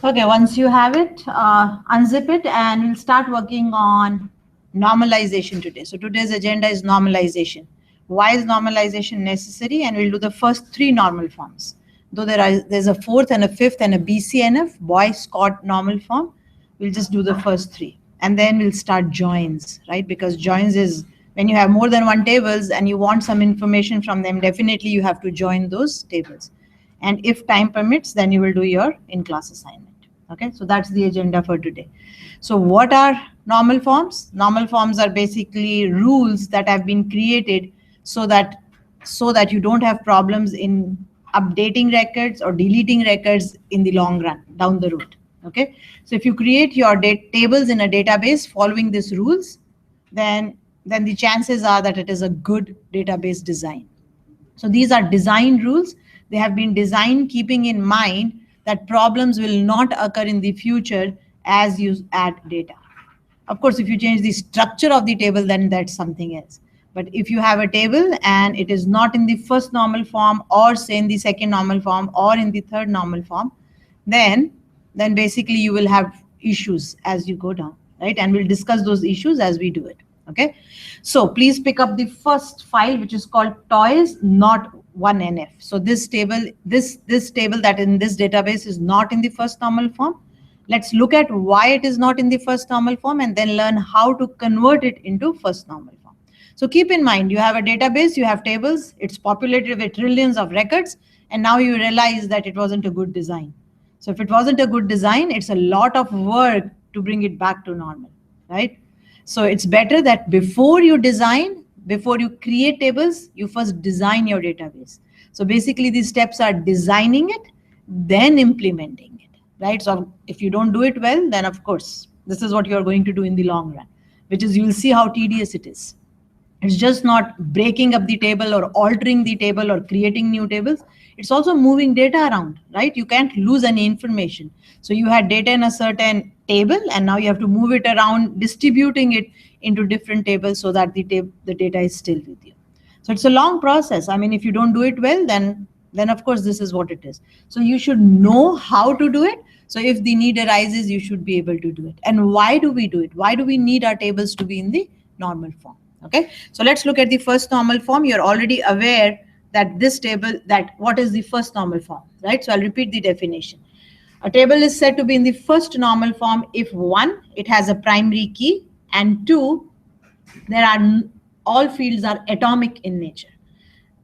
Okay, once you have it, unzip it and we'll start working on normalization today. So today's agenda is normalization. Why is normalization necessary? And we'll do the first three normal forms. Though there's a fourth and a fifth and a BCNF, boy Scott normal form, we'll just do the first three. And then we'll start joins, right? Because joins is when you have more than one tables and you want some information from them, definitely you have to join those tables. And if time permits, then you will do your in-class assignment. Okay, so that's the agenda for today. So what are normal forms? Normal forms are basically rules that have been created so that you don't have problems in updating records or deleting records in the long run down the road. Okay, so if you create your tables in a database following these rules, then the chances are that it is a good database design. So these are design rules. They have been designed keeping in mind that problems will not occur in the future as you add data. Of course, if you change the structure of the table, then that's something else. But if you have a table and it is not in the first normal form or say in the second normal form or in the third normal form, then basically you will have issues as you go down, right? And we'll discuss those issues as we do it. Okay, so please pick up the first file, which is called toys not 1NF. So this table that in this database is not in the first normal form. Let's look at why it is not in the first normal form and then learn how to convert it into first normal form. So keep in mind, you have a database, you have tables, it's populated with trillions of records, and now you realize that it wasn't a good design. So if it wasn't a good design, it's a lot of work to bring it back to normal, right? So it's better that before you create tables, you first design your database. So basically these steps are designing it, then implementing it, right? So if you don't do it well, then of course, this is what you're going to do in the long run, which is you'll see how tedious it is. It's just not breaking up the table or altering the table or creating new tables. It's also moving data around, right? You can't lose any information. So you had data in a certain table and now you have to move it around, distributing it into different tables so that the data is still with you. So it's a long process. I mean, if you don't do it well, then of course this is what it is. So you should know how to do it. So if the need arises, you should be able to do it. And why do we do it? Why do we need our tables to be in the normal form? Okay, so let's look at the first normal form. You're already aware that this table, that what is the first normal form, right? So I'll repeat the definition. A table is said to be in the first normal form if one, it has a primary key, and two, all fields are atomic in nature.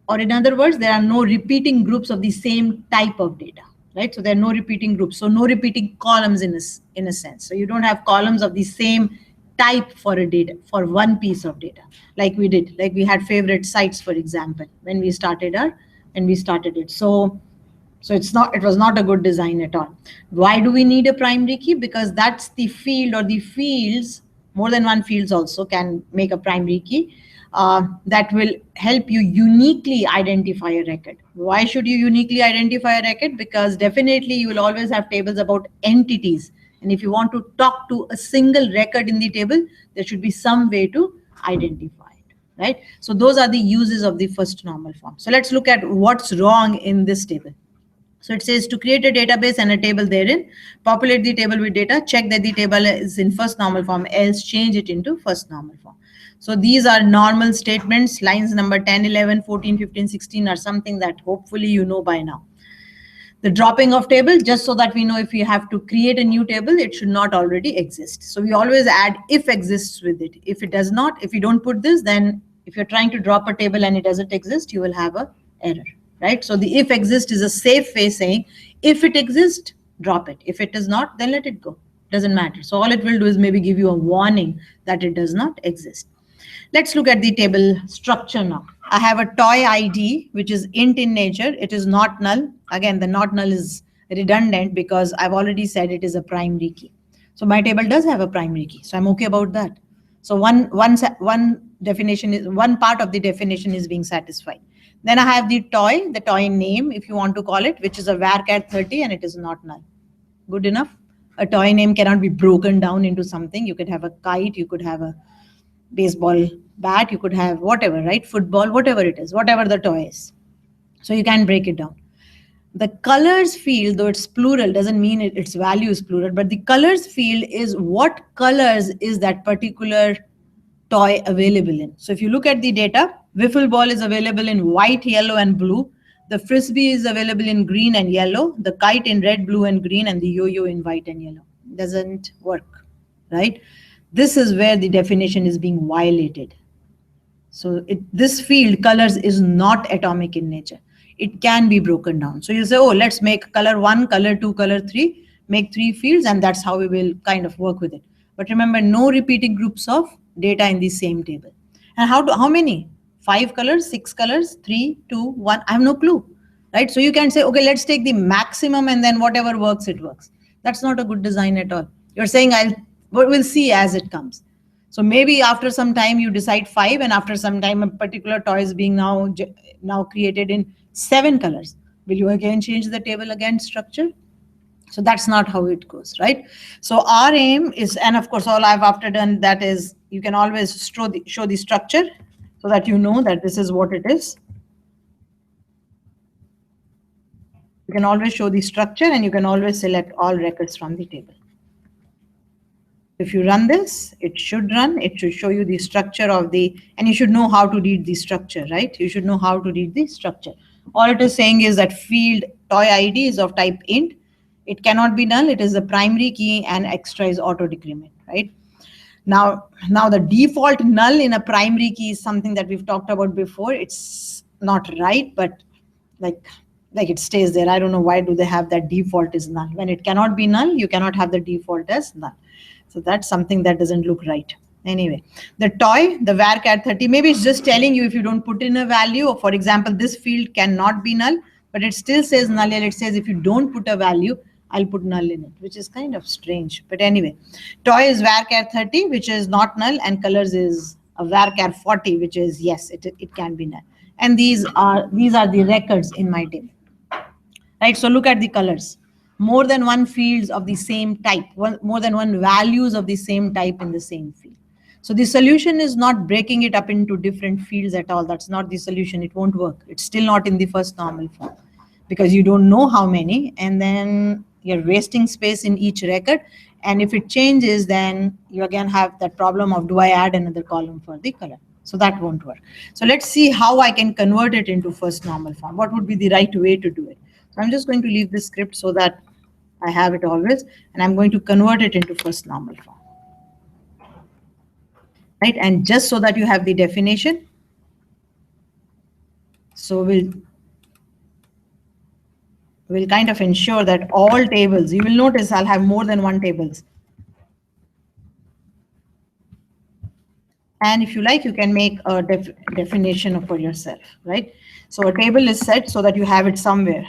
Or in other words, there are no repeating groups of the same type of data, right? So there are no repeating groups, so no repeating columns in a sense. So you don't have columns of the same type for one piece of data, like we had favorite sites, for example, when we started it. So it was not a good design at all. Why do we need a primary key? Because that's the field or the fields, more than one fields also can make a primary key that will help you uniquely identify a record. Why should you uniquely identify a record? Because definitely you will always have tables about entities. And if you want to talk to a single record in the table, there should be some way to identify it, right? So those are the uses of the first normal form. So let's look at what's wrong in this table. So it says to create a database and a table therein, populate the table with data, check that the table is in first normal form, else change it into first normal form. So these are normal statements. Lines number 10, 11, 14, 15, 16 are something that hopefully you know by now. The dropping of table, just so that we know if we have to create a new table, it should not already exist. So we always add if exists with it. If it does not, if you don't put this, then if you're trying to drop a table and it doesn't exist, you will have an error, right? So the if exists is a safe way saying if it exists, drop it. If it does not, then let it go. Doesn't matter. So all it will do is maybe give you a warning that it does not exist. Let's look at the table structure now. I have a toy ID, which is int in nature. It is not null. Again, the not null is redundant because I've already said it is a primary key. So my table does have a primary key. So I'm okay about that. So one definition is, one part of the definition is being satisfied. Then I have the toy name, if you want to call it, which is a varchar 30 and it is not null. Good enough. A toy name cannot be broken down into something. You could have a kite, you could have a baseball bat, you could have whatever, right? Football, whatever it is, whatever the toy is. So you can break it down. The colors field, though it's plural, doesn't mean its value is plural, but the colors field is what colors is that particular toy available in. So if you look at the data, wiffle ball is available in white, yellow, and blue. The frisbee is available in green and yellow. The kite in red, blue, and green, and the yo-yo in white and yellow. Doesn't work, right? This is where the definition is being violated. So this field colors is not atomic in nature. It can be broken down. So you say, oh, let's make color 1, color 2, color 3, make 3 fields, and that's how we will kind of work with it. But remember, no repeating groups of data in the same table. And how many? 5 colors, 6 colors, 3, 2, 1. I have no clue, right? So you can say, okay, let's take the maximum and then whatever works, it works. That's not a good design at all. You're saying we'll see as it comes. So maybe after some time you decide 5, and after some time a particular toy is being now created in 7 colors. Will you again change the table again structure? So that's not how it goes, right? So our aim is, and of course all I've after done that is you can always show the structure so that you know that this is what it is. You can always show the structure and you can always select all records from the table. If you run this, it should run. It should show you the structure of and you should know how to read the structure, right? You should know how to read the structure. All it is saying is that field toy ID is of type int. It cannot be null. It is the primary key and extra is auto decrement, right? Now the default null in a primary key is something that we've talked about before. It's not right, but like it stays there. I don't know why do they have that default is null. When it cannot be null, you cannot have the default as null. So that's something that doesn't look right. Anyway, the toy, the varchar 30, maybe it's just telling you if you don't put in a value, or for example, this field cannot be null, but it still says null, and it says if you don't put a value, I'll put null in it, which is kind of strange. But anyway, toy is varchar 30, which is not null, and colors is a varchar 40, which is yes, it can be null. And these are the records in my table. Right, so look at the colors. More than one fields of the same type, more than one values of the same type in the same field. So the solution is not breaking it up into different fields at all. That's not the solution. It won't work. It's still not in the first normal form because you don't know how many, and then you're wasting space in each record. And if it changes, then you again have that problem of do I add another column for the color? So that won't work. So let's see how I can convert it into first normal form. What would be the right way to do it? So I'm just going to leave this script so that I have it always, and I'm going to convert it into first normal form. Right, and just so that you have the definition. So we'll kind of ensure that all tables, you will notice I'll have more than one tables. And if you like, you can make a definition for yourself, right? So a table is set so that you have it somewhere.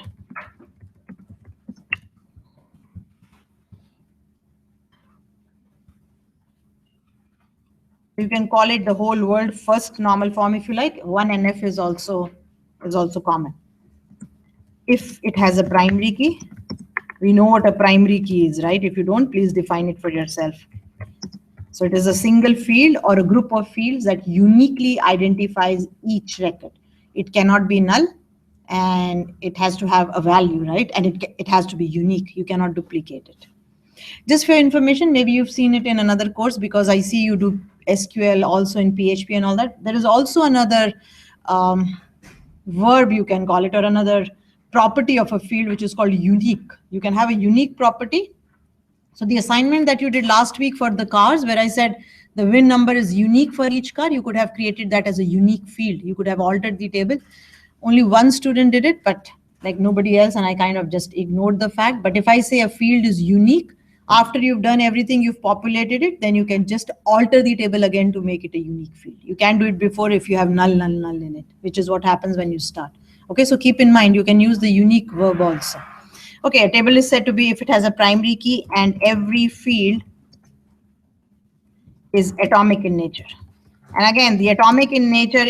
You can call it the whole world first normal form if you like. 1NF is also common. If it has a primary key, we know what a primary key is, right? If you don't, please define it for yourself. So it is a single field or a group of fields that uniquely identifies each record. It cannot be null, and it has to have a value, right? And it has to be unique. You cannot duplicate it. Just for information, maybe you've seen it in another course because I see you do SQL also in PHP and all that. There is also another verb, you can call it, or another property of a field, which is called unique. You can have a unique property. So the assignment that you did last week for the cars, where I said the VIN number is unique for each car, you could have created that as a unique field. You could have altered the table. Only one student did it, but like nobody else, and I kind of just ignored the fact. But if I say a field is unique, after you've done everything, you've populated it, then you can just alter the table again to make it a unique field. You can do it before if you have null, null, null in it, which is what happens when you start. Okay, so keep in mind, you can use the unique verb also. Okay, a table is said to be if it has a primary key and every field is atomic in nature. And again, the atomic in nature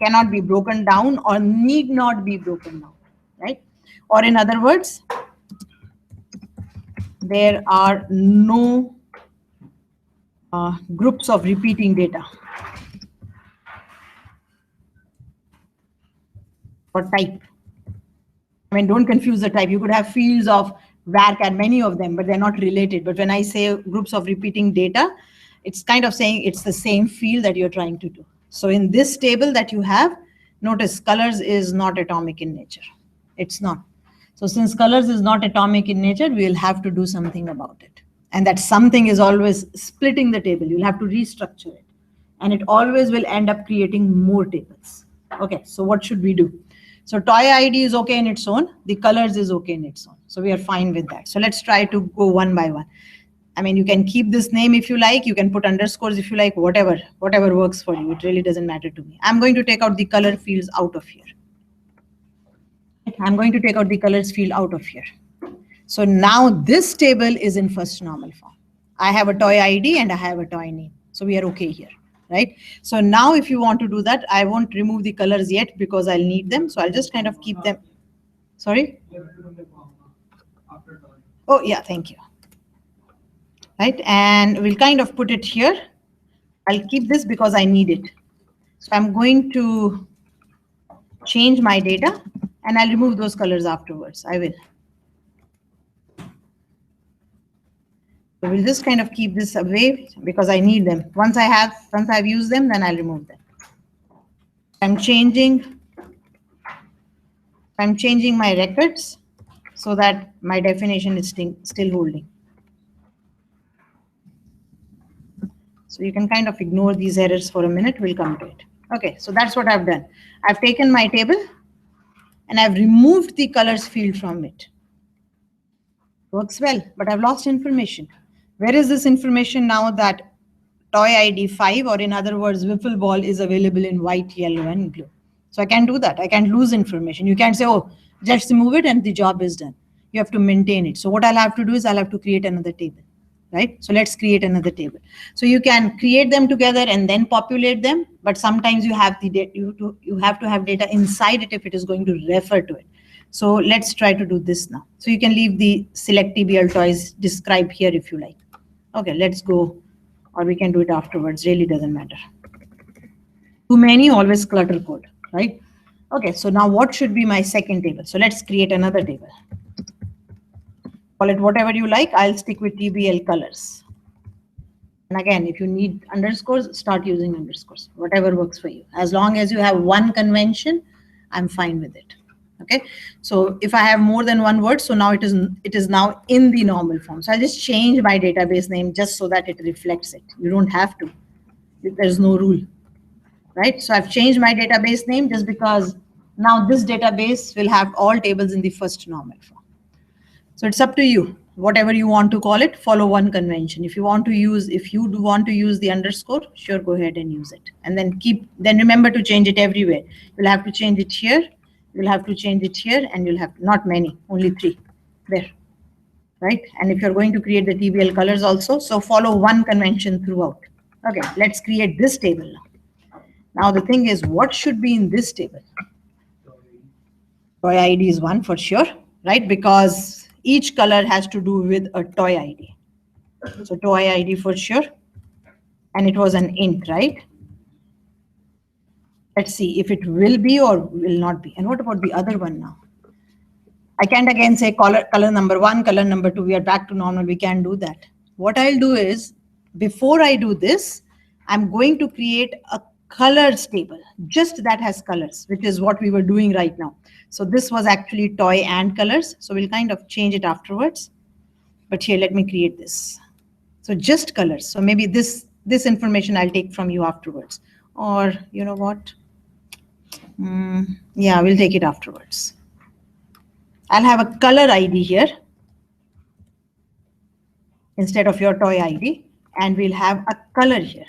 cannot be broken down or need not be broken down, right? Or in other words, there are no groups of repeating data or type. I mean, don't confuse the type. You could have fields of varchar, many of them, but they're not related. But when I say groups of repeating data, it's kind of saying it's the same field that you're trying to do. So in this table that you have, notice colors is not atomic in nature. It's not. So since colors is not atomic in nature, we'll have to do something about it. And that something is always splitting the table. You'll have to restructure it. And it always will end up creating more tables. Okay, so what should we do? So toy ID is okay in its own. The colors is okay in its own. So we are fine with that. So let's try to go one by one. I mean, you can keep this name if you like. You can put underscores if you like, whatever works for you. It really doesn't matter to me. I'm going to take out the color fields out of here. I'm going to take out the colors field out of here. So now this table is in first normal form. I have a toy ID and I have a toy name. So we are okay here, right? So now if you want to do that, I won't remove the colors yet because I'll need them. So I'll just kind of keep them. Sorry? Oh, yeah, thank you. Right, and we'll kind of put it here. I'll keep this because I need it. So I'm going to change my data and I'll remove those colors afterwards. I will. So we'll just kind of keep this away because I need them. Once I've used them, then I'll remove them. I'm changing my records so that my definition is still holding. So you can kind of ignore these errors for a minute. We'll come to it. Okay, so that's what I've done. I've taken my table and I've removed the colors field from it. Works well, but I've lost information. Where is this information now that toy ID 5, or in other words, wiffle ball is available in white, yellow, and blue? So I can't do that. I can't lose information. You can't say, oh, just remove it and the job is done. You have to maintain it. So what I'll have to do is I'll have to create another table. Right? So let's create another table. So you can create them together and then populate them, but sometimes you have the you have to have data inside it if it is going to refer to it. So let's try to do this now. So you can leave the select TBL toys describe here if you like. Okay, let's go, or we can do it afterwards. Really doesn't matter. Too many, always clutter code, right? Okay, so now what should be my second table? So let's create another table. Call it whatever you like. I'll stick with TBL colors. And again, if you need underscores, start using underscores, whatever works for you. As long as you have one convention, I'm fine with it. Okay. So if I have more than one word, so now it is now in the normal form. So I just change my database name just so that it reflects it. You don't have to. There's no rule. Right. So I've changed my database name just because now this database will have all tables in the first normal form. So it's up to you, whatever you want to call it, follow one convention. If you want to use the underscore, sure, go ahead and use it. And then remember to change it everywhere. You'll have to change it here, you'll have to change it here, and you'll have not many, only 3 there, right? And if you're going to create the TBL colors also, so follow one convention throughout. Okay, let's create this table now. Now the thing is, what should be in this table? Toy ID is 1 for sure, right? Because each color has to do with a toy ID. So toy ID for sure. And it was an int, right? Let's see if it will be or will not be. And what about the other one now? I can't again say color number 1, color number 2. We are back to normal. We can't do that. What I'll do is, before I do this, I'm going to create a colors table, just that has colors, which is what we were doing right now. So this was actually toy and colors. So we'll kind of change it afterwards. But here, let me create this. So just colors. So maybe this information I'll take from you afterwards. Or you know what? Yeah, we'll take it afterwards. I'll have a color ID here instead of your toy ID. And we'll have a color here.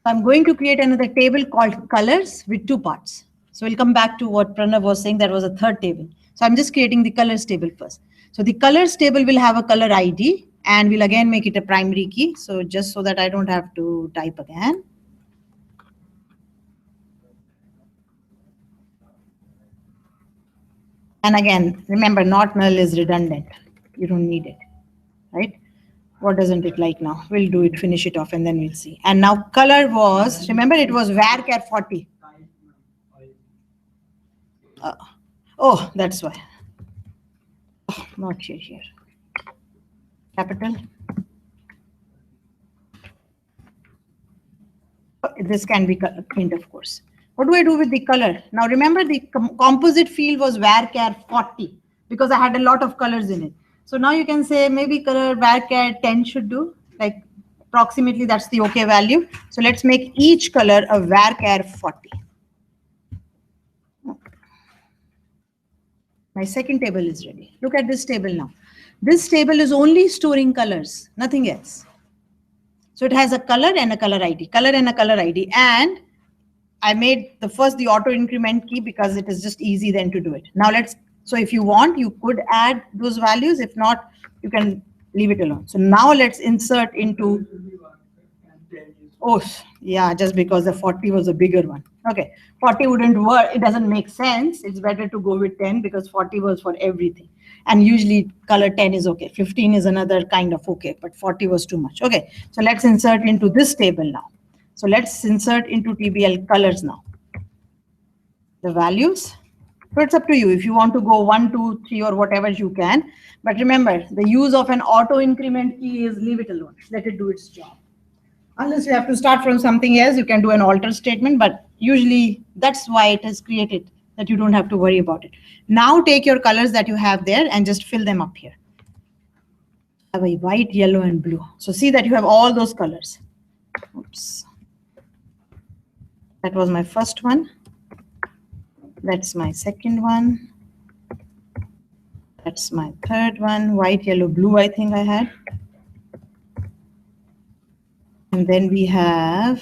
I'm going to create another table called colors with 2 parts. So we'll come back to what Pranav was saying, that was a third table. So I'm just creating the colors table first. So the colors table will have a color ID and we'll again make it a primary key. So just so that I don't have to type again. And again, remember, not null is redundant. You don't need it, right? What doesn't it like now? We'll do it, finish it off, and then we'll see. And now color was, remember, it was varchar 40. Oh, that's why. Oh, not here. Capital. This can be print, of course. What do I do with the color? Now remember the composite field was varchar 40 because I had a lot of colors in it. So now you can say maybe color varchar 10 should do, like approximately that's the okay value. So let's make each color a varchar 40. My second table is ready. Look at this table now. This table is only storing colors, nothing else. So it has a color and a color ID, color and a color ID. And I made the auto increment key because it is just easy then to do it. Now so if you want, you could add those values. If not, you can leave it alone. So now let's insert into, oh, yeah, just because the 40 was a bigger one. Okay, 40 wouldn't work. It doesn't make sense. It's better to go with 10 because 40 was for everything. And usually color 10 is okay. 15 is another kind of okay, but 40 was too much. Okay, so let's insert into this table now. So let's insert into TBL colors now. The values. So it's up to you. If you want to go 1, 2, 3 or whatever you can. But remember, the use of an auto increment key is leave it alone. Let it do its job. Unless you have to start from something else, you can do an alter statement. But usually that's why it is created, that you don't have to worry about it. Now take your colors that you have there and just fill them up here. I have a white, yellow, and blue. So see that you have all those colors. Oops. That was my first one. That's my second one. That's my third one. White, yellow, blue, I think I had. And then we have,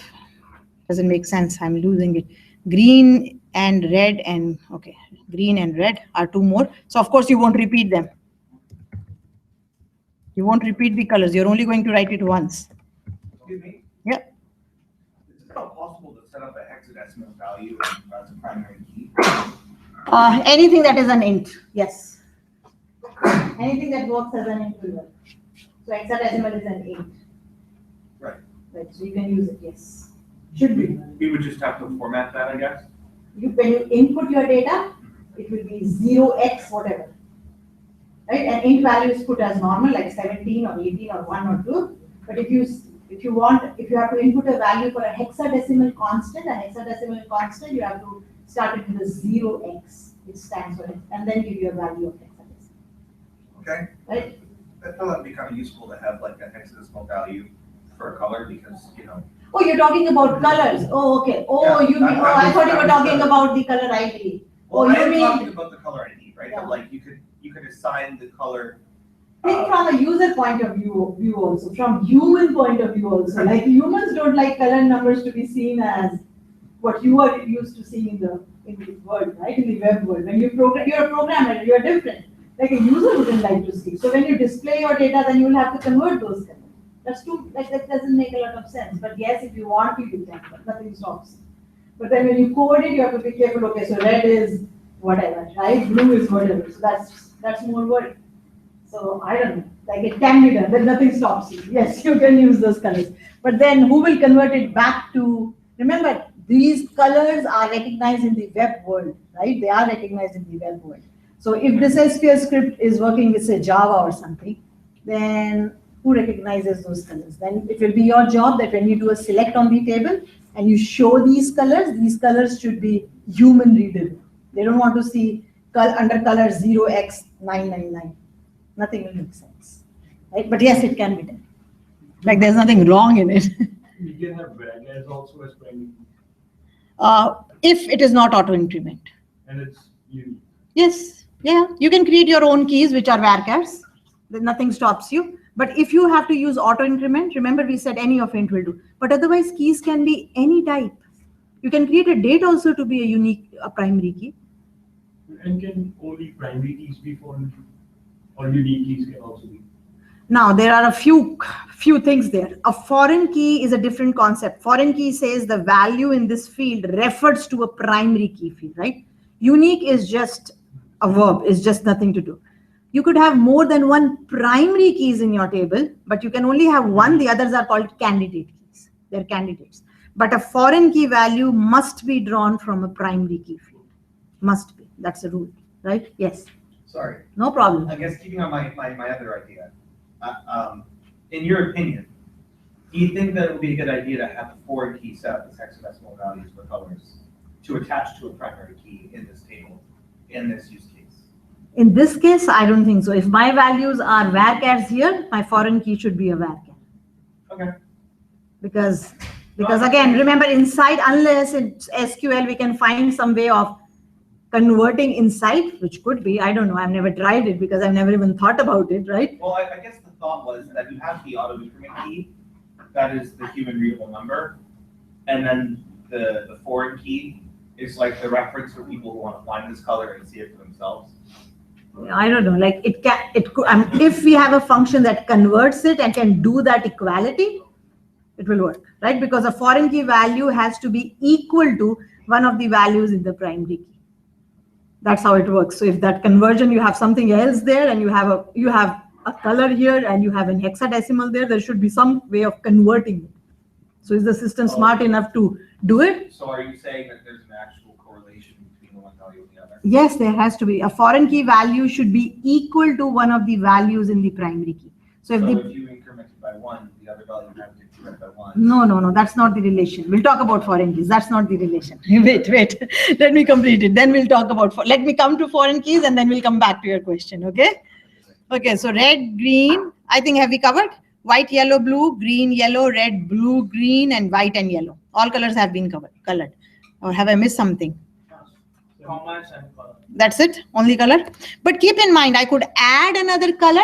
doesn't make sense, I'm losing it. Green and red and, okay, green and red are two more. So of course you won't repeat them. You won't repeat the colors. You're only going to write it once. Excuse me? Yeah. Is it possible to set up a hexadecimal value as a primary key? Anything that is an int, yes. Anything that works as an int will work. So hexadecimal is an int. Right. Right, so you can use it, yes. Should be. We would just have to format that, I guess? When you input your data, it will be 0x whatever. Right? And int value is put as normal, like 17 or 18 or 1 or 2. But if you have to input a value for a hexadecimal constant, you have to start it with a 0x, which stands for it, and then give you a value of hexadecimal. Okay. Right? I thought that'd be kind of useful to have like a hexadecimal value for a color because, you know. Oh, you're talking about colors. Oh, okay. Oh, yeah, you mean, I thought you were talking about the color ID. Well, I am talking about the color ID, right? Yeah. But like you could assign the color. Think from a user point of view also, from human point of view also. Like humans don't like color numbers to be seen as what you are used to seeing in the world, right? In the web world. When you're a programmer, you're different. Like a user wouldn't like to see. So when you display your data, then you'll have to convert those colors. That doesn't make a lot of sense. But yes, if you want to, you can, but nothing stops. But then when you code it, you have to be careful. Okay, so red is whatever, right? Blue is whatever. So that's more work. So I don't know. Like it can be done, but nothing stops you. Yes, you can use those colors. But then who will convert it back to, remember, these colors are recognized in the web world, right? They are recognized in the web world. So if this SQL script is working with, say, Java or something, then who recognizes those colors? Then it will be your job that when you do a select on the table and you show these colors should be human readable. They don't want to see under color 0x999. Nothing will make sense, right? But yes, it can be done. Like there's nothing wrong in it. You can have varchars also as primary. If it is not auto increment. And it's unique. Yes, yeah. You can create your own keys, which are varchars. Then nothing stops you. But if you have to use auto increment, remember we said any of int will do. But otherwise, keys can be any type. You can create a date also to be a primary key. And can only primary keys be foreign? Or unique keys can also be? Now, there are a few things there. A foreign key is a different concept. Foreign key says the value in this field refers to a primary key field, right? Unique is just a verb, it's just nothing to do. You could have more than one primary keys in your table, but you can only have one. The others are called candidate keys. They're candidates. But a foreign key value must be drawn from a primary key field. Must be. That's a rule. right? Yes, Sorry, no problem. I guess keeping on my other idea. In your opinion, do you think that it would be a good idea to have the foreign key set up as hexadecimal values for colors to attach to a primary key in this table, in this use case? In this case, I don't think so. If my values are varchars here, my foreign key should be a varchar. Okay. Because again, remember inside, unless it's SQL, we can find some way of converting inside, which could be, I don't know, I've never tried it because I've never even thought about it, right? Well, I guess the thought was that you have the auto increment key, that is the human readable number, and then the foreign key is like the reference for people who want to find this color and see it for themselves. I don't know, like it could, if we have a function that converts it and can do that equality, it will work, right? Because a foreign key value has to be equal to one of the values in the primary key. That's how it works. So if that conversion, you have something else there and you have a color here and you have an hexadecimal there should be some way of converting it. So is the system smart enough to do it? So are you saying that there's an actual correlation between the one value and the other? Yes, there has to be. A foreign key value should be equal to one of the values in the primary key. So if you increment it by 1, the other value has to increment by 1. No, that's not the relation. We'll talk about foreign keys. That's not the relation. Wait. Let me complete it. Then we'll talk about, let me come to foreign keys and then we'll come back to your question, okay? Okay, so red, green, I think have we covered? White, yellow, blue, green, yellow, red, blue, green, and white and yellow. All colors have been colored. Or have I missed something? Commas and color. That's it? Only color? But keep in mind, I could add another color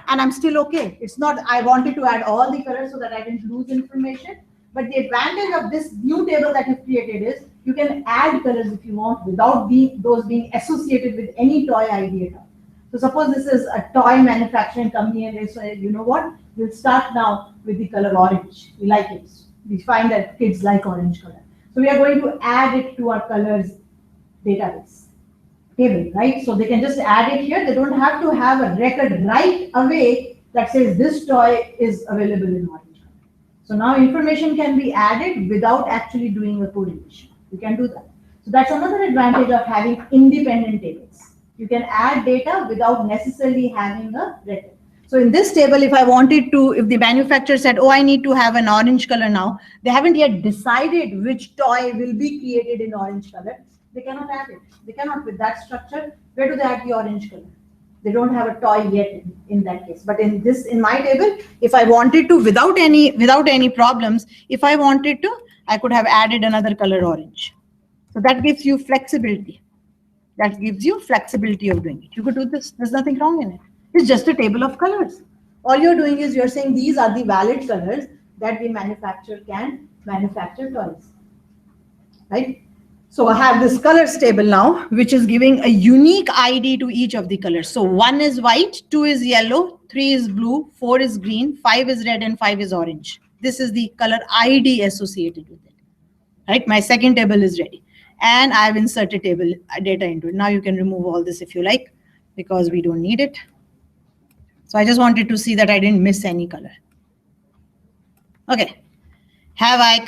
and I'm still okay. It's not, I wanted to add all the colors so that I didn't lose information. But the advantage of this new table that you've created is you can add colors if you want without those being associated with any toy ID at all. So suppose this is a toy manufacturing company and they say, you know what, we'll start now with the color orange. We like it. We find that kids like orange color. So we are going to add it to our colors database table, right? So they can just add it here. They don't have to have a record right away that says this toy is available in orange color. So now information can be added without actually doing a correlation. You can do that. So that's another advantage of having independent tables. You can add data without necessarily having a record. So in this table, if I wanted to, if the manufacturer said, oh, I need to have an orange color now, they haven't yet decided which toy will be created in orange color. They cannot add it. They cannot with that structure. Where do they add the orange color? They don't have a toy yet in that case. But in my table, if I wanted to, without any problems, if I wanted to, I could have added another color orange. So that gives you flexibility. That gives you flexibility of doing it. You could do this. There's nothing wrong in it. It's just a table of colors. All you're doing is you're saying these are the valid colors that the manufacturer can manufacture toys. Right? So I have this colors table now, which is giving a unique ID to each of the colors. So 1 is white, 2 is yellow, 3 is blue, 4 is green, 5 is red, and 5 is orange. This is the color ID associated with it. Right? My second table is ready. And I've inserted table data into it. Now you can remove all this if you like, because we don't need it. So I just wanted to see that I didn't miss any color. Okay. Have I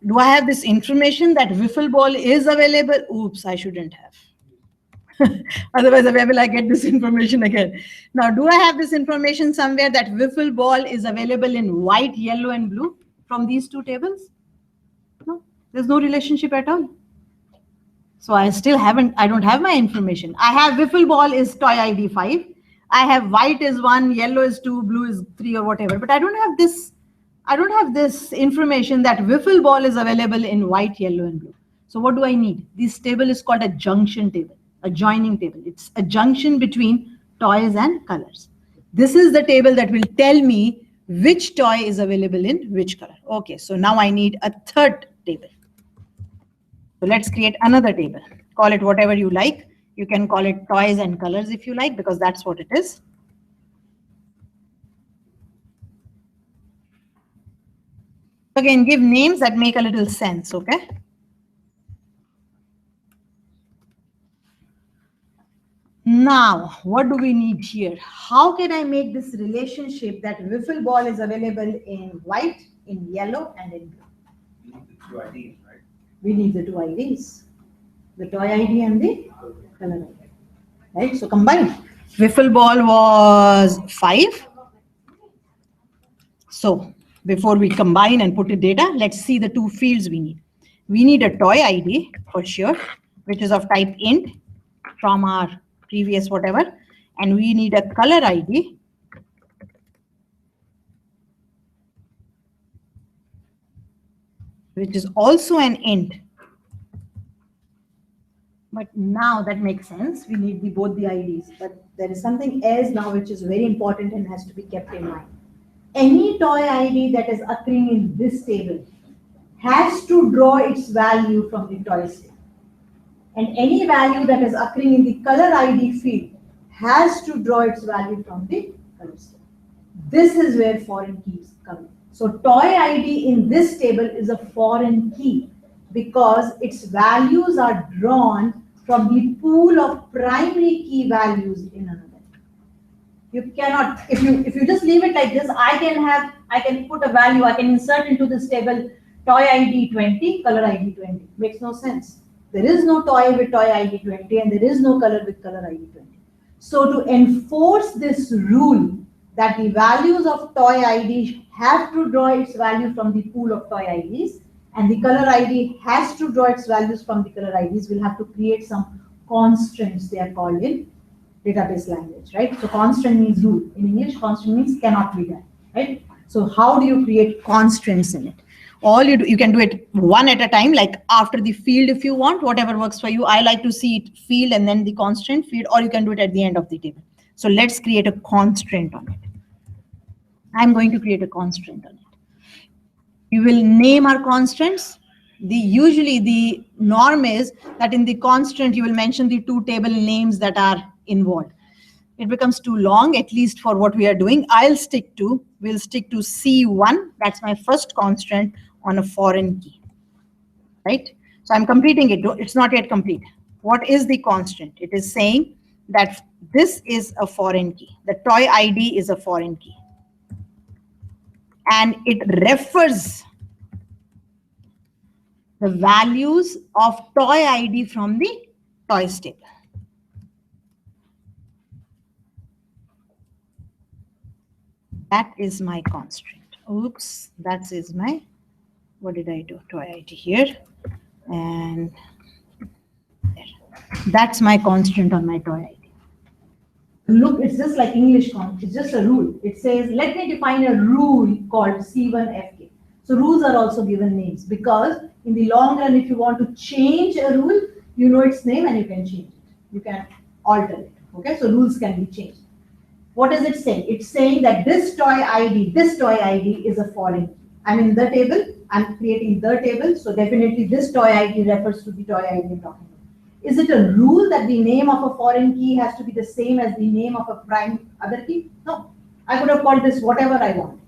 do I have this information that wiffle ball is available? Oops, I shouldn't have. Otherwise, where will I get this information again? Now, do I have this information somewhere that wiffle ball is available in white, yellow, and blue from these two tables? No, there's no relationship at all. So I don't have my information. I have wiffle ball is toy ID 5. I have white is 1, yellow is 2, blue is 3 or whatever, but I don't have this information that wiffle ball is available in white, yellow, and blue. So what do I need? This table is called a junction table, a joining table. It's a junction between toys and colors. This is the table that will tell me which toy is available in which color. Okay, so now I need a third table. So let's create another table. Call it whatever you like. You can call it toys and colors if you like, because that's what it is. Again, give names that make a little sense, okay? Now, what do we need here? How can I make this relationship that wiffle ball is available in white, in yellow, and in blue? You need the two IDs, right? We need the two IDs, the toy ID and the color ID. right? So combine. Wiffle ball was 5. So before we combine and put the data, let's see the two fields we need. We need a toy ID for sure, which is of type int from our previous whatever. And we need a color ID, which is also an int. But now that makes sense. We need both the IDs. But there is something else now which is very important and has to be kept in mind. Any toy ID that is occurring in this table has to draw its value from the toy table. And any value that is occurring in the color ID field has to draw its value from the color table. This is where foreign keys come in. So toy ID in this table is a foreign key because its values are drawn from the pool of primary key values in another. You cannot, if you just leave it like this, I can put a value, I can insert into this table toy ID 20, color ID 20. Makes no sense. There is no toy with toy ID 20 and there is no color with color ID 20. So to enforce this rule that the values of toy ID have to draw its value from the pool of toy IDs and the color ID has to draw its values from the color IDs, we'll have to create some constants, they are called in database language, right? So constant means rule. In English, constant means cannot be done, right? So how do you create constants in it? All you do, you can do it one at a time, like after the field if you want, whatever works for you. I like to see it field and then the constant field, or you can do it at the end of the table. So let's create a constraint on it. I'm going to create a constraint on it. We will name our constants. Usually the norm is that in the constant, you will mention the two table names that are involved. It becomes too long, at least for what we are doing. We'll stick to C1. That's my first constant on a foreign key, right? So I'm completing it. It's not yet complete. What is the constant? It is saying that this is a foreign key. The toy ID is a foreign key. And it refers the values of toy ID from the toys table. That is my constraint. Oops, that is my, what did I do? Toy ID here. And there. That's my constant on my toy ID. Look, it's just like English constant. It's just a rule. It says, let me define a rule called C1FK. So rules are also given names because in the long run, if you want to change a rule, you know its name and you can change it. You can alter it. Okay, so rules can be changed. What is it saying? It's saying that this toy ID is a foreign key. I'm in the table. I'm creating the table. So definitely this toy ID refers to the toy ID I'm talking about. Is it a rule that the name of a foreign key has to be the same as the name of a prime other key? No. I could have called this whatever I want.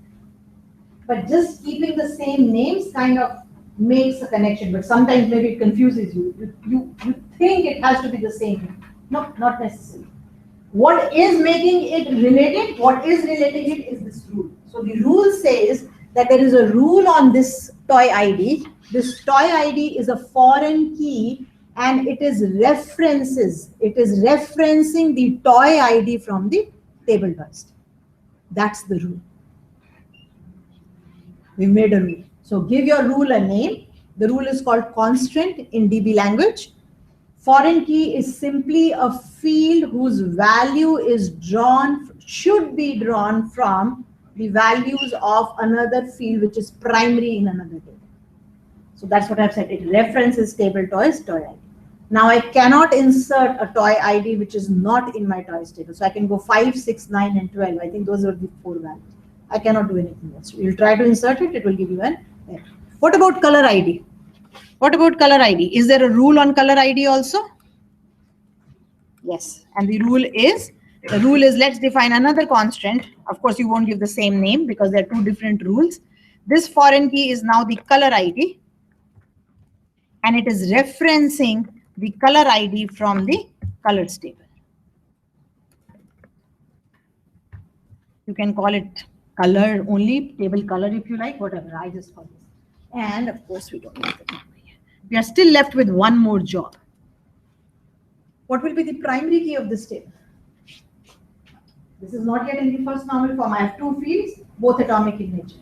But just keeping the same names kind of makes a connection. But sometimes maybe it confuses you. You think it has to be the same. No, not necessarily. What is making it related? What is relating it is this rule. So the rule says that there is a rule on this toy ID. This toy ID is a foreign key and it is referencing the toy ID from the table list. That's the rule. We made a rule. So give your rule a name. The rule is called constraint in DB language. Foreign key is simply a field whose value is should be drawn from the values of another field which is primary in another table. So that's what I've said. It references table toys, toy ID. Now I cannot insert a toy ID which is not in my toys table. So I can go 5, 6, 9, and 12. I think those are the 4 values. I cannot do anything else. You'll try to insert it, it will give you an error. What about color ID? What about color ID? Is there a rule on color ID also? Yes. And the rule is let's define another constant. Of course, you won't give the same name because there are 2 different rules. This foreign key is now the color ID. And it is referencing the color ID from the colors table. You can call it color only, table color if you like, whatever. I just call this. And of course, we don't have the number here. We are still left with one more job. What will be the primary key of this table? This is not yet in the first normal form. I have two fields, both atomic in nature.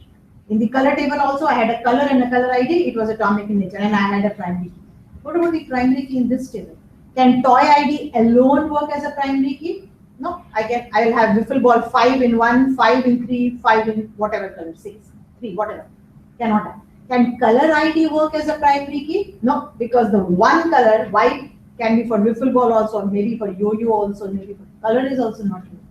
In the color table also, I had a color and a color ID. It was atomic in nature, and I had a primary key. What about the primary key in this table? Can toy ID alone work as a primary key? No, I will have wiffle ball 5 in 1, 5 in 3, 5 in whatever color, 6, 3, whatever. Cannot have. Can color ID work as a primary key? No, because the one color, white, can be for wiffle ball also, maybe for yo-yo also, maybe for color is also not unique.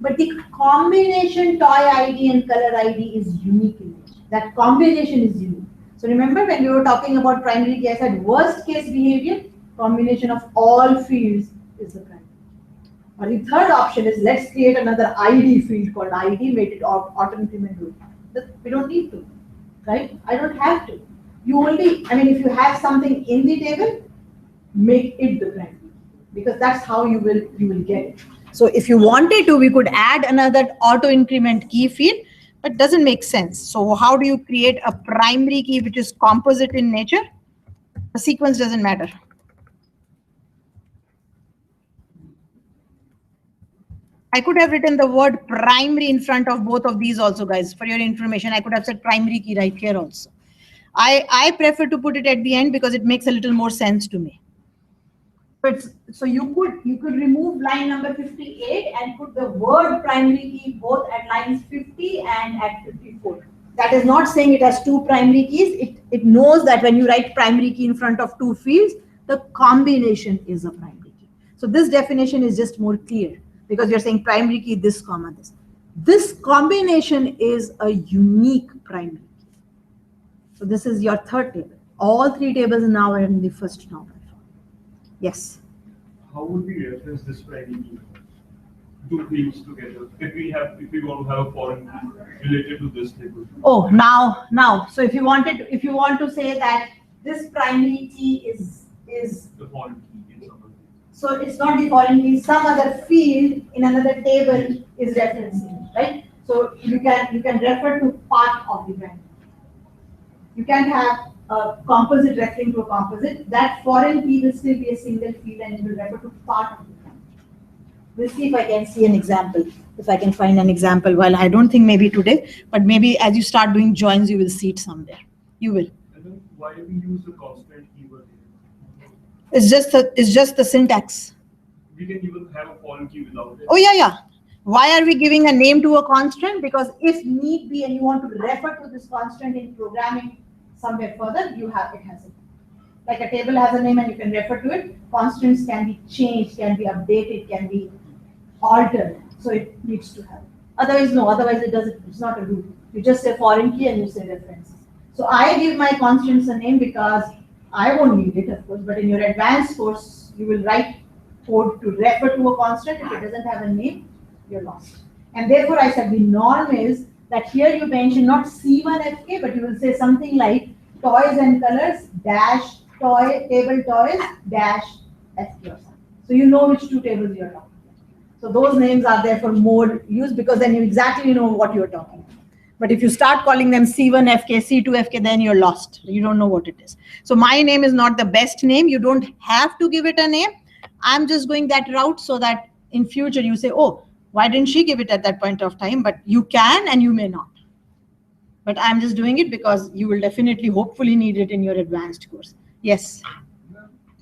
But the combination toy ID and color ID is unique in nature. That combination is unique. So remember when we were talking about primary key, I said worst case behavior, combination of all fields is the primary. Or the third option is let's create another ID field called ID, made it auto increment rule. We don't need to, right? I don't have to. You only, if you have something in the table, make it the primary, because that's how you will get it. So if you wanted to, we could add another auto increment key field, but doesn't make sense. So how do you create a primary key which is composite in nature? The sequence doesn't matter. I could have written the word primary in front of both of these also, guys, for your information. I could have said primary key right here also. I prefer to put it at the end because it makes a little more sense to me. So you could remove line number 58 and put the word primary key both at lines 50 and at 54. That is not saying it has two primary keys. It knows that when you write primary key in front of two fields, the combination is a primary key. So this definition is just more clear because you're saying primary key this comma this. This combination is a unique primary key. So this is your third table. All three tables now are in the first normal. Yes. How would we reference this primary key? Two fields together. If we want to have a foreign key related to this table. Oh, now. So if you want to say that this primary key is the foreign key in some other. So it's not the foreign key. Some other field in another table is referencing it, right? So you can refer to part of the primary. You can have a composite referring to a composite. That foreign key will still be a single field and it will refer to part of the primary. We'll see if I can see an example, if I can find an example. Well, I don't think maybe today, but maybe as you start doing joins, you will see it somewhere. You will. And then why do we use the constant keyword here? It's just the syntax. We can even have a foreign key without it. Oh, yeah. Why are we giving a name to a constant? Because if need be and you want to refer to this constant in programming somewhere further, it has a name. Like a table has a name and you can refer to it. Constants can be changed, can be updated, can be altered. So it needs to have. Otherwise, no. Otherwise, it's not a rule. You just say foreign key and you say references. So I give my constants a name because I won't need it, of course. But in your advanced course, you will write code to refer to a constant. If it doesn't have a name, you're lost. And therefore, I said the norm is that here you mention not C1FK, but you will say something like toys and colors dash table toys dash FK or something. So you know which two tables you're talking about. So those names are there for more use because then you exactly know what you're talking about. But if you start calling them C1FK, C2FK, then you're lost. You don't know what it is. So my name is not the best name. You don't have to give it a name. I'm just going that route so that in future you say, oh, why didn't she give it at that point of time? But you can and you may not. But I'm just doing it because you will definitely, hopefully need it in your advanced course. Yes.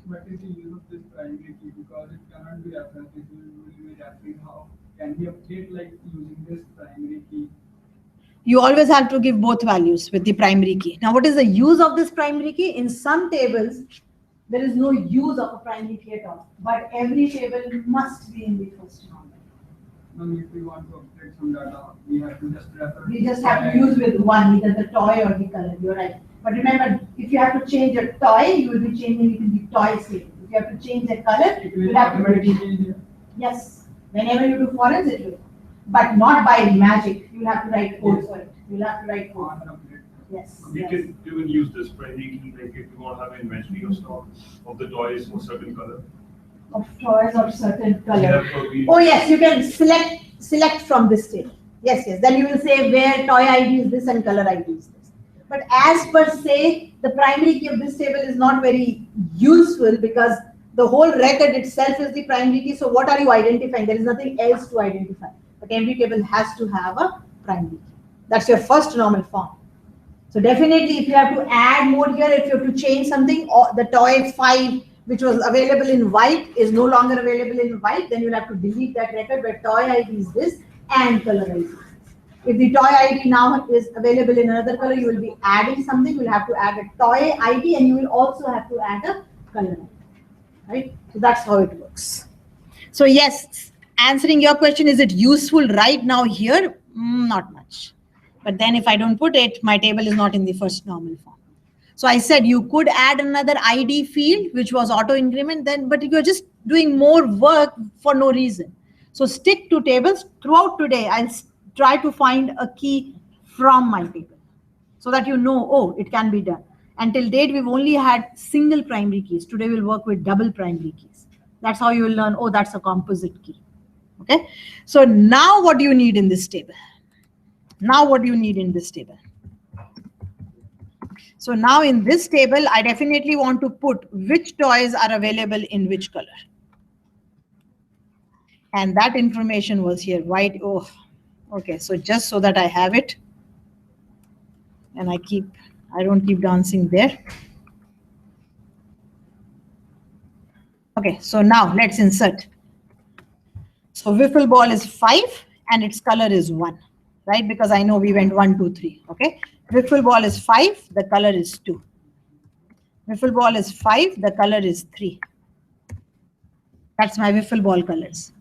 What is the use of this primary key? Because it cannot be referenced. It will be referring how can we update like using this primary key? You always have to give both values with the primary key. Now, what is the use of this primary key? In some tables, there is no use of a primary key at all. But every table must be in the first normal. Now, if we want to update some data, we have to just refer. We just have to use with one, either the toy or the color. You're right. But remember, if you have to change a toy, you will be changing it in the toy state. If you have to change the color, It you will have to automatically change it. Yes. Whenever you do foreigns, it will. But not by magic. You'll have to write code for it. You'll have to write code. Yes. We can even use this primary key, like if you want to have an inventory or stock of the toys for certain color. Of toys of certain color. Yeah, Oh yes, you can select from this table. Yes. Then you will say where toy ID is this and color ID is this. But as per se, the primary key of this table is not very useful because The whole record itself is the primary key. So what are you identifying? There is nothing else to identify. But every table has to have a primary key. That's your first normal form. So definitely if you have to add more here, if you have to change something, or the toy 5 which was available in white is no longer available in white, then you'll have to delete that record where toy ID is this and color ID. If the toy ID now is available in another color, you will be adding something. You'll have to add a toy ID and you will also have to add a color ID. Right? So that's how it works. So yes, answering your question, is it useful right now here? Not much. But then if I don't put it, my table is not in the first normal form. So I said you could add another ID field, which was auto increment then, but you're just doing more work for no reason. So stick to tables. Throughout today, I'll try to find a key from my table so that you know, oh, it can be done. Until date, we've only had single primary keys. Today we'll work with double primary keys. That's how you will learn, oh, that's a composite key. Okay. So now what do you need in this table? Now what do you need in this table? So now in this table, I definitely want to put which toys are available in which color. And that information was here, white. Oh, okay. So just so that I have it and I don't keep dancing there. Okay, so now let's insert. So wiffle ball is 5 and its color is 1, right? Because I know we went 1, 2, 3. Okay, wiffle ball is 5, the color is 2. Wiffle ball is 5, the color is 3. That's my wiffle ball colors,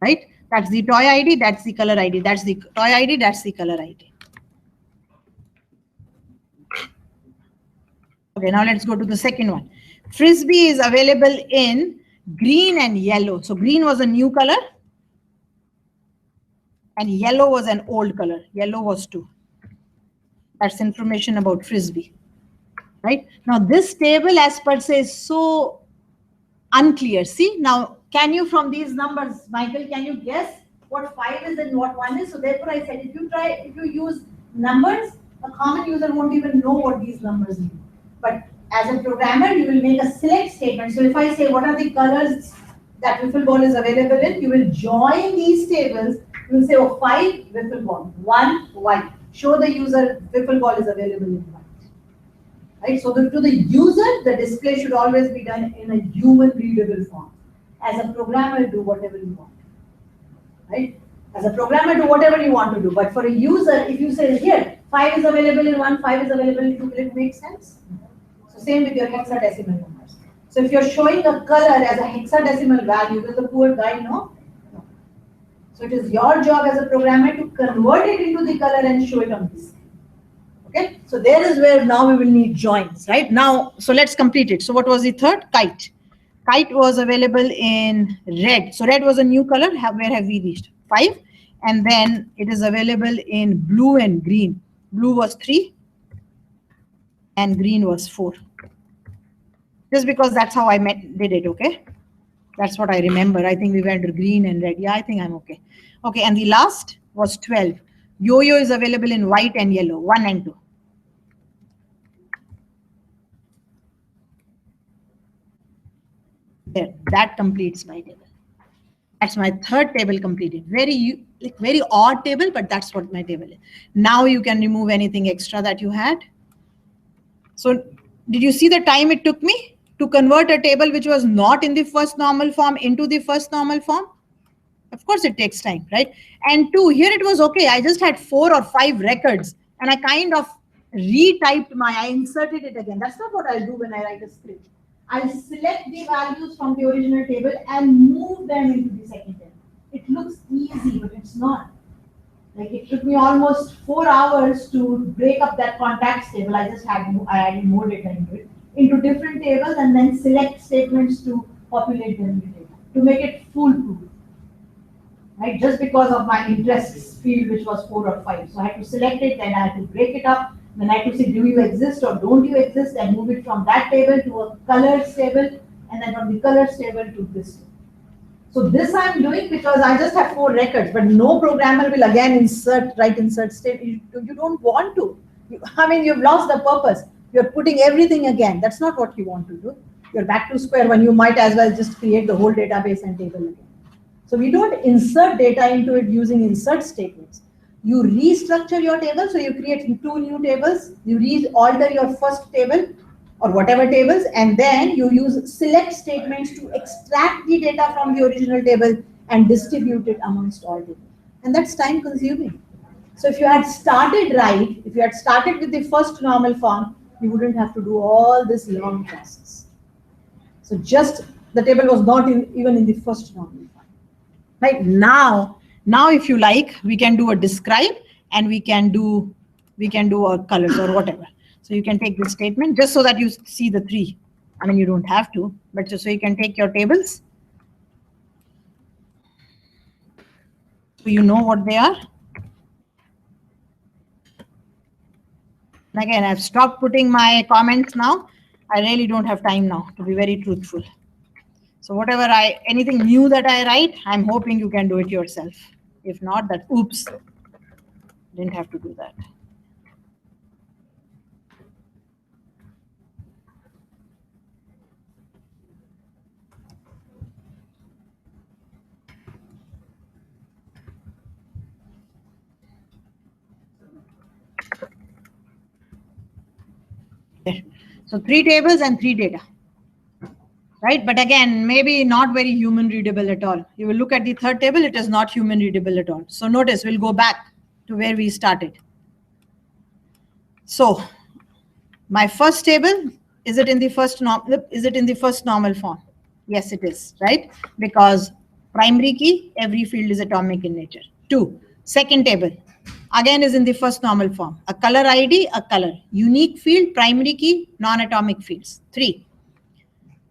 right? That's the toy ID, that's the color ID, that's the toy ID, that's the color ID. Okay, now let's go to the second one. Frisbee is available in green and yellow. So green was a new color and yellow was an old color. Yellow was 2. That's information about Frisbee, right? Now this table as per se is so unclear. See, now can you from these numbers, Michael, can you guess what 5 is and what 1 is? So therefore I said, if you use numbers, a common user won't even know what these numbers mean. But as a programmer, you will make a select statement. So if I say, what are the colors that wiffle ball is available in, you will join these tables. You will say, oh, 5 wiffle ball, 1 white. Show the user wiffle ball is available in white. Right? So to the user, the display should always be done in a human readable form. As a programmer, do whatever you want. Right? As a programmer, do whatever you want to do. But for a user, if you say, here, 5 is available in 1, 5 is available in 2, will it make sense? So same with your hexadecimal numbers. So if you're showing a color as a hexadecimal value, will the poor guy know? No. So it is your job as a programmer to convert it into the color and show it on this. Okay, so there is where now we will need joins, right? Now, so let's complete it. So what was the third? Kite. Kite was available in red. So red was a new color. Where have we reached? 5. And then it is available in blue and green. Blue was 3 and green was 4. Just because that's how I did it, okay? That's what I remember. I think we went to green and red. Yeah, I think I'm okay. Okay, and the last was 12. Yo-yo is available in white and yellow, 1 and 2. There, that completes my table. That's my third table completed. Very odd table, but that's what my table is. Now you can remove anything extra that you had. So did you see the time it took me to convert a table which was not in the first normal form into the first normal form? Of course it takes time, right? And 2, here it was okay. I just had 4 or 5 records and I kind of retyped I inserted it again. That's not what I'll do when I write a script. I'll select the values from the original table and move them into the second table. It looks easy, but it's not. Like it took me almost 4 hours to break up that contacts table. I added more data into different tables and then select statements to populate them in the table to make it foolproof. Right? Just because of my interests field, which was 4 or 5. So I had to select it, then I had to break it up. Then I had to say, do you exist or don't you exist, and move it from that table to a colors table, and then from the colors table to this table. So this I'm doing because I just have 4 records, but no programmer will again insert statement. You don't want to. You've lost the purpose. You're putting everything again. That's not what you want to do. you're back to square one, you might as well just create the whole database and table again. So we don't insert data into it using insert statements. You restructure your table, so you create 2 new tables, you alter your first table or whatever tables, and then you use select statements to extract the data from the original table and distribute it amongst all tables. And that's time consuming. So if you had started right, if you had started with the first normal form, you wouldn't have to do all this long process. So just the table was not even in the first normal form. Right now if you like, we can do a describe and we can do a colors or whatever. So you can take this statement just so that you see the 3. I mean, you don't have to, but just so you can take your tables. So you know what they are. And again, I've stopped putting my comments now. I really don't have time now, to be very truthful. So whatever anything new that I write, I'm hoping you can do it yourself. If not, that oops, didn't have to do that. So 3 tables and 3 data. Right, but again, maybe not very human readable at all. You will look at the third table, it is not human readable at all. So notice, we'll go back to where we started. So my first table, is it in the first normal form? Yes, it is, right? Because primary key, every field is atomic in nature. 2, second table, again is in the first normal form. A color ID, a color. Unique field, primary key, non-atomic fields. 3.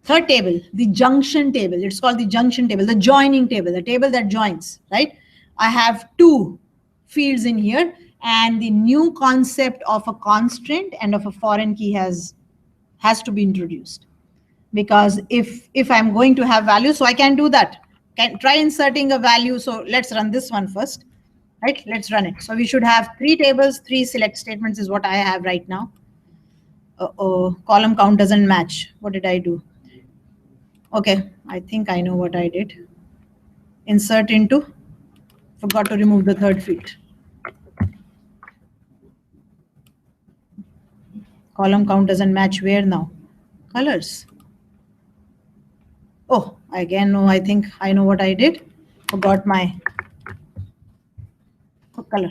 Third table, the junction table. It's called the junction table, the joining table, the table that joins, right? I have 2 fields in here, and the new concept of a constraint and of a foreign key has to be introduced. Because if I'm going to have value, so I can do that. Can try inserting a value. So let's run this one first, right? Let's run it. So we should have 3 tables, 3 select statements is what I have right now. Column count doesn't match. What did I do? Okay, I think I know what I did. Insert into, forgot to remove the third field. Column count doesn't match where now? Colors. Oh, again, no, I think I know what I did. Forgot my color.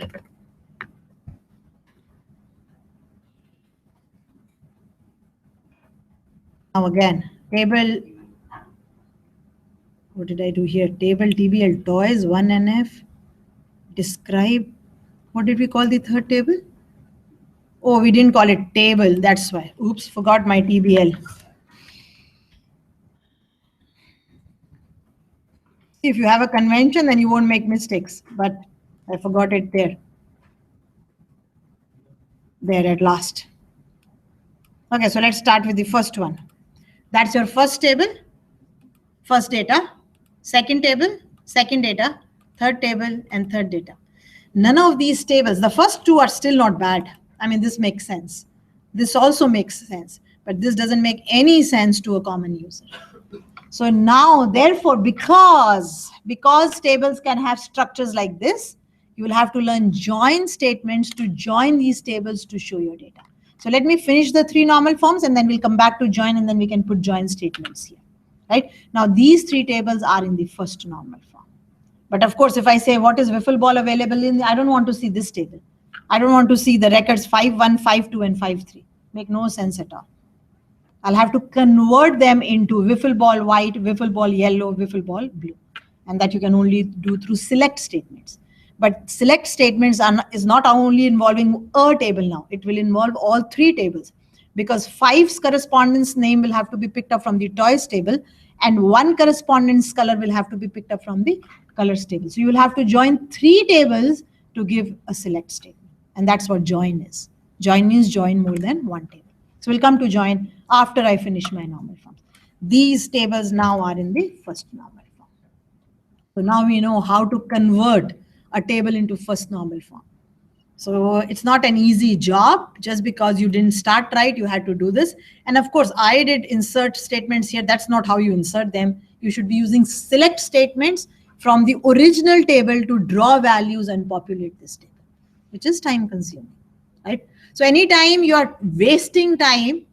Now again, table. What did I do here? Table TBL toys 1NF. Describe. What did we call the third table? Oh, we didn't call it table. That's why. Oops, forgot my TBL. If you have a convention, then you won't make mistakes. But I forgot it there. There at last. Okay, so let's start with the first one. That's your first table, first data. Second table, second data. Third table, and third data. None of these tables, the first 2 are still not bad. I mean, this makes sense. This also makes sense. But this doesn't make any sense to a common user. So now, therefore, because tables can have structures like this, you will have to learn join statements to join these tables to show your data. So let me finish the 3 normal forms, and then we'll come back to join, and then we can put join statements here. Right? Now, these 3 tables are in the first normal form. But of course, if I say what is wiffle ball available in, I don't want to see this table. I don't want to see the records 5-1, 5-2, and 5-3. Make no sense at all. I'll have to convert them into wiffle ball white, wiffle ball yellow, wiffle ball blue. And that you can only do through select statements. But select statements is not only involving a table now. It will involve all 3 tables. Because 5's correspondence name will have to be picked up from the toys table, and 1 correspondence color will have to be picked up from the colors table. So you will have to join 3 tables to give a select statement. And that's what join is. Join means join more than 1 table. So we'll come to join after I finish my normal forms. These tables now are in the first normal form. So now we know how to convert a table into first normal form. So it's not an easy job. Just because you didn't start right, you had to do this. And of course, I did insert statements here. That's not how you insert them. You should be using select statements from the original table to draw values and populate this table, which is time consuming, right? So anytime you are wasting time,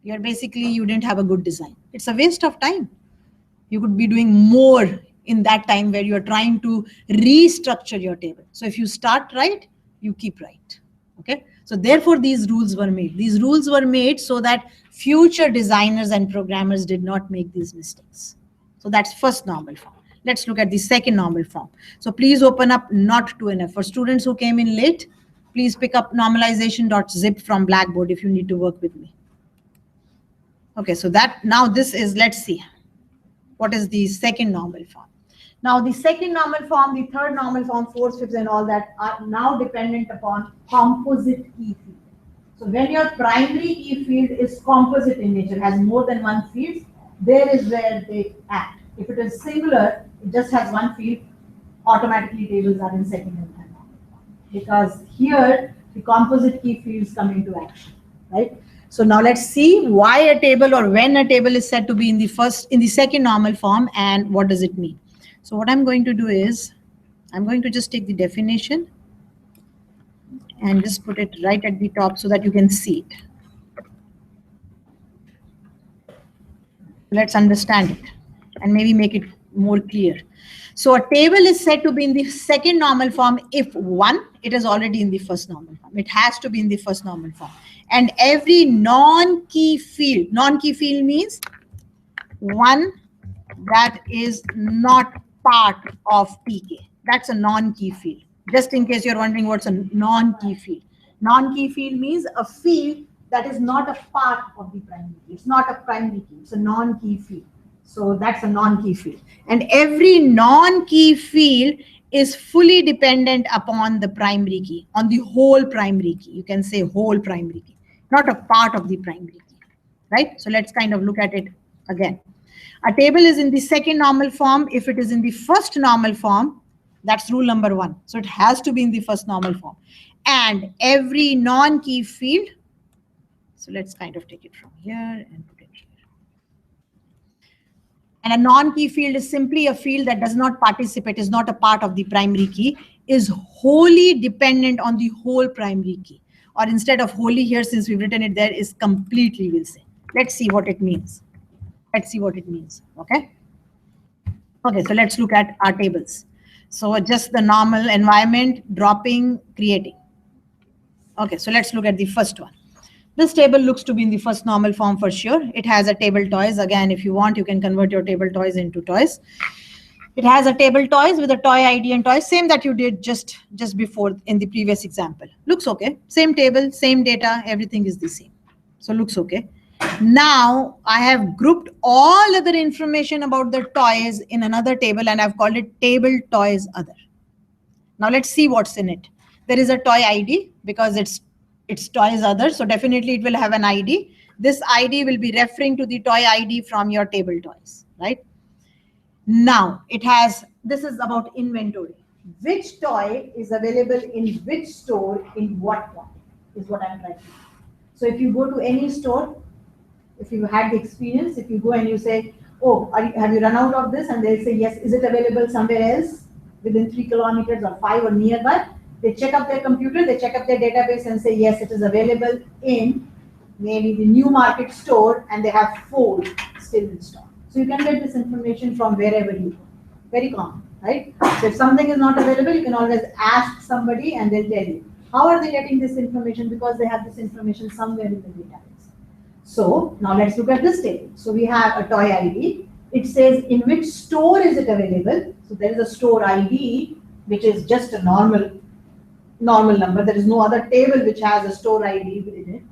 you're basically, you didn't have a good design. It's a waste of time. You could be doing more in that time where you're trying to restructure your table. So if you start right, you keep right. Okay. So therefore, these rules were made. These rules were made so that future designers and programmers did not make these mistakes. So that's first normal form. Let's look at the second normal form. So please open up not 2NF. For students who came in late, please pick up normalization.zip from Blackboard if you need to work with me. Okay, so that now this is, let's see, what is the second normal form? Now the second normal form, the third normal form, fourth, fifth, and all that are now dependent upon composite key field. So when your primary key field is composite in nature, has more than one field, there is where they act. If it is singular, it just has one field, automatically tables are in second and third normal form. Because here the composite key fields come into action, right? So now let's see why a table or when a table is said to be in the second normal form and what does it mean. So what I'm going to do is I'm going to just take the definition and just put it right at the top so that you can see it. Let's understand it and maybe make it more clear. So a table is said to be in the second normal form if one, it is already in the first normal form. It has to be in the first normal form. And every non-key field means one that is not part of TK. That's a non-key field. Just in case you're wondering what's a non-key field. Non-key field means a field that is not a part of the primary key. It's not a primary key. It's a non-key field. So that's a non-key field. And every non-key field is fully dependent upon the primary key, on the whole primary key. You can say whole primary key, not a part of the primary key, right? So let's kind of look at it again. A table is in the second normal form if it is in the first normal form. That's rule number one. So it has to be in the first normal form. And every non-key field, so let's kind of take it from here and put it here. And a non-key field is simply a field that does not participate, is not a part of the primary key, is wholly dependent on the whole primary key. Or instead of wholly here, since we've written it there, is completely, we'll say. Let's see what it means. Let's see what it means, okay? Okay, so let's look at our tables. So just the normal environment, dropping, creating. Okay, so let's look at the first one. This table looks to be in the first normal form for sure. It has a table toys. Again, if you want, you can convert your table toys into toys. It has a table toys with a toy ID and toys, same that you did just before in the previous example. Looks okay. Same table, same data, everything is the same. So looks okay. Now I have grouped all other information about the toys in another table and I've called it table toys other. Now let's see what's in it. There is a toy ID because it's toys other. So definitely it will have an ID. This ID will be referring to the toy ID from your table toys, right? Now it has, this is about inventory. Which toy is available in which store in what quantity is what I'm trying to do. So if you go to any store, if you had the experience, if you go and you say, oh, have you run out of this? And they'll say, yes, is it available somewhere else within 3 kilometers or 5 or nearby? They check up their computer, they check up their database and say, yes, it is available in maybe the new market store and they have 4 still in stock. So you can get this information from wherever you go. Very common, right? So if something is not available, you can always ask somebody and they'll tell you. How are they getting this information? Because they have this information somewhere in the database. So now let's look at this table. So we have a toy ID. It says in which store is it available. So there is a store ID, which is just a normal number. There is no other table which has a store ID within it.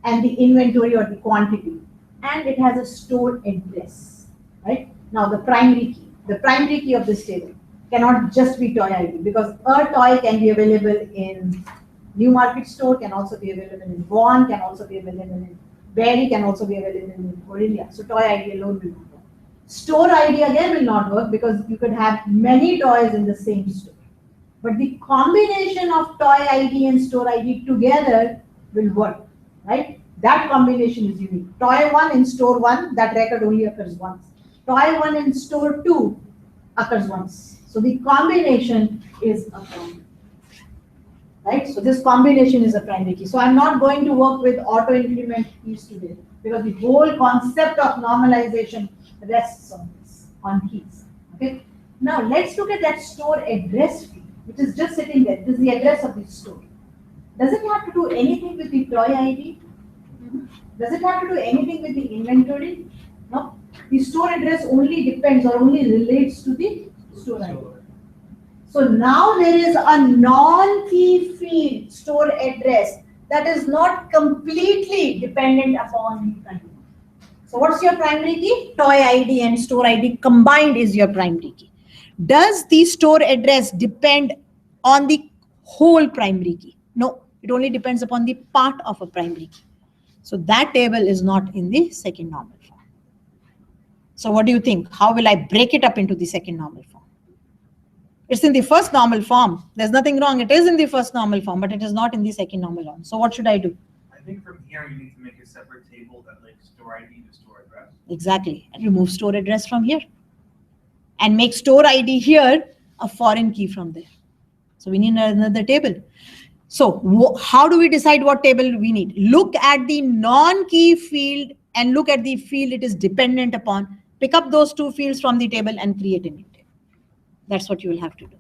And the inventory or the quantity. And it has a store address, right? Now the primary key of this table cannot just be toy ID because a toy can be available in New Market Store, can also be available in Vaughan, can also be available in Berry, can also be available in Aurelia. So toy ID alone will not work. Store ID again will not work because you could have many toys in the same store. but the combination of toy ID and store ID together will work, right? That combination is unique. Toy 1 in store 1, that record only occurs once. Toy 1 in store 2 occurs once. So the combination is a primary, right? So this combination is a primary key. So I'm not going to work with auto increment keys today because the whole concept of normalization rests on this, on keys. Okay. Now let's look at that store address field, which is just sitting there. This is the address of the store. Does it have to do anything with the toy ID? Does it have to do anything with the inventory? No. The store address only depends or only relates to the store ID. So now there is a non-key field, store address, that is not completely dependent upon the container. So what's your primary key? Toy ID and store ID combined is your primary key. Does the store address depend on the whole primary key? No, it only depends upon the part of a primary key. So that table is not in the second normal form. So what do you think? How will I break it up into the second normal form? It's in the first normal form. There's nothing wrong. It is in the first normal form, but it is not in the second normal form. So what should I do? I think from here you need to make a separate table that links store ID to store address. Exactly. And remove store address from here. And make store ID here a foreign key from there. So we need another table. So how do we decide what table we need? Look at the non-key field and look at the field it is dependent upon. Pick up those two fields from the table and create a new table. That's what you will have to do.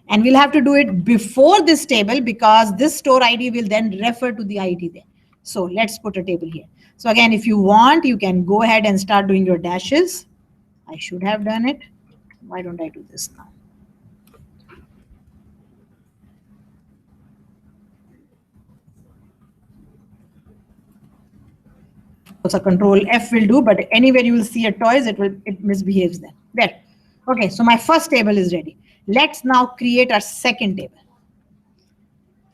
And we'll have to do it before this table because this store ID will then refer to the ID there. So let's put a table here. So again, if you want, you can go ahead and start doing your dashes. I should have done it. Why don't I do this now? So control F will do, but anywhere you will see a toys, it misbehaves then. There. Okay, so my first table is ready. Let's now create our second table.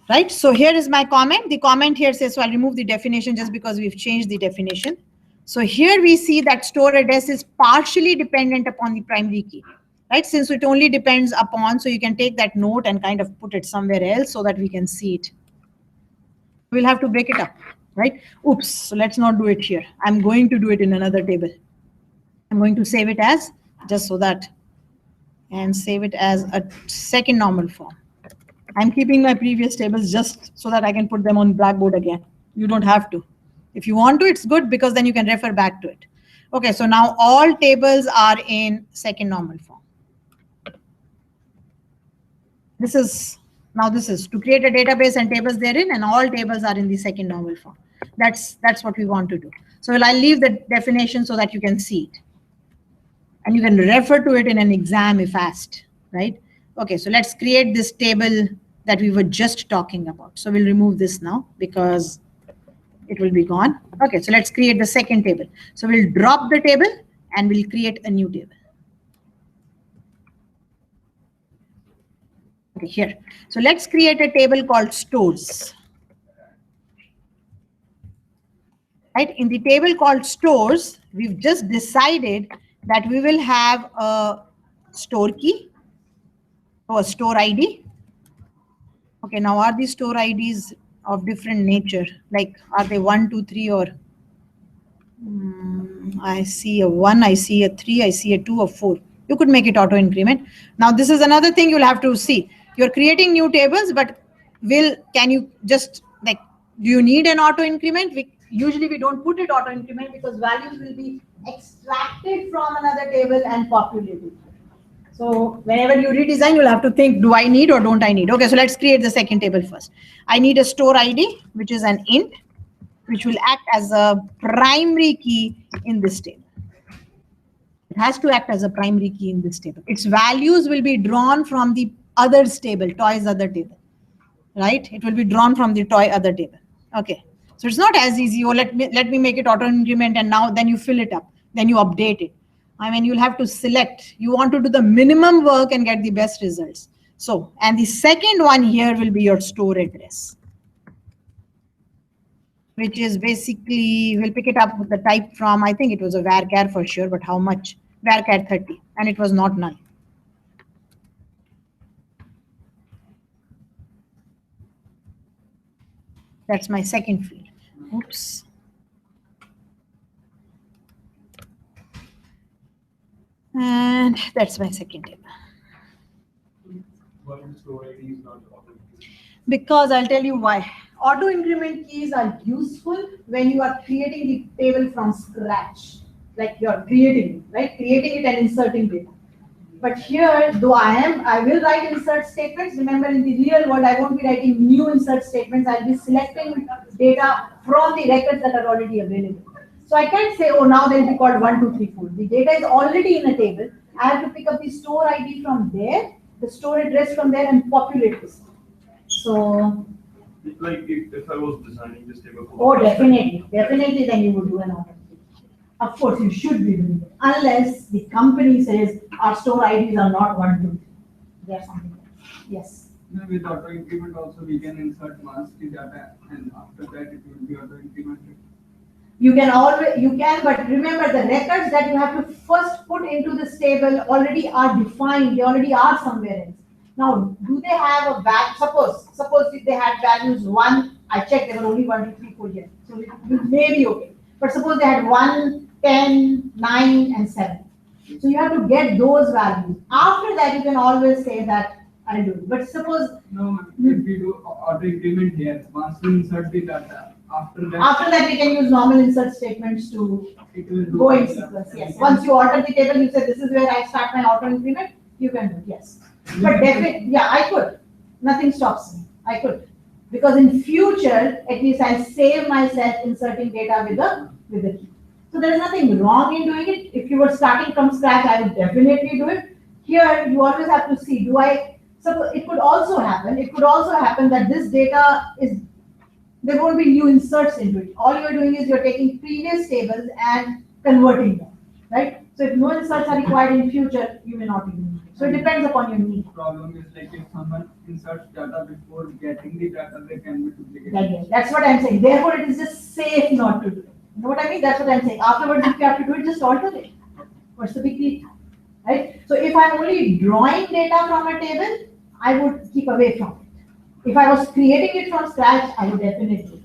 Right, so here is my comment. The comment here says, so I'll remove the definition just because we've changed the definition. So here we see that store address is partially dependent upon the primary key, right? Since it only depends upon, so you can take that note and kind of put it somewhere else so that we can see it. We'll have to break it up, right? Oops, so let's not do it here. I'm going to do it in another table. I'm going to save it as, just so that, and save it as a second normal form. I'm keeping my previous tables just so that I can put them on Blackboard again. You don't have to. If you want to, it's good because then you can refer back to it. Okay, so now all tables are in second normal form. This is to create a database and tables therein, and all tables are in the second normal form. That's what we want to do. So I'll leave the definition so that you can see it. And you can refer to it in an exam if asked, right? Okay, so let's create this table that we were just talking about. So we'll remove this now because it will be gone. Okay, so let's create the second table. So we'll drop the table and we'll create a new table. Okay, here. So let's create a table called stores. Right, in the table called stores, we've just decided that we will have a store key or a store ID. Okay, now are these store IDs of different nature? Like, are they 1, 2, 3, or I see a 1, I see a 3, I see a 2, or 4. You could make it auto increment. Now, this is another thing you'll have to see. You're creating new tables, but can you just like, do you need an auto increment? Usually we don't put it auto increment because values will be extracted from another table and populated. So whenever you redesign, you'll have to think, do I need or don't I need? Okay, so let's create the second table first. I need a store ID, which is an int, which will act as a primary key in this table. It has to act as a primary key in this table. Its values will be drawn from the others table, toys other table, right? It will be drawn from the toy other table. Okay, so it's not as easy. Oh, let me make it auto increment, and now then you fill it up, then you update it. I mean, you'll have to select. You want to do the minimum work and get the best results. So, and the second one here will be your store address, which is basically, we'll pick it up with the type from, I think it was a varchar for sure, but how much? Varchar 30, and it was not null. That's my second field. Oops. And that's my second table. Why the store ID is not auto? Because I'll tell you why. Auto increment keys are useful when you are creating the table from scratch. Like you're creating it, right? Creating it and inserting data. But here, though I will write insert statements. Remember, in the real world, I won't be writing new insert statements. I'll be selecting data from the records that are already available. So I can't say, oh, now they'll be called 1, 2, 3, 4. The data is already in a table. I have to pick up the store ID from there, the store address from there, and populate this. So, Like if I was designing this table. oh, definitely, then you would do an auto. Of course, you should be doing it, unless the company says our store IDs are not 1, 2, 3. There's something else. Yes. With auto increment also we can insert once the data and after that it will be auto incremented. You can, but remember the records that you have to first put into this table already are defined, they already are somewhere else. Now, do they have a value? Suppose if they had values 1, I checked there were only 1, 2, 3, 4 here. So it may be okay. But suppose they had 1, 10, 9, and 7. So you have to get those values. After that, you can always say that I'll do it. But suppose No, if we do auto increment here, once we insert the data, after that we can use normal insert statements to it will go in sequence. Yes. Once you alter the table, you say this is where I start my auto increment. You can do it. Yes. But definitely, yeah, I could. Nothing stops me. I could, because in future, at least I'll save myself inserting data with the key. So there is nothing wrong in doing it. If you were starting from scratch, I would definitely do it. Here, you always have to see, so it could also happen that this data there won't be new inserts into it. All you're doing is you're taking previous tables and converting them, right? So if no inserts are required in future, you may not even need it. So it depends upon your need. The problem is like if someone inserts data before getting the data, they can be duplicated. That's what I'm saying. Therefore, it is just safe not to do it. You know what I mean? That's what I'm saying. Afterwards, if you have to do it, just alter it. What's the big deal? Right? So if I'm only drawing data from a table, I would keep away from it. If I was creating it from scratch, I would definitely do it.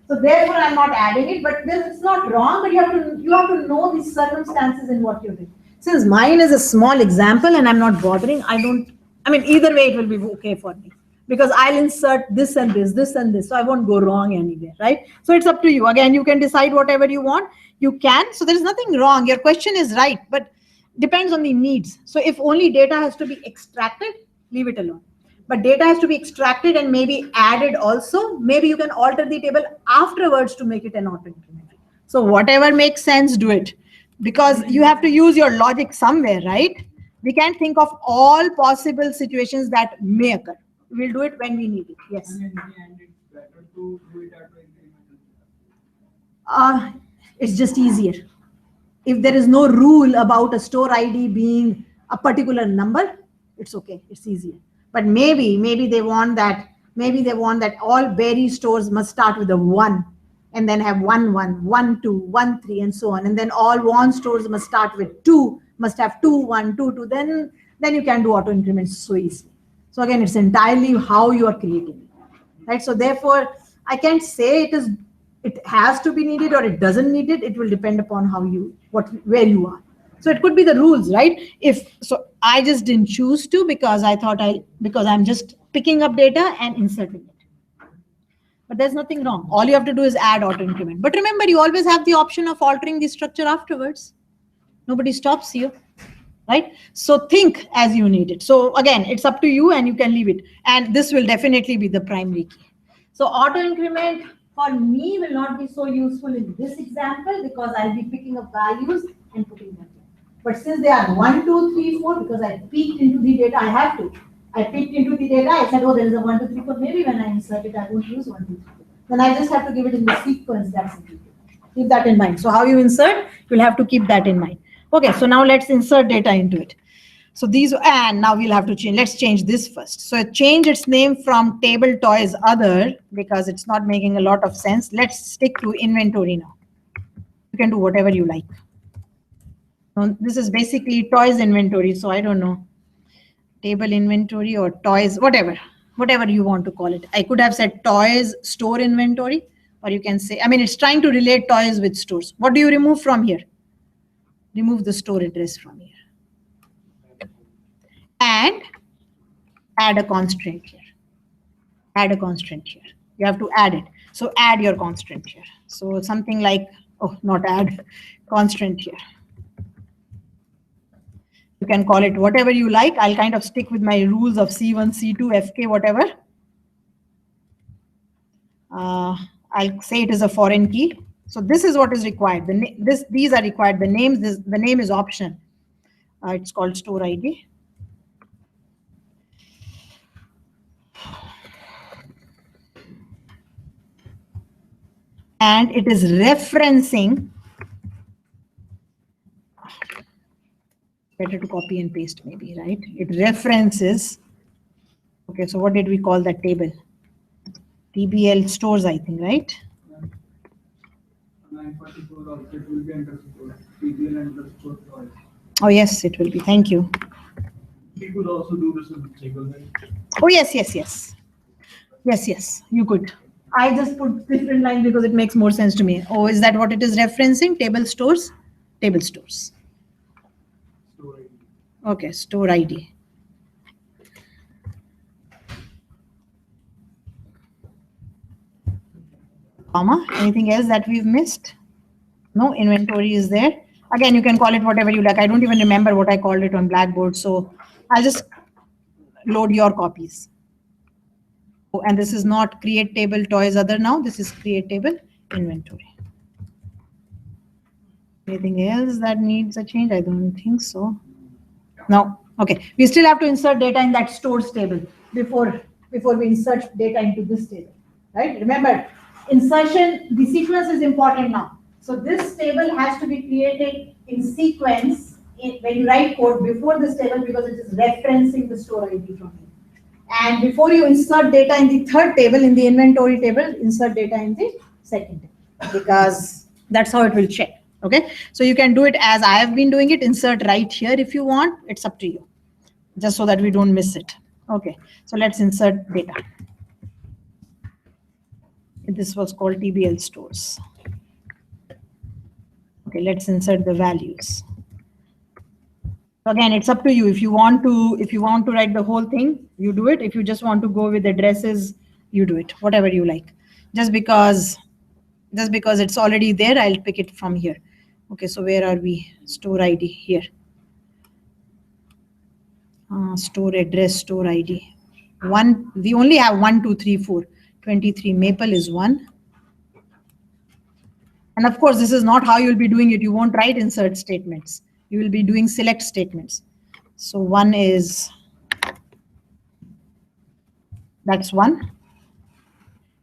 So therefore, I'm not adding it, but it's not wrong, but you have to know the circumstances in what you're doing. Since mine is a small example and I'm not bothering, either way it will be okay for me. Because I'll insert this and this, so I won't go wrong anywhere, right? So it's up to you. Again, you can decide whatever you want. You can, so there's nothing wrong. Your question is right, but depends on the needs. So if only data has to be extracted, leave it alone. But data has to be extracted and maybe added also. Maybe you can alter the table afterwards to make it an auto increment. So whatever makes sense, do it. Because you have to use your logic somewhere, right? We can't think of all possible situations that may occur. We'll do it when we need it. Yes. And in the end, it's better to do it auto increment. It's just easier. If there is no rule about a store ID being a particular number, it's okay. It's easier. But maybe they want that. Maybe they want that all berry stores must start with a 1, and then have 1, 1, 1, 2, 1, 3, and so on. And then all one stores must start with 2, must have 2, 1, 2, 2. Then you can do auto increments so easily. So again, it's entirely how you are creating it, right? So therefore, I can't say it has to be needed or it doesn't need it. It will depend upon where you are. So it could be the rules, right? I just didn't choose to because because I'm just picking up data and inserting it. But there's nothing wrong. All you have to do is add auto increment. But remember, you always have the option of altering the structure afterwards. Nobody stops you, right? So think as you need it. So again, it's up to you and you can leave it. And this will definitely be the primary key. So auto increment for me will not be so useful in this example because I'll be picking up values and putting them in. But since they are 1, 2, 3, 4, because I peeked into the data, I have to. I peeked into the data, I said, oh, there is a 1, 2, 3, 4. Maybe when I insert it, I won't use 1, 2, 3, 4. Then I just have to give it in the sequence that's included. Keep that in mind. So how you insert, you'll have to keep that in mind. Okay, so now let's insert data into it. So and now we'll have to change. Let's change this first. So change its name from table toys other because it's not making a lot of sense. Let's stick to inventory now. You can do whatever you like. This is basically toys inventory, so I don't know. Table inventory or toys, whatever. whatever you want to call it. I could have said toys store inventory, or you can say, I mean, it's trying to relate toys with stores. What do you remove from here? Remove the store address from here. And add a constraint here. Add a constraint here. You have to add it. So add your constraint here. So something like, oh, not add, constraint here. You can call it whatever you like. I'll kind of stick with my rules of C1, C2, FK, whatever. I'll say it is a foreign key. So this is what is required. These are required. The name is optional. It's called store ID. And it is referencing. Better to copy and paste maybe, right? It references. Okay, so what did we call that table? TBL stores, I think, right? 944 also it will be underscore TBL underscore toys. Oh yes, it will be. Thank you. We could also do this in the table, right? Oh yes, yes, yes. Yes, yes, you could. I just put different lines because it makes more sense to me. Oh, is that what it is referencing? Table stores? Table stores. Store ID. Okay, store ID. Comma, anything else that we've missed? No, inventory is there. Again, you can call it whatever you like. I don't even remember what I called it on Blackboard, so I'll just load your copies. Oh, and this is not create table toys other now. This is create table inventory. Anything else that needs a change? I don't think so. No. Okay. We still have to insert data in that stores table before we insert data into this table. Right? Remember, insertion, the sequence is important now. So this table has to be created in sequence when you write code before this table because it is referencing the store ID from here. And before you insert data in the third table, in the inventory table, insert data in the second table because that's how it will check. Okay, so you can do it as I have been doing it. Insert right here if you want. It's up to you, just so that we don't miss it. Okay, so let's insert data. This was called TBL stores. Okay, let's insert the values. Again, it's up to you. If you want to write the whole thing, you do it. If you just want to go with addresses, you do it. Whatever you like. Just because it's already there, I'll pick it from here. Okay, so where are we? Store ID here. Store address, store ID. One. We only have 1, 2, 3, 4. 23 Maple is 1. And of course, this is not how you'll be doing it. You won't write insert statements. You will be doing select statements. So 1 is, that's 1.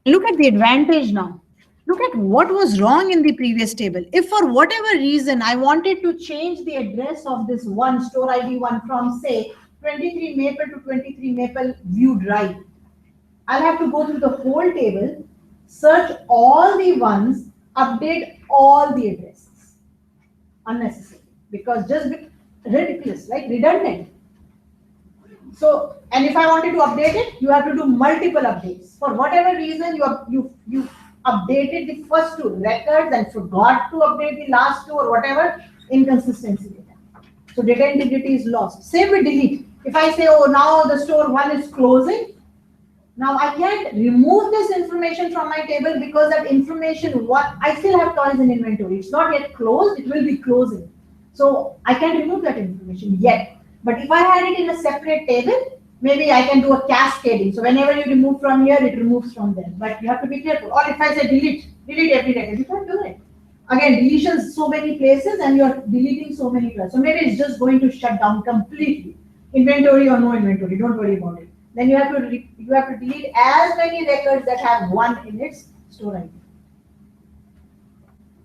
Look at the advantage now. Look at what was wrong in the previous table. If for whatever reason I wanted to change the address of this one store ID 1 from say 23 Maple to 23 Maple View Drive, I'll have to go through the whole table, search all the ones, update all the addresses. Unnecessary. Because just ridiculous, right? Redundant. So, and if I wanted to update it, you have to do multiple updates. For whatever reason, you updated the first 2 records and forgot to update the last 2 or whatever, inconsistency data. So data integrity is lost. Same with delete. If I say, oh, now the store 1 is closing, now I can't remove this information from my table because that information, I still have toys in inventory. It's not yet closed, it will be closing. So I can't remove that information yet. But if I had it in a separate table, maybe I can do a cascading. So whenever you remove from here, it removes from there. But you have to be careful. Or if I say delete every record, you can't do it. Again, deletions so many places and you're deleting so many places. So maybe it's just going to shut down completely. Inventory or no inventory, don't worry about it. Then you have to delete as many records that have 1 in its store ID.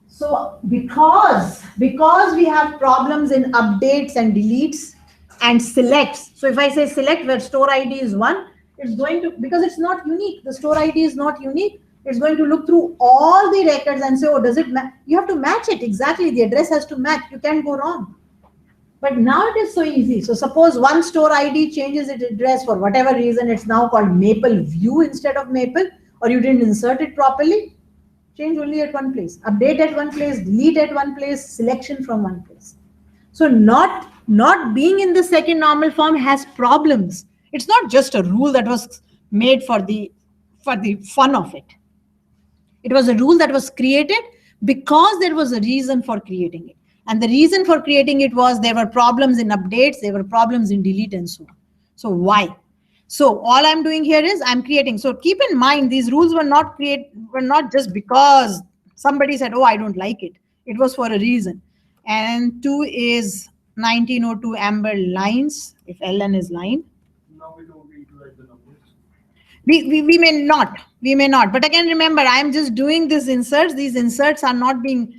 So because we have problems in updates and deletes and selects. So if I say select where store ID is 1, it's going to, because it's not unique. The store ID is not unique. It's going to look through all the records and say, oh, does it match? You have to match it exactly. The address has to match. You can't go wrong. But now it is so easy. So suppose one store ID changes its address for whatever reason, it's now called Maple View instead of Maple, or you didn't insert it properly, change only at one place, update at one place, delete at one place, selection from one place. So not being in the second normal form has problems. It's not just a rule that was made for the fun of it. It was a rule that was created because there was a reason for creating it. And the reason for creating it was there were problems in updates, there were problems in delete and so on. So why? So all I'm doing here is I'm creating. So keep in mind, these rules were not just because somebody said, oh, I don't like it. It was for a reason. And 2 is 1902 amber lines, if ln is line. Now we don't need to write the numbers. We may not, but again, remember, I'm just doing these inserts. These inserts are not the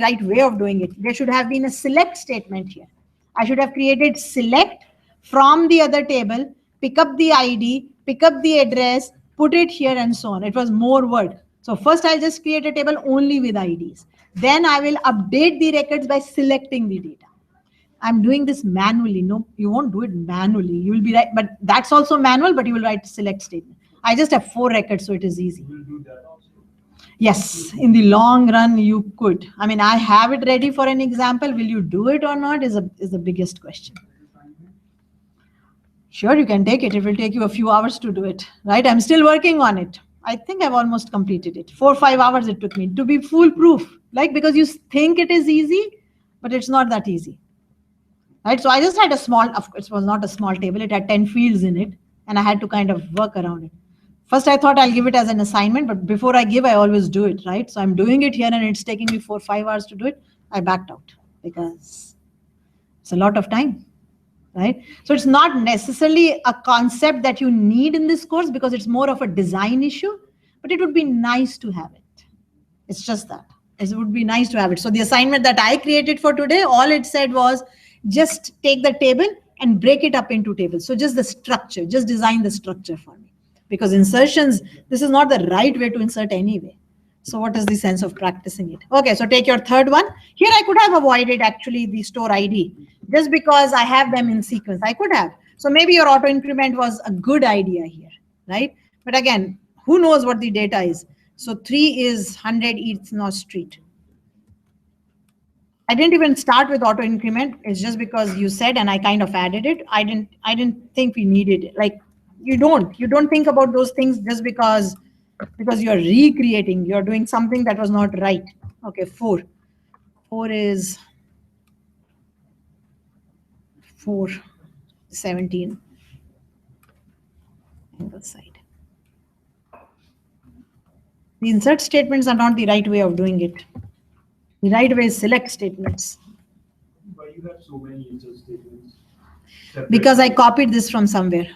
right way of doing it. There should have been a select statement here. I should have created select from the other table, pick up the ID, pick up the address, put it here and so on. It was more work. So first I'll just create a table only with IDs. Then I will update the records by selecting the data. I'm doing this manually. No, you won't do it manually. You will be right, but that's also manual, but you will write select statement. I just have 4 records, so it is easy. We'll do that also. Yes, in the long run, you could. I mean, I have it ready for an example. Will you do it or not is the biggest question. Sure, you can take it. It will take you a few hours to do it, right? I'm still working on it. I think I've almost completed it. 4 or 5 hours it took me to be foolproof, like because you think it is easy, but it's not that easy. Right, so I just had a small, it was not a small table, it had 10 fields in it, and I had to kind of work around it. First, I thought I'll give it as an assignment, but before I give, I always do it, right? So I'm doing it here, and it's taking me 4 or 5 hours to do it. I backed out because it's a lot of time, right? So it's not necessarily a concept that you need in this course because it's more of a design issue, but it would be nice to have it. It's just that. It would be nice to have it. So the assignment that I created for today, all it said was, just take the table and break it up into tables. So just the structure, just design the structure for me. Because insertions, this is not the right way to insert anyway. So what is the sense of practicing it? Okay, so take your third one. Here I could have avoided actually the store ID just because I have them in sequence. I could have. So maybe your auto increment was a good idea here, right? But again, who knows what the data is? So 3 is 100 East North Street. I didn't even start with auto increment. It's just because you said, and I kind of added it. I didn't think we needed it. Like you don't think about those things just because you're recreating, you're doing something that was not right. Okay, 4 is 417 angle side. The insert statements are not the right way of doing it. The right way is select statements. Why you have so many insert statements? Because I copied this from somewhere.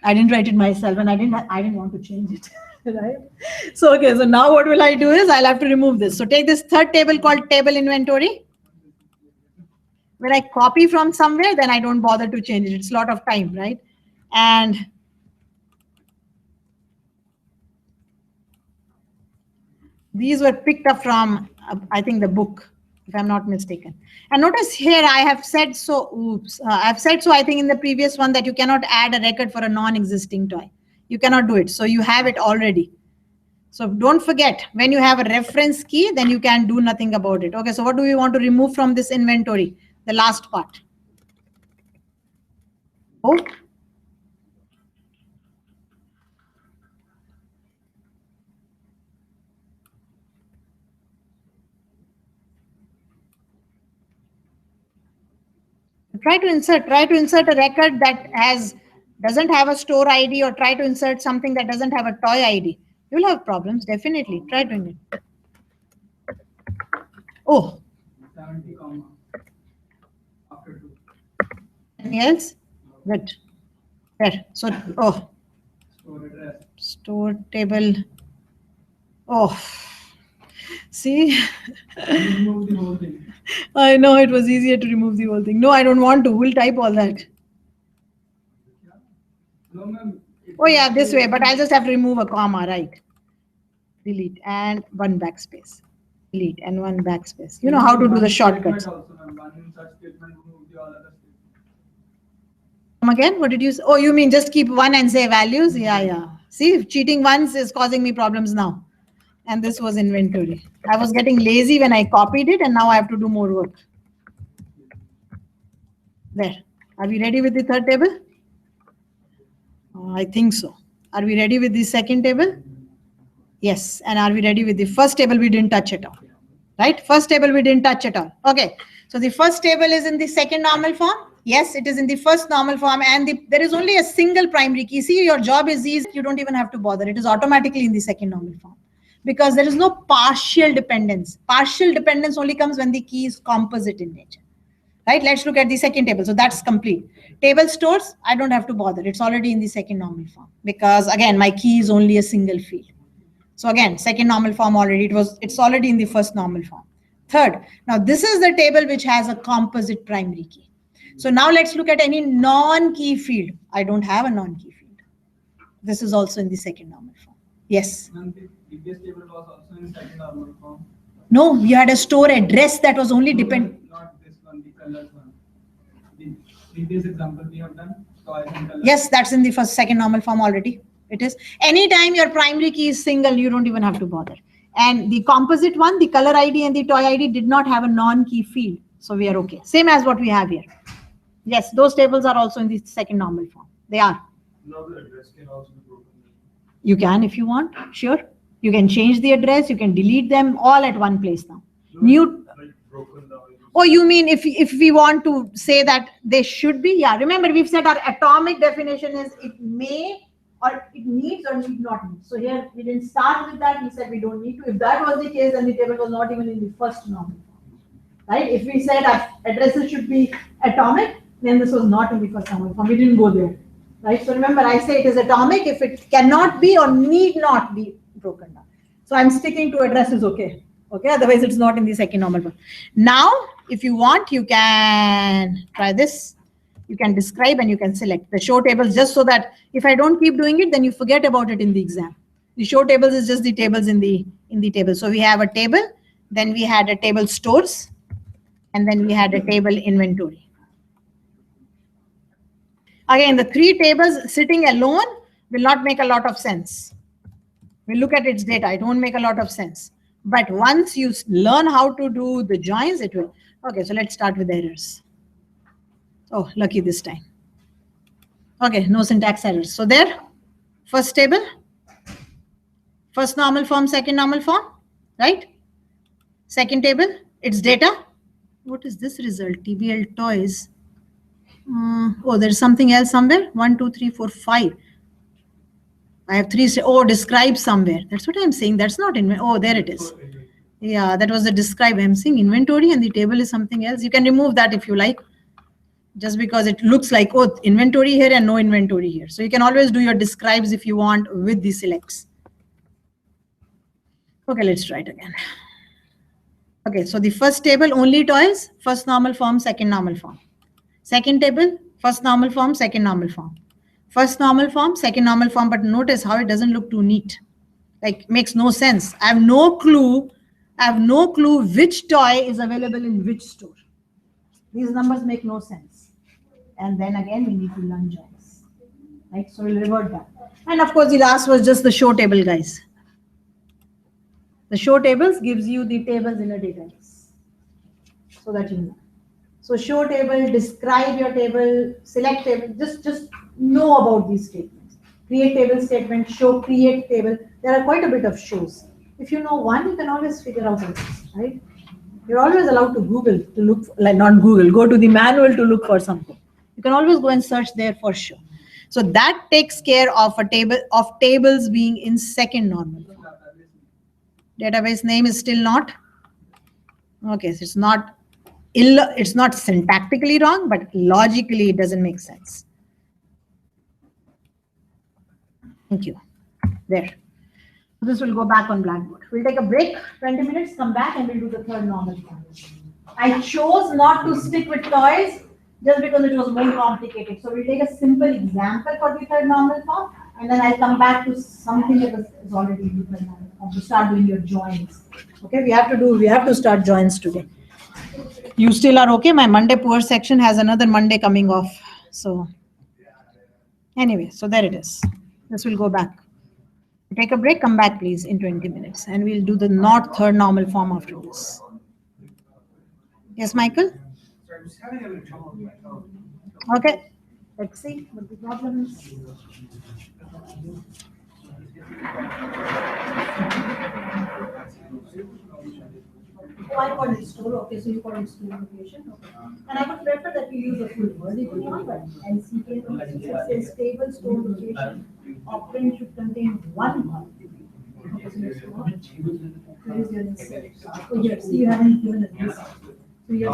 I didn't write it myself, and I didn't want to change it. Right? So okay, so now what will I do is I'll have to remove this. So take this third table called table inventory. When I copy from somewhere, then I don't bother to change it. It's a lot of time, right? And these were picked up from, I think, the book, if I'm not mistaken. And notice here I have said so, I've said so, I think in the previous one, that you cannot add a record for a non-existing toy. You cannot do it. So you have it already. So don't forget, when you have a reference key, then you can do nothing about it. Okay, so what do we want to remove from this inventory? The last part. Oh. Try to insert a record that doesn't have a store ID, or try to insert something that doesn't have a toy ID. You'll have problems, definitely. Try doing it. Oh. 70 comma after 2. Anything else? Good. There. So, oh. Store address. Store table. Oh. See? Remove the whole thing. I know it was easier to remove the whole thing. No, I don't want to. We'll type all that. No, ma'am. Oh yeah, this way, but I'll just have to remove a comma, right? Delete and 1 backspace. delete and one backspace. You know how to do the shortcuts. Also, one insert statement remove the all other statements. Come again? What did you say? Oh, you mean just keep one and say values? Yeah, yeah. See, cheating once is causing me problems now. And this was inventory. I was getting lazy when I copied it, and now I have to do more work. There. Are we ready with the third table? I think so. Are we ready with the second table? Yes. And are we ready with the first table? We didn't touch at all. Right? First table we didn't touch at all. Okay. So the first table is in the second normal form. Yes, it is in the first normal form, and there is only a single primary key. See, your job is easy. You don't even have to bother. It is automatically in the second normal form because there is no partial dependence. Partial dependence only comes when the key is composite in nature. Right? Let's look at the second table. So that's complete. Table stores, I don't have to bother. It's already in the second normal form because again, my key is only a single field. So again, second normal form already, it's already in the first normal form. Third, now this is the table which has a composite primary key. So now let's look at any non-key field. I don't have a non-key field. This is also in the second normal form. Yes. And the previous table was also in second normal form. No, we had a store address that was only dependent. Not this one, the colored one. The previous example we have done, toys and colors. Yes, that's in the second normal form already. It is. Anytime your primary key is single, you don't even have to bother. And the composite one, the color ID and the toy ID did not have a non-key field. So we are okay. Same as what we have here. Yes, those tables are also in the second normal form. They are. Now the address can also be broken. You can if you want. Sure. You can change the address. You can delete them all at one place now. New. Like broken down. Oh, you mean if we want to say that they should be? Yeah. Remember, we've said our atomic definition is it may or it needs or need not need. So here we didn't start with that. We said we don't need to. If that was the case, then the table was not even in the first normal form. Right? If we said our addresses should be atomic, then this was not in the first normal form. We didn't go there. Right? So remember, I say it is atomic if it cannot be or need not be broken down. So I'm sticking to addresses, okay. Okay, otherwise it's not in the second normal form. Now, if you want, you can try this. You can describe and you can select the show tables just so that if I don't keep doing it, then you forget about it in the exam. The show tables is just the tables in the table. So we have a table, then we had a table stores, and then we had a table inventory. Again, the three tables sitting alone will not make a lot of sense. We look at its data, it won't make a lot of sense. But once you learn how to do the joins, it will. Okay, so let's start with errors. Oh, lucky this time. Okay, no syntax errors. So there, first table, first normal form, second normal form, right? Second table, it's data. What is this result? TBL toys. Oh, there's something else somewhere. 1, 2, 3, 4, 5. I have 3. Oh, describe somewhere. That's what I'm saying. That's not in. Oh, there it is. Yeah, that was the describe. I'm saying inventory and the table is something else. You can remove that if you like. Just because it looks like, oh, inventory here and no inventory here. So you can always do your describes if you want with the selects. Okay, let's try it again. Okay, so the first table only toys, first normal form, second normal form. Second table, first normal form, second normal form. First normal form, second normal form, but notice how it doesn't look too neat. Like, makes no sense. I have no clue which toy is available in which store. These numbers make no sense. And then again, we need to learn joins. Right? So we'll revert back. And of course, the last was just the show table, guys. The show tables gives you the tables in a database. So that you know. So show table, describe your table, select table, just know about these statements. Create table statement, show, create table. There are quite a bit of shows. If you know one, you can always figure out others, right? You're always allowed to Google to look, like not Google, go to the manual to look for something. You can always go and search there for show. So that takes care of a table of tables being in second normal. Database name is still not. Okay, so it's not syntactically wrong, but logically it doesn't make sense. Thank you. There. This will go back on Blackboard. We'll take a break, 20 minutes, come back, and we'll do the third normal form. I chose not to stick with toys just because it was more complicated. So we'll take a simple example for the third normal form, And then I'll come back to something that is already deeper now. To start doing your joins. Okay, we have to start joins today. You still are okay? My Monday poor section has another Monday coming off. So anyway, so there it is. This will go back. Take a break, come back please in 20 minutes. And we'll do the not third normal form after this. Yes, Michael? Sorry, I'm just having a little trouble with my phone. Okay. Let's see what the problem is. Oh, I call it store. Okay, so you call it store location. Okay. And I would prefer that you use a full word. If you want, but LCK says stable store location. Operand should contain one word. Okay, so your store. Where is your insert? Oh, here. See, you haven't given a list. So yes.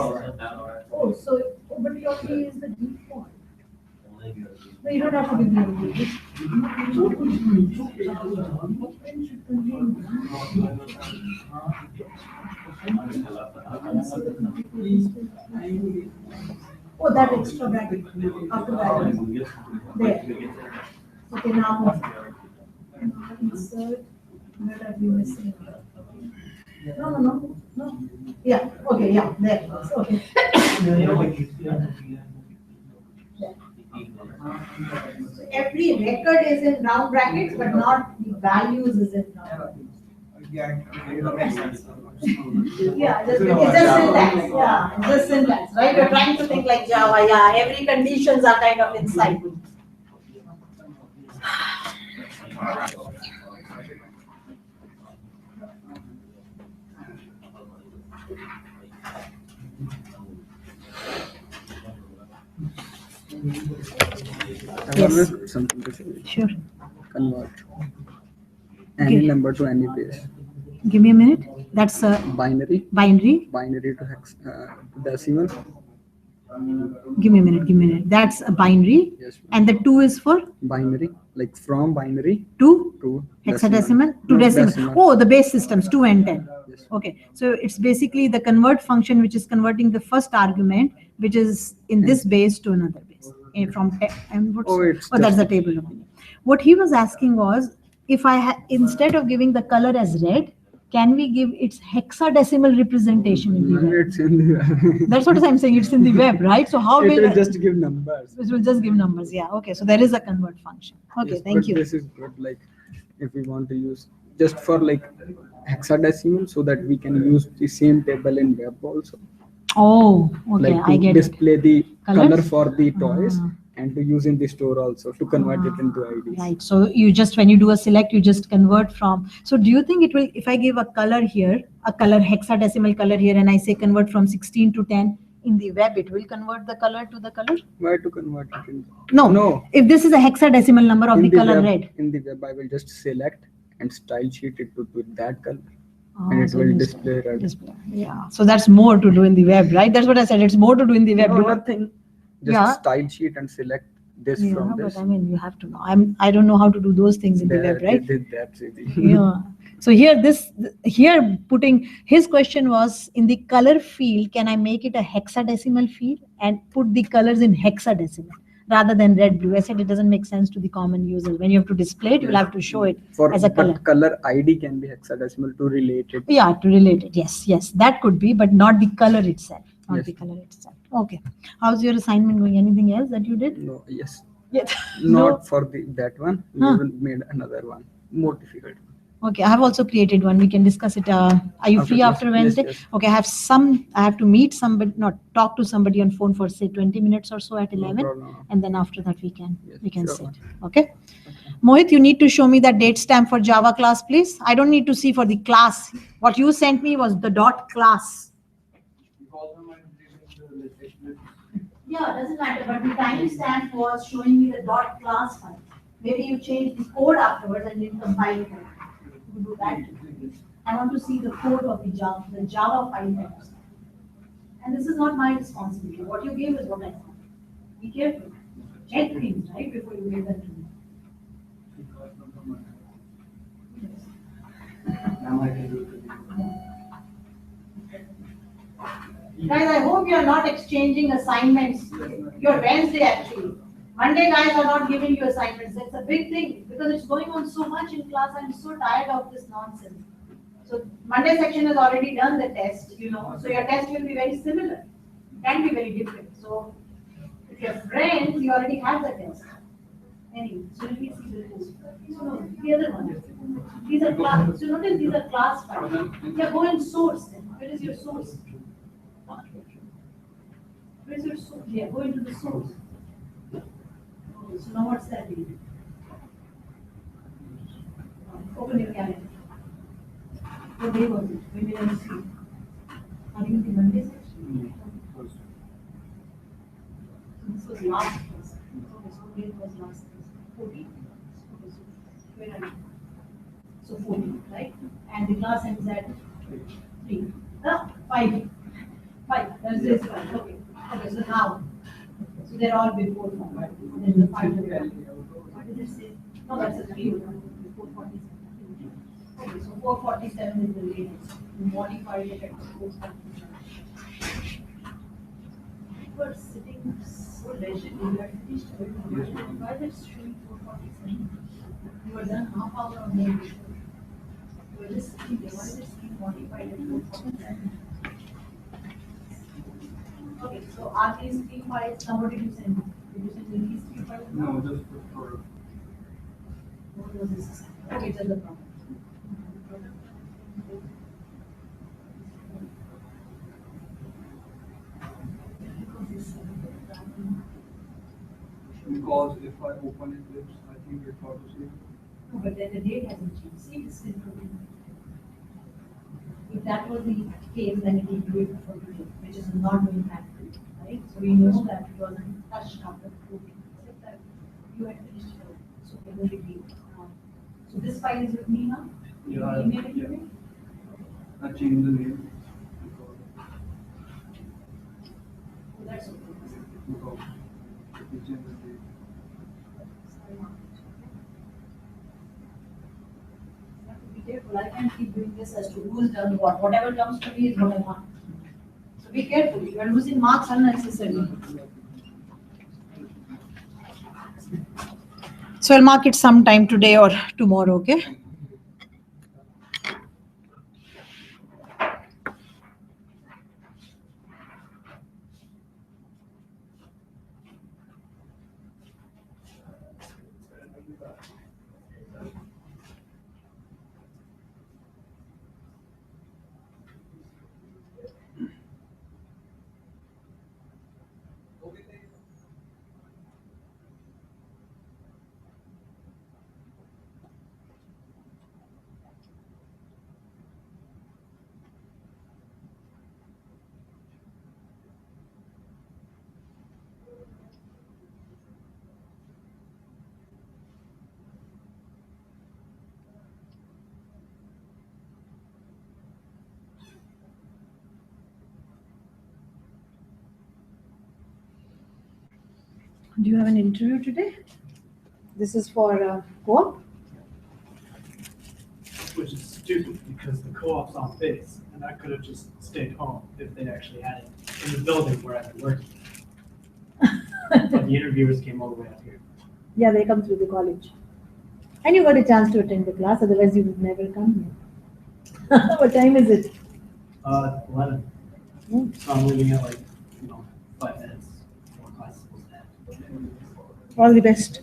Oh, so but your key is the default. No, you don't have to give me a list. Operand should contain one word. Oh, that extra bracket after that. There. Okay, now insert. Where are you missing? No. Yeah. Okay. Yeah. There. Okay. So every record is in round brackets, but not the values is in round brackets. Yeah, that makes sense. Yeah, it's just syntax. Yeah, it's just syntax, right? You're trying to think like Java. Yeah, every conditions are kind of inside. I Yes. always got something to say. Sure. Convert any Okay. number to any base. Give me a minute. That's a Binary binary. to decimal. Give me a minute. That's a binary. Yes. And the 2 is for Binary, like from binary 2 to hexadecimal to No, decimal. Oh, the base systems 2 and 10. Yes. Okay, so it's basically the convert function which is converting the first argument which is in this base to another base. From and what's that's the table of the. What he was asking was, if instead of giving the color as red, can we give its hexadecimal representation in the web? It's in the That's what I'm saying. It's in the web, right? So how it will will just give numbers. it will just give numbers? Yeah. Okay. So there is a convert function. Okay. Yes, Thank but you. This is good. Like if we want to use just for like hexadecimal, so that we can use the same table in web also. Oh, okay. Like I to get it. display the Colors? color for the toys Ah. and to use in the store also to convert it into IDs. Right. So you just, when you do a select, you just convert from. So do you think it will, if I give a color here, a color hexadecimal color here, and I say convert from 16 to 10 in the web, it will convert the color to the color? Why to convert it in? No. If this is a hexadecimal number of In the color web, red. In the web, I will just select and style sheet it to that color. Oh, And it so will this- display red. Yeah. So that's more to do in the web, right? That's what I said. It's more to do in the web. No, Do- nothing. Just Yeah. style sheet and select this Yeah, from but this. I mean, you have to know. I don't know how to do those things in the web, right? That's easy. Yeah. So here putting his question was, in the color field, can I make it a hexadecimal field and put the colors in hexadecimal rather than red blue? I said it doesn't make sense to the common user. When you have to display it, you'll have to show it as a color. But color ID can be hexadecimal to relate it. Yeah, to relate it. Yes, that could be, but not the color itself. Not Yes. the color itself. Okay. How's your assignment going? Anything else that you did? No, yes. Yes. Not for that one. We Huh. will made another one more difficult. Okay, I have also created one. We can discuss it. Are you Okay, free yes, after yes, Wednesday? yes. Okay, I have to meet somebody, not talk to somebody on phone for say 20 minutes or so at 11. problem. And then after that we can Yes, sure. sit. Okay. Mohit, you need to show me that date stamp for Java class, please. I don't need to see for the class. What you sent me was the dot class. Yeah, doesn't matter, but the timestamp was showing me the dot class file. Maybe you changed the code afterwards and didn't compile it. You do that. I want to see the code of the Java file timestamp. And this is not my responsibility. What you gave is what I found. Be careful. Check things, right, before you give them to me. Guys, I hope you are not exchanging assignments. Your Wednesday actually. Monday guys are not giving you assignments. It's a big thing because because it's going on so much in class. I'm so tired of this nonsense. So Monday section has already done the test, so your test will be very similar. Can be very different. So if you're friends, you already have the test. Anyway, so let me see the two. So no, the other one. These are class. So notice these are class files. Yeah, go and source then. Where is your source? Where's your source? Yeah, go into the source. Okay, so now what's that mean? Open your calendar. What day was it? When did I see? Are you in the Monday section? This was last class. Okay, so when was last class? 14. Okay, so where are you? So 14, right? And the class ends at 3. 5. 5. That's this one. Okay. Okay, so now. So they're all before 5. There's the 5. What did it say? No, that's a 3. Before 47. Okay, so 4:47 is the latest. You modified it at 4:47. You are sitting so leisurely. You are finished everything. Why is it showing 4:47? You were done half hour or more before. You were just sitting there. Why is it saying modified at 4:47? Okay, so are these 3 files? Now what did you send? Did you send these 3 files? No, just for. What was this? Okay, tell the problem. Because if I open it, I think it's auto save. No, but then the date hasn't changed. See, this is improving. If that was the case, then it will do it for today, which is not doing that, right? So we know that it wasn't touched after proving, except that you had finished it. So it will be. So this file is with me now? Yeah, You email it yeah. to me? I changed the name. Oh, that's okay. Because we changed the name. Be careful. I can't keep doing this as to who's done what. Whatever comes to me is what I want. So be careful. You are losing marks unnecessarily. So I'll mark it sometime today or tomorrow, okay? Do you have an interview today? This is for co-op? Which is stupid because the co-op's on base, and I could have just stayed home if they actually had it in the building where I've been working. But the interviewers came all the way out here. Yeah, they come through the college. And you got a chance to attend the class, otherwise you would never come here. What time is it? 11. Hmm. So I'm leaving at 5 minutes before class is supposed to end. All the best.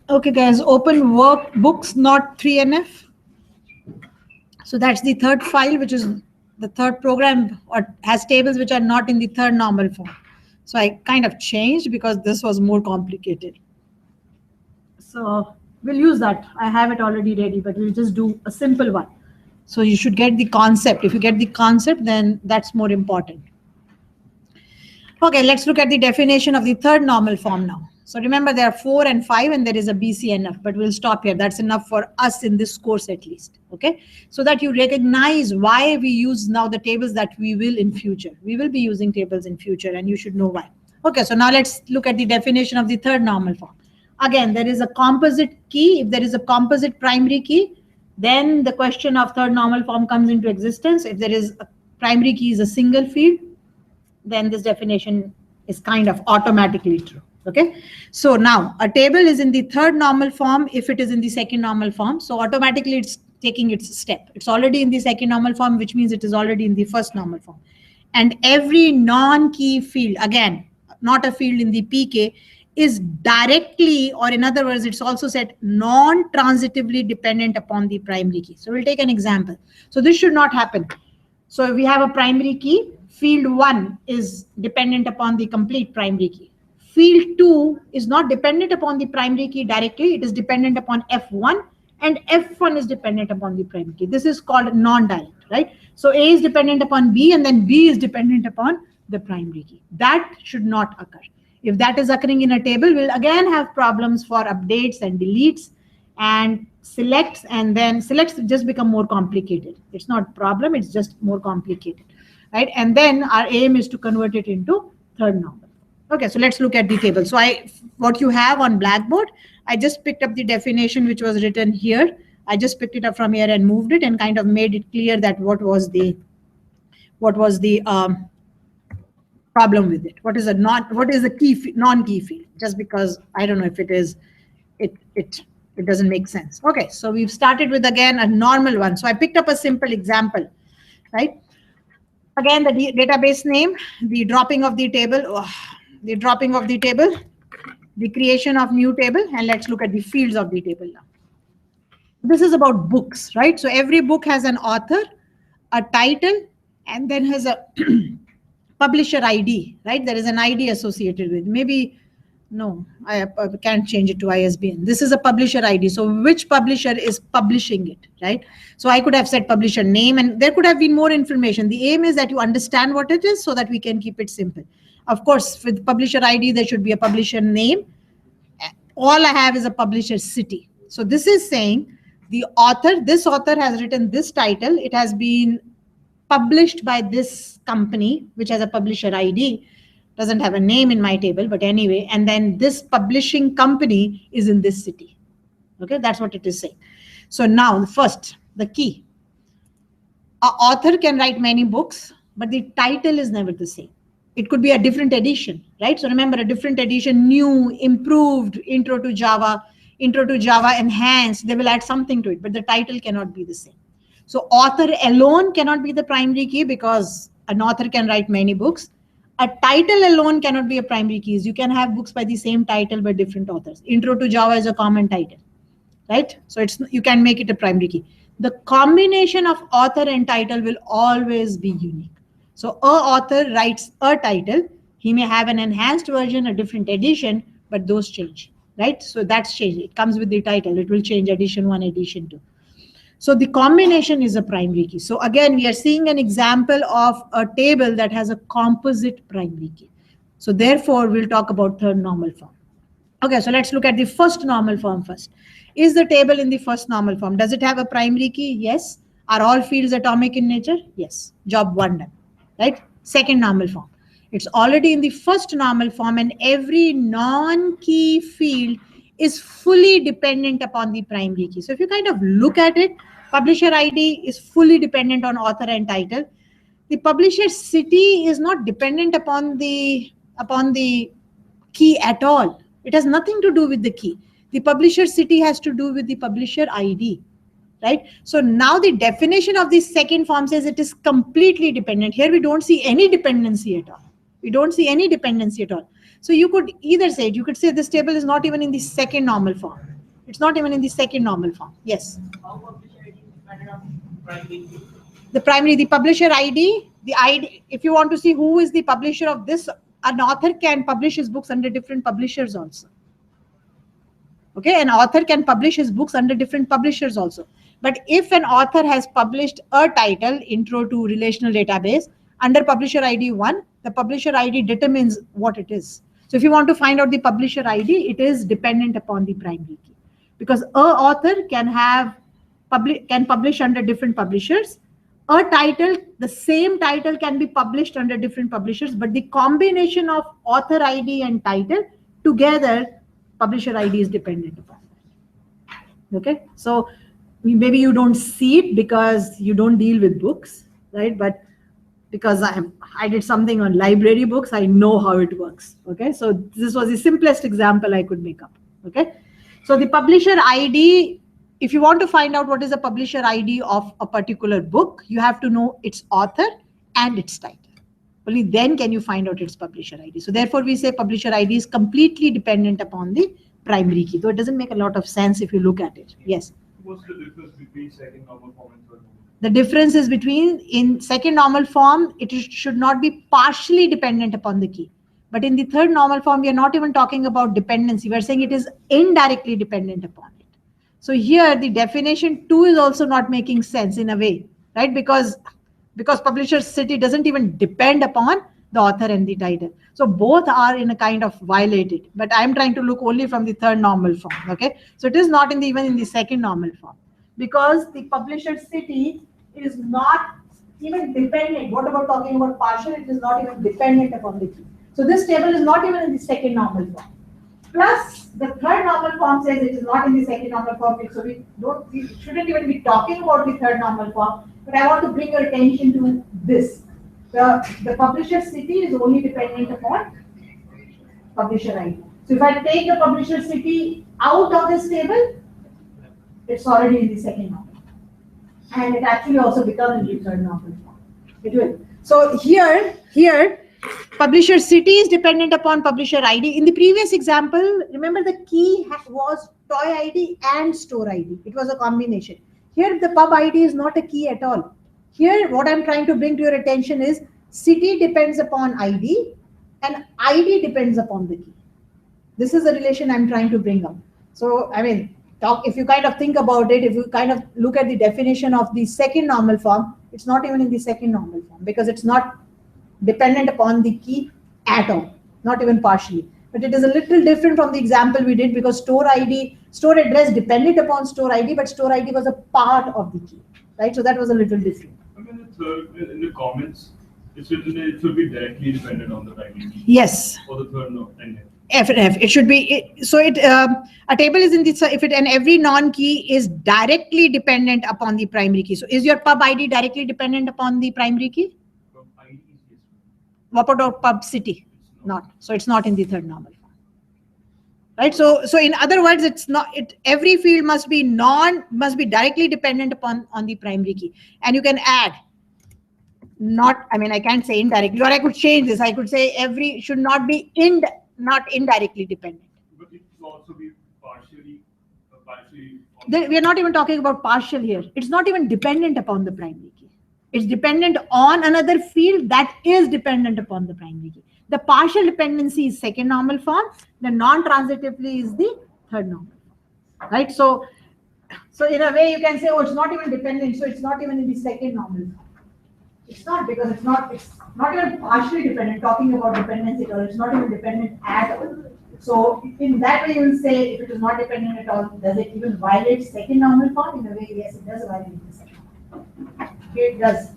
Okay, guys, open workbooks, not 3NF. So that's the third file, which is the third program, or has tables which are not in the third normal form. So I kind of changed because this was more complicated. So we'll use that. I have it already ready, but we'll just do a simple one. So you should get the concept. If you get the concept, then that's more important. Okay, let's look at the definition of the third normal form now. So remember, there are 4 and 5, and there is a BCNF, but we'll stop here. That's enough for us in this course at least, okay? So that you recognize why we use now the tables that we will in future. We will be using tables in future, and you should know why. Okay, so now let's look at the definition of the third normal form. Again, there is a composite key. If there is a composite primary key, then the question of third normal form comes into existence. If there is a primary key is a single field, then this definition is kind of automatically true. Okay, so now a table is in the third normal form if it is in the second normal form. So automatically it's taking its step. It's already in the second normal form, which means it is already in the first normal form. And every non-key field, again, not a field in the PK, is directly, or in other words, it's also said non-transitively dependent upon the primary key. So we'll take an example. So this should not happen. So we have a primary key. Field 1 is dependent upon the complete primary key. Field 2 is not dependent upon the primary key directly. It is dependent upon F1, and F1 is dependent upon the primary key. This is called non-direct, right? So A is dependent upon B, and then B is dependent upon the primary key. That should not occur. If that is occurring in a table, we'll again have problems for updates and deletes and selects, and then selects just become more complicated. It's not problem, it's just more complicated, right? And then our aim is to convert it into third normal. Okay, so let's look at the table. So what you have on Blackboard, I just picked up the definition which was written here. I just picked it up from here and moved it and kind of made it clear that what was the problem with it. What is the non-key field? Just because I don't know if it is, it doesn't make sense. Okay, so we've started with again a normal one. So I picked up a simple example, right? Again, the database name, the dropping of the table, the creation of new table, and let's look at the fields of the table now. This is about books, right? So every book has an author, a title, and then has a publisher ID, right? There is an ID associated with. Maybe, no, I can't change it to ISBN. This is a publisher ID. So which publisher is publishing it, right? So I could have said publisher name, and there could have been more information. The aim is that you understand what it is so that we can keep it simple. Of course, with publisher ID, there should be a publisher name. All I have is a publisher city. So this is saying the author, this author has written this title. It has been published by this company, which has a publisher ID. Doesn't have a name in my table, but anyway, and then this publishing company is in this city. Okay, that's what it is saying. So now, first, the key. An author can write many books, but the title is never the same. It could be a different edition, right? So remember, a different edition, new, improved, Intro to Java enhanced, they will add something to it, but the title cannot be the same. So author alone cannot be the primary key because an author can write many books. A title alone cannot be a primary key. You can have books by the same title by different authors. Intro to Java is a common title, right? So you can make it a primary key. The combination of author and title will always be unique. So a author writes a title. He may have an enhanced version, a different edition, but those change, right? So that's changed. It comes with the title. It will change edition 1, edition 2. So the combination is a primary key. So again, we are seeing an example of a table that has a composite primary key. So therefore, we'll talk about third normal form. Okay, so let's look at the first normal form first. Is the table in the first normal form? Does it have a primary key? Yes. Are all fields atomic in nature? Yes. Job 1 done, right? Second normal form. It's already in the first normal form, and every non-key field is fully dependent upon the primary key. So if you kind of look at it, publisher ID is fully dependent on author and title. The publisher city is not dependent upon the key at all. It has nothing to do with the key. The publisher city has to do with the publisher ID, right? So now the definition of the second form says it is completely dependent. Here we don't see any dependency at all. We don't see any dependency at all. So you could either say, you could say this table is not even in the second normal form. It's not even in the second normal form. Yes. How publisher ID is dependent on primary key? The publisher ID, the ID, if you want to see who is the publisher of this, an author can publish his books under different publishers also. Okay, an author can publish his books under different publishers also. But if an author has published a title, Intro to Relational Database, under publisher ID 1, the publisher ID determines what it is. So if you want to find out the publisher ID, it is dependent upon the primary key. Because a author can publish under different publishers. A title, the same title can be published under different publishers, but the combination of author ID and title together, publisher ID is dependent upon that. Okay, so maybe you don't see it because you don't deal with books, right? But because I did something on library books, I know how it works. Okay, so this was the simplest example I could make up. Okay, so the publisher ID, if you want to find out what is the publisher ID of a particular book, you have to know its author and its title. Only then can you find out its publisher ID. So therefore we say publisher ID is completely dependent upon the primary key. Though it doesn't make a lot of sense if you look at it. Yes. What's the difference between second normal form and third normal? The difference is between, in second normal form, should not be partially dependent upon the key. But in the third normal form, we are not even talking about dependency. We are saying it is indirectly dependent upon it. So here the definition 2 is also not making sense in a way, right? Because publisher city doesn't even depend upon the author and the title. So both are in a kind of violated, but I'm trying to look only from the third normal form. Okay, so it is not even in the second normal form, because the publisher city is not even dependent. What about talking about partial? It is not even dependent upon the key. So this table is not even in the second normal form. Plus the third normal form says it is not in the second normal form. So we shouldn't even be talking about the third normal form. But I want to bring your attention to this. The publisher city is only dependent upon publisher ID. So if I take the publisher city out of this table, it's already in the second normal. And it actually also becomes in the third normal form. It will. So here, publisher city is dependent upon publisher ID. In the previous example, remember the key was toy ID and store ID. It was a combination. Here, the pub ID is not a key at all. Here, what I'm trying to bring to your attention is city depends upon ID and ID depends upon the key. This is the relation I'm trying to bring up. So, I mean, if you kind of think about it, if you kind of look at the definition of the second normal form, it's not even in the second normal form because it's not dependent upon the key at all, not even partially. But it is a little different from the example we did because store address depended upon store ID, but store ID was a part of the key, right? So that was a little different. I mean, in the comments, it should be directly dependent on the primary key. Yes. For the third node. F and F. It should be a table is in this if it and every non-key is directly dependent upon the primary key. So is your pub ID directly dependent upon the primary key? Pub ID is yes. What about pub city? Not. So it's not in the third normal form. Right. So in other words, it's not. Every field must be directly dependent upon the primary key, and you can add. Not. I mean, I can't say indirectly, or I could change this. I could say every should not be not indirectly dependent. But it will also be partially. We are not even talking about partial here. It's not even dependent upon the primary key. It's dependent on another field that is dependent upon the primary key. The partial dependency is second normal form. The non-transitively is the third normal form. Right? So in a way you can say, oh, it's not even dependent. So it's not even in the second normal form. It's not because it's not even partially dependent. Talking about dependency at all, it's not even dependent at all. So in that way, you will say if it is not dependent at all, does it even violate second normal form? In a way, yes, it does violate the second normal form. It does.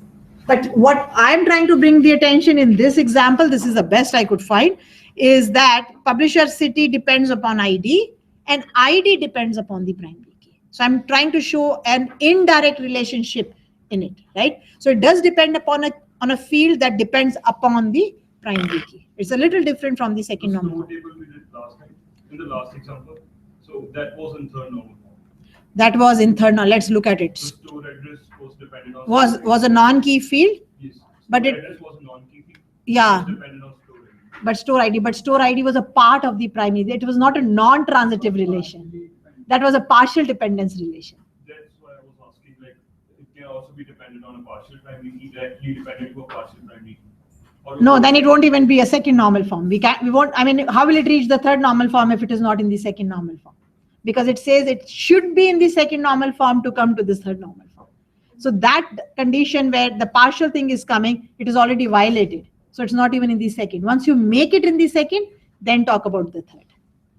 But what I'm trying to bring the attention in this example, this is the best I could find, is that publisher city depends upon ID and ID depends upon the primary key. So I'm trying to show an indirect relationship in it, right? So it does depend upon a field that depends upon the primary key. It's a little different from the second normal. Table we did last time, in the last example. So So that was in third normal form. That was in third. Now let's look at it. The store address was dependent on Was a non-key field, yes. but Store it- address was a non-key field. Yeah. It was dependent on store ID. but store ID was a part of the primary. It was not a non-transitive relation. That was a partial dependence relation. That's why I was asking, like, it can also be dependent on a partial primary key, directly dependent to a partial primary key. Or No, then it won't even be a second normal form. We won't, I mean, how will it reach the third normal form if it is not in the second normal form? Because it says it should be in the second normal form to come to this third normal form. So that condition where the partial thing is coming, it is already violated. So it's not even in the second. Once you make it in the second, then talk about the third.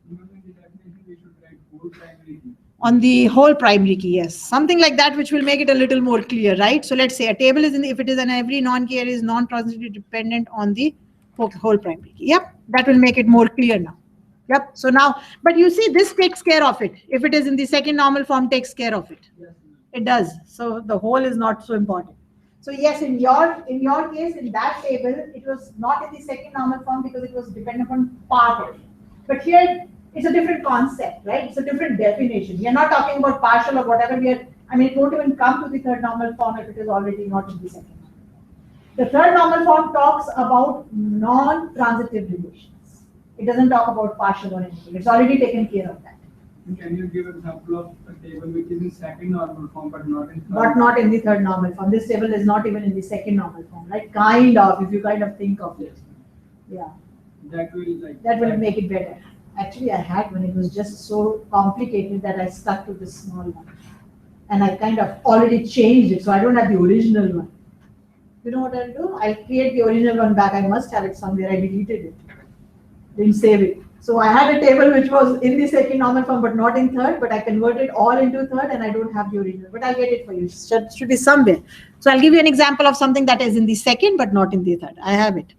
Because in the definition, we should write whole primary key. On the whole primary key, yes. Something like that, which will make it a little more clear, right? So let's say a table is if it is an every non-key array is non-transitive dependent on the whole primary key. Yep, that will make it more clear now. Yep, so now, but you see, this takes care of it. If it is in the second normal form, takes care of it. It does. So the whole is not so important. So yes, in your case, in that table, it was not in the second normal form because it was dependent on part of it. But here, it's a different concept, right? It's a different definition. We are not talking about partial or whatever we are. I mean, it won't even come to the third normal form if it is already not in the second normal. The third normal form talks about non-transitive relations. It doesn't talk about partial or anything. It's already taken care of that. And can you give an example of a table which is in second normal form but not in third? But not in the third normal form. This table is not even in the second normal form, right? Kind of, if you kind of think of it. Yeah. That will Make it better. Actually, I had when it was just so complicated that I stuck to this small one. And I kind of already changed it, so I don't have the original one. You know what I'll do? I'll create the original one back. I must have it somewhere. I deleted it. Didn't save it. So I had a table which was in the second normal form but not in third, but I converted all into third and I don't have the original. But I'll get it for you. It should be somewhere. So I'll give you an example of something that is in the second but not in the third. I have it.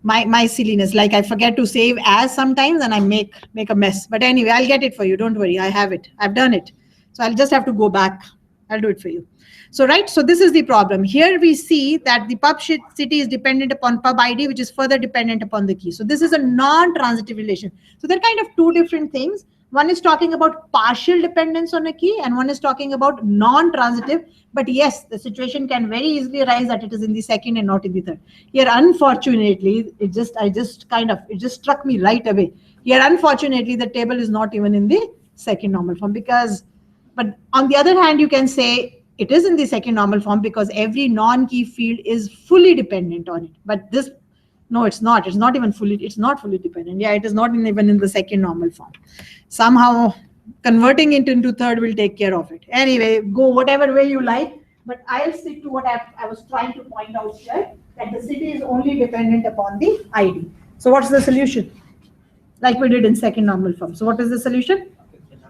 My silliness, like I forget to save as sometimes and I make a mess. But anyway, I'll get it for you. Don't worry. I have it. I've done it. So I'll just have to go back. I'll do it for you. So, right. So this is the problem. Here we see that the pub city is dependent upon pub ID, which is further dependent upon the key. So this is a non-transitive relation. So they're kind of two different things. One is talking about partial dependence on a key and one is talking about non-transitive. But yes, the situation can very easily arise that it is in the second and not in the third. Here, unfortunately, it just struck me right away. Here, unfortunately, the table is not even in the second normal form but on the other hand, you can say it is in the second normal form because every non-key field is fully dependent on it. But this, no, it's not. It's not even fully, it's not fully dependent. Yeah, it is not even in the second normal form. Somehow converting it into third will take care of it. Anyway, go whatever way you like, but I'll stick to what I was trying to point out here, that the city is only dependent upon the ID. So what's the solution? Like we did in second normal form. So what is the solution?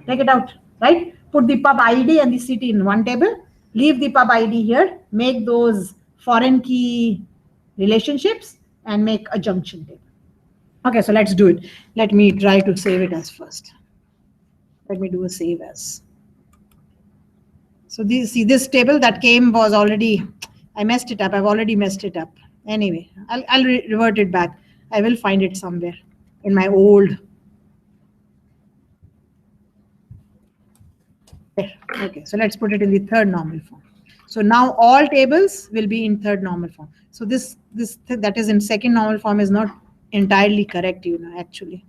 Take it out, right? Put the pub ID and the city in one table, leave the pub ID here, make those foreign key relationships and make a junction table. Okay, so let's do it. Let me try to save it as first. Let me do a save as. So this table that came was already, I messed it up. I've already messed it up. Anyway, I'll revert it back. I will find it somewhere in my old. There. Okay, so let's put it in the third normal form. So now all tables will be in third normal form. So this that is in second normal form is not entirely correct, actually.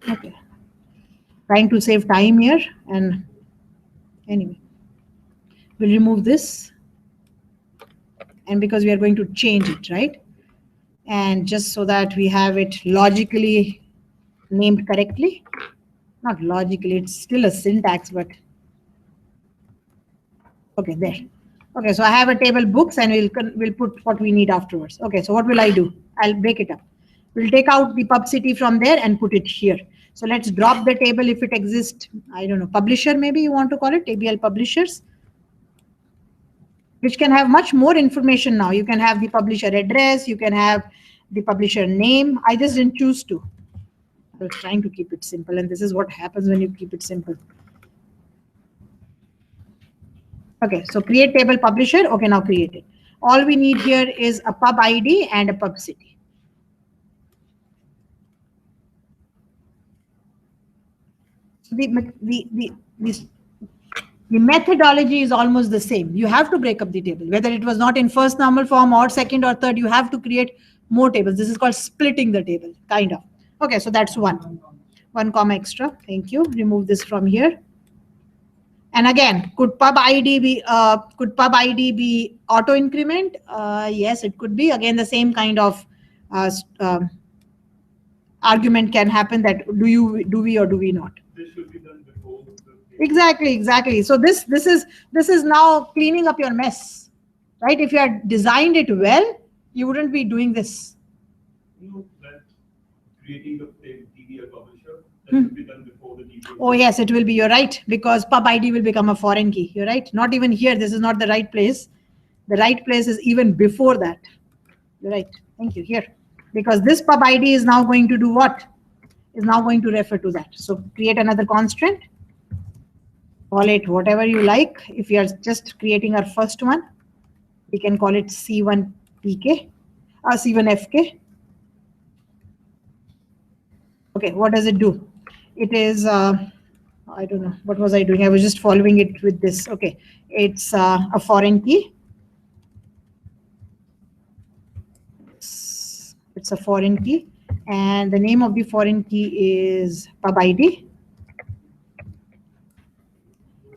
Okay. Trying to save time here, and anyway, we'll remove this. And because we are going to change it, right? And just so that we have it logically named correctly. Not logically, it's still a syntax, but okay, there. Okay, so I have a table books and we'll put what we need afterwards. Okay, so what will I do? I'll break it up. We'll take out the pub city from there and put it here. So let's drop the table if it exists. I don't know, publisher maybe you want to call it, ABL publishers, which can have much more information now. You can have the publisher address, you can have the publisher name. I just didn't choose to. I was trying to keep it simple, and this is what happens when you keep it simple. Okay, so create table publisher. Okay, now create it. All we need here is a pub ID and a pub city. The methodology is almost the same. You have to break up the table. Whether it was not in first normal form or second or third, you have to create more tables. This is called splitting the table, kind of. Okay, so that's one. 1 comma extra. Thank you. Remove this from here. And again, could pub ID be auto increment? Yes, it could be. Again, the same kind of argument can happen, that do we or do we not? This should be done before the. Exactly. So this is now cleaning up your mess, right? If you had designed it well, you wouldn't be doing this. That creating the DBA publisher, that should be done before the DBA. Oh yes, it will be. You're right, because pub ID will become a foreign key. You're right. Not even here. This is not the right place. The right place is even before that. You're right. Thank you. Here, because this pub ID is now going to do what? Is now going to refer to that. So create another constraint. Call it whatever you like. If you are just creating our first one, we can call it C1PK or C1FK. Okay, what does it do? It is, I don't know, what was I doing? I was just following it with this. Okay, it's a foreign key. It's a foreign key, and the name of the foreign key is pub ID.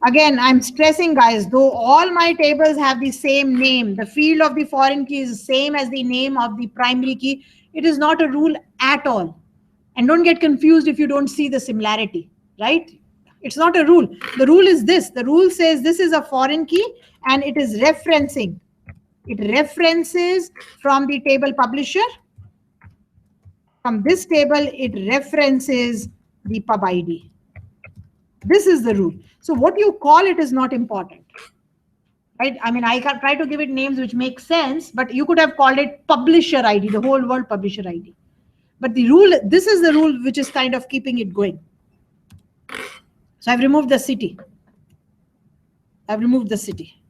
Again, I'm stressing, guys, though all my tables have the same name, the field of the foreign key is the same as the name of the primary key. It is not a rule at all. And don't get confused if you don't see the similarity, right? It's not a rule. The rule is this. The rule says this is a foreign key and it is referencing. It references from the table publisher. From this table, it references the pub ID. This is the rule. So what you call it is not important, right? I mean, I can try to give it names which make sense, but you could have called it publisher ID, the whole word publisher ID. But the rule, this is the rule which is kind of keeping it going. So I've removed the city. I've removed the city.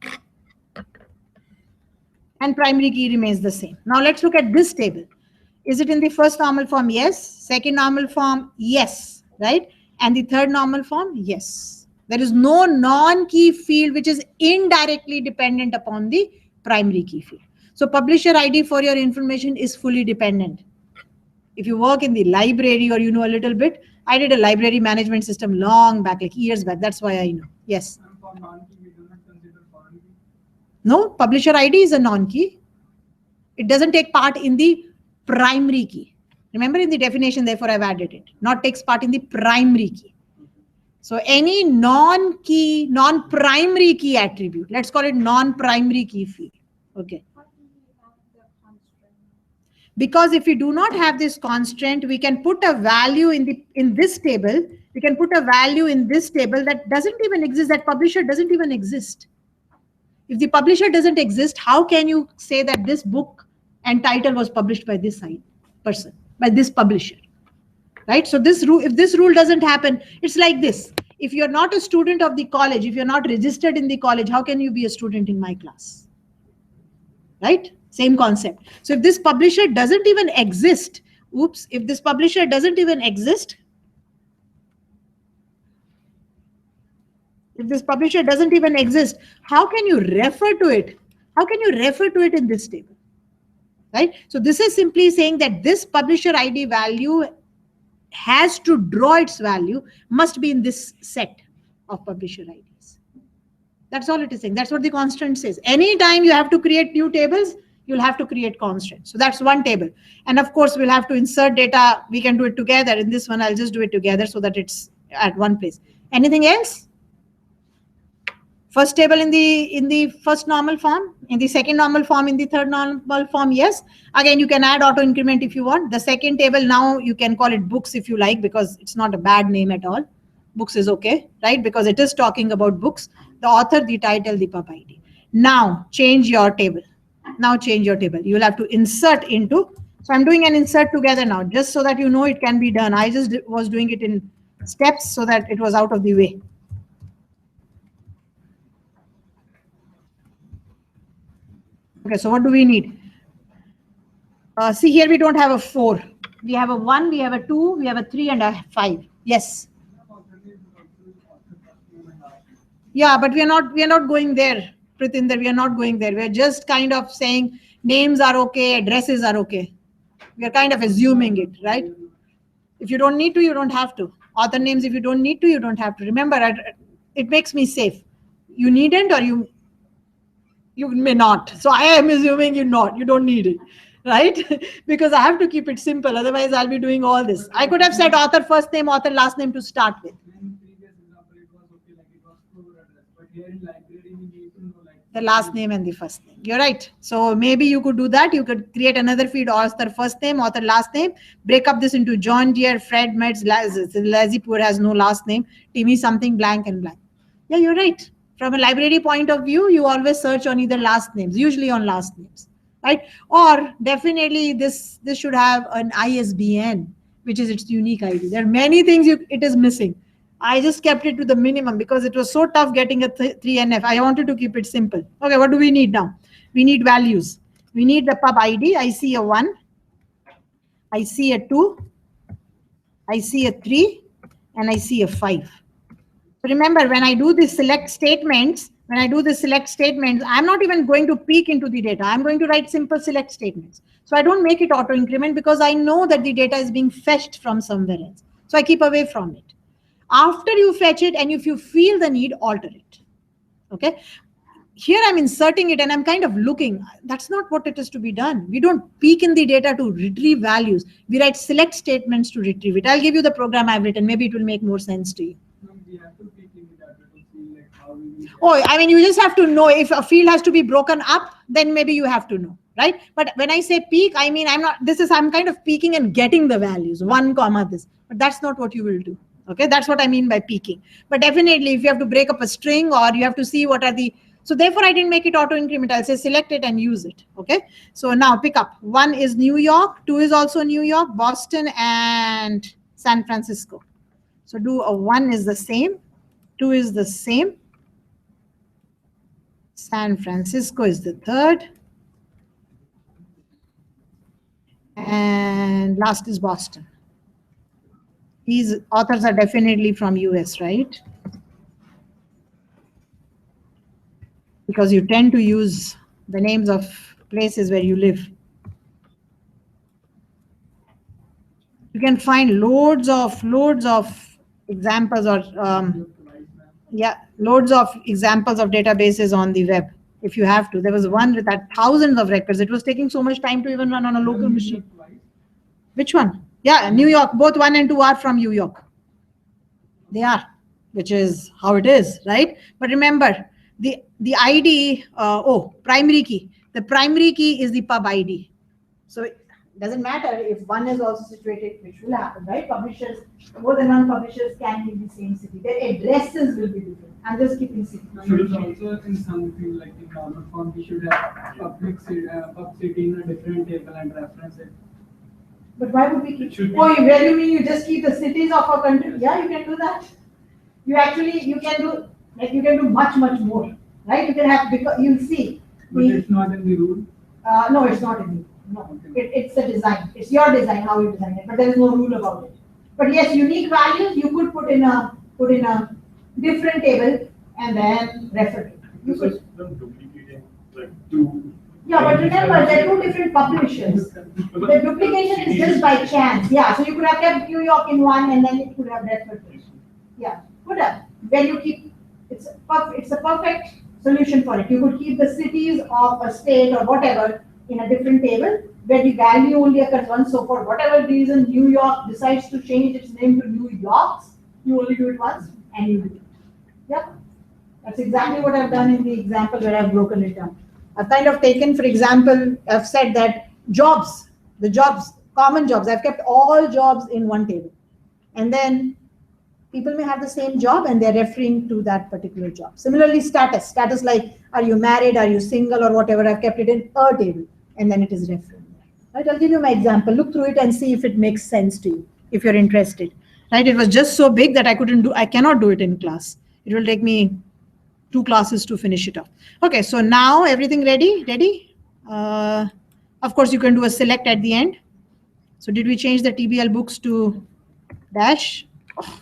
And primary key remains the same. Now let's look at this table. Is it in the first normal form? Yes. Second normal form? Yes. Right? And the third normal form? Yes. There is no non-key field which is indirectly dependent upon the primary key field. So publisher ID, for your information, is fully dependent. If you work in the library or you know a little bit, I did a library management system long back, like years back. That's why I know. Yes. For non-key, we do not consider foreign key. No, publisher ID is a non-key. It doesn't take part in the primary key. Remember in the definition, therefore I've added it. Not takes part in the primary key. So any non-key, non-primary key attribute, let's call it non-primary key field. Okay. Because if we do not have this constraint, we can put a value in this table. We can put a value in this table that doesn't even exist. That publisher doesn't even exist. If the publisher doesn't exist, how can you say that this book and title was published by this person, by this publisher? Right? So this rule, if this rule doesn't happen, it's like this. If you're not a student of the college, if you're not registered in the college, how can you be a student in my class? Right? Same concept. So if this publisher doesn't even exist, if this publisher doesn't even exist, how can you refer to it? How can you refer to it in this table? Right? So this is simply saying that this publisher ID value has to draw its value, must be in this set of publisher IDs. That's all it is saying. That's what the constraint says. Anytime you have to create new tables, you'll have to create constraints. So that's one table. And of course, we'll have to insert data. We can do it together. In this one, I'll just do it together so that it's at one place. Anything else? First table in the first normal form, in the second normal form, in the third normal form, yes. Again, you can add auto increment if you want. The second table, now you can call it books if you like, because it's not a bad name at all. Books is okay, right? Because it is talking about books. The author, the title, the pub ID. Now change your table. Now change your table. You'll have to insert into. So I'm doing an insert together now, just so that you know it can be done. I just was doing it in steps so that it was out of the way. Okay, so what do we need? See here, we don't have a 4. We have a 1, we have a 2, we have a 3, and a 5. Yes. Alternate Yeah, but we are not going there, Pritinder. We are not going there. We are just kind of saying names are okay, addresses are okay. We are kind of assuming it, right? If you don't need to, you don't have to. Author names, if you don't need to, you don't have to. Remember, it makes me safe. You needn't, or you may not. So I am assuming you don't need it, right? Because I have to keep it simple. Otherwise, I'll be doing all this. I could have said author first name, author last name to start with. In previous example, it was okay, like it was store address, but here in library, we need to know like The last name and the first name. You're right. So maybe you could do that. You could create another feed, author first name, author last name, break up this into John Deere, Fred, Meds, Lazy Poor has no last name, Timmy something blank and blank. Yeah, you're right. From a library point of view, you always search on either last names, usually on last names, right? Or definitely this should have an ISBN, which is its unique ID. There are many things it is missing. I just kept it to the minimum because it was so tough getting a 3NF. I wanted to keep it simple. Okay, what do we need now? We need values. We need the pub ID. I see a 1. I see a 2. I see a 3. And I see a 5. So remember, when I do the select statements, I'm not even going to peek into the data. I'm going to write simple select statements. So I don't make it auto increment because I know that the data is being fetched from somewhere else. So I keep away from it. After you fetch it, and if you feel the need, alter it. Okay. Here I'm inserting it and I'm kind of looking. That's not what it is to be done. We don't peek in the data to retrieve values. We write select statements to retrieve it. I'll give you the program I've written. Maybe it will make more sense to you. no, we have to pick in the data to see like how we will. Oh, I mean, you just have to know if a field has to be broken up, then maybe you have to know, right? But when I say peek, I mean, I'm kind of peeking and getting the values, 1 comma this, but that's not what you will do. Okay, that's what I mean by peeking. But definitely, if you have to break up a string or you have to see what are the, so therefore I didn't make it auto increment. I'll say select it and use it. Okay, so now pick up. 1 is New York, 2 is also New York, Boston, and San Francisco. So do a 1 is the same, 2 is the same, San Francisco is the third, and last is Boston. These authors are definitely from US, right? Because you tend to use the names of places where you live. You can find loads of examples or loads of examples of databases on the web if you have to. There was one with that thousands of records. It was taking so much time to even run on a local machine. Which one? Yeah, New York. Both 1 and 2 are from New York. They are, which is how it is, right? But remember, the ID, primary key. The primary key is the pub ID. So it doesn't matter if 1 is also situated, which will happen, right? Publishers, more than 1 publishers can be in the same city. Their addresses will be different. I'm just keeping city. It's also in something like in normal form, we should have pub city in a different table and reference it. But why would we keep? Oh, where you mean you just keep the cities of a country? Yeah, you can do that. You can do much more, right? You can have, because you'll see. But it's not in the rule. No, it's not in the rule. No, it's a design. It's your design how you design it, but there is no rule about it. But yes, unique values you could put in a different table and then refer it. You could. Duplicating like 2. Yeah, but remember, there are 2 different publishers. The duplication is just by chance. Yeah, so you could have kept New York in 1 and then it could have referred to. Yeah, could have. When you keep, it's a perfect solution for it. You could keep the cities of a state or whatever in a different table where the value only occurs once. So for whatever reason, New York decides to change its name to New York's, you only do it once and you do it. Yeah, that's exactly what I've done in the example where I've broken it down. I've kind of taken, for example, I've said that common jobs, I've kept all jobs in 1 table. And then people may have the same job and they're referring to that particular job. Similarly, status like, are you married, are you single or whatever, I've kept it in a table and then it is referring. Right, I'll give you my example. Look through it and see if it makes sense to you, if you're interested. Right, it was just so big that I cannot do it in class. It will take me 2 classes to finish it off. Okay, so now everything ready? Of course, you can do a select at the end. So did we change the TBL books to dash? Oh.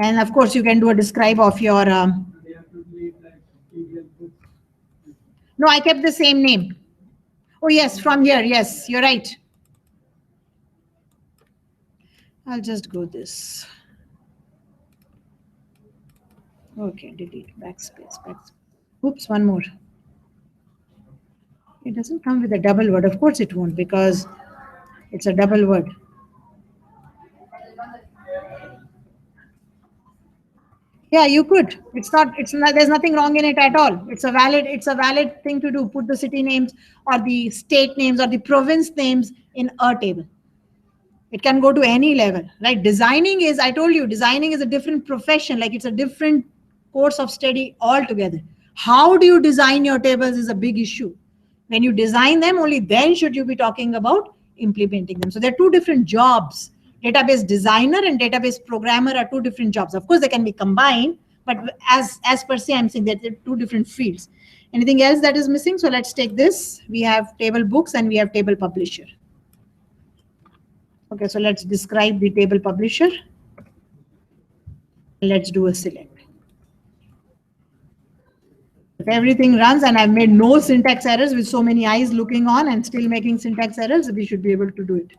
And of course, you can do a describe of your, They have to delete like TBL books. no, I kept the same name. Oh yes, from here, yes, you're right. I'll just go this. Okay, delete, backspace, backspace. Oops, one more. It doesn't come with a double word. Of course it won't, because it's a double word. Yeah, you could. It's not, there's nothing wrong in it at all. It's a valid thing to do. Put the city names or the state names or the province names in a table. It can go to any level, right? Designing is, I told you, designing is a different profession. Like it's a different course of study altogether. How do you design your tables is a big issue. When you design them, only then should you be talking about implementing them. So there are two different jobs. Database designer and database programmer are two different jobs. Of course, they can be combined, but as per se, I'm saying that they're two different fields. Anything else that is missing? So let's take this. We have table books and we have table publisher. Okay, so let's describe the table publisher. Let's do a select. If everything runs and I've made no syntax errors with so many eyes looking on and still making syntax errors, we should be able to do it.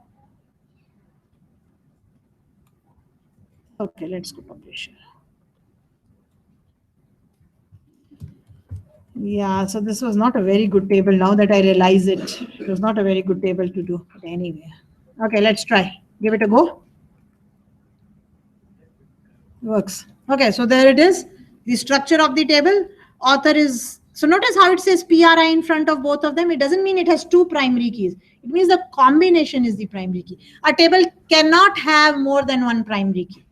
Okay, let's go publisher. Yeah, so this was not a very good table now that I realize it. It was not a very good table to do, but anyway. Okay, let's try. Give it a go. Works. Okay, so there it is. The structure of the table. Author is, so notice how it says PRI in front of both of them. It doesn't mean it has two primary keys. It means the combination is the primary key. A table cannot have more than one primary key.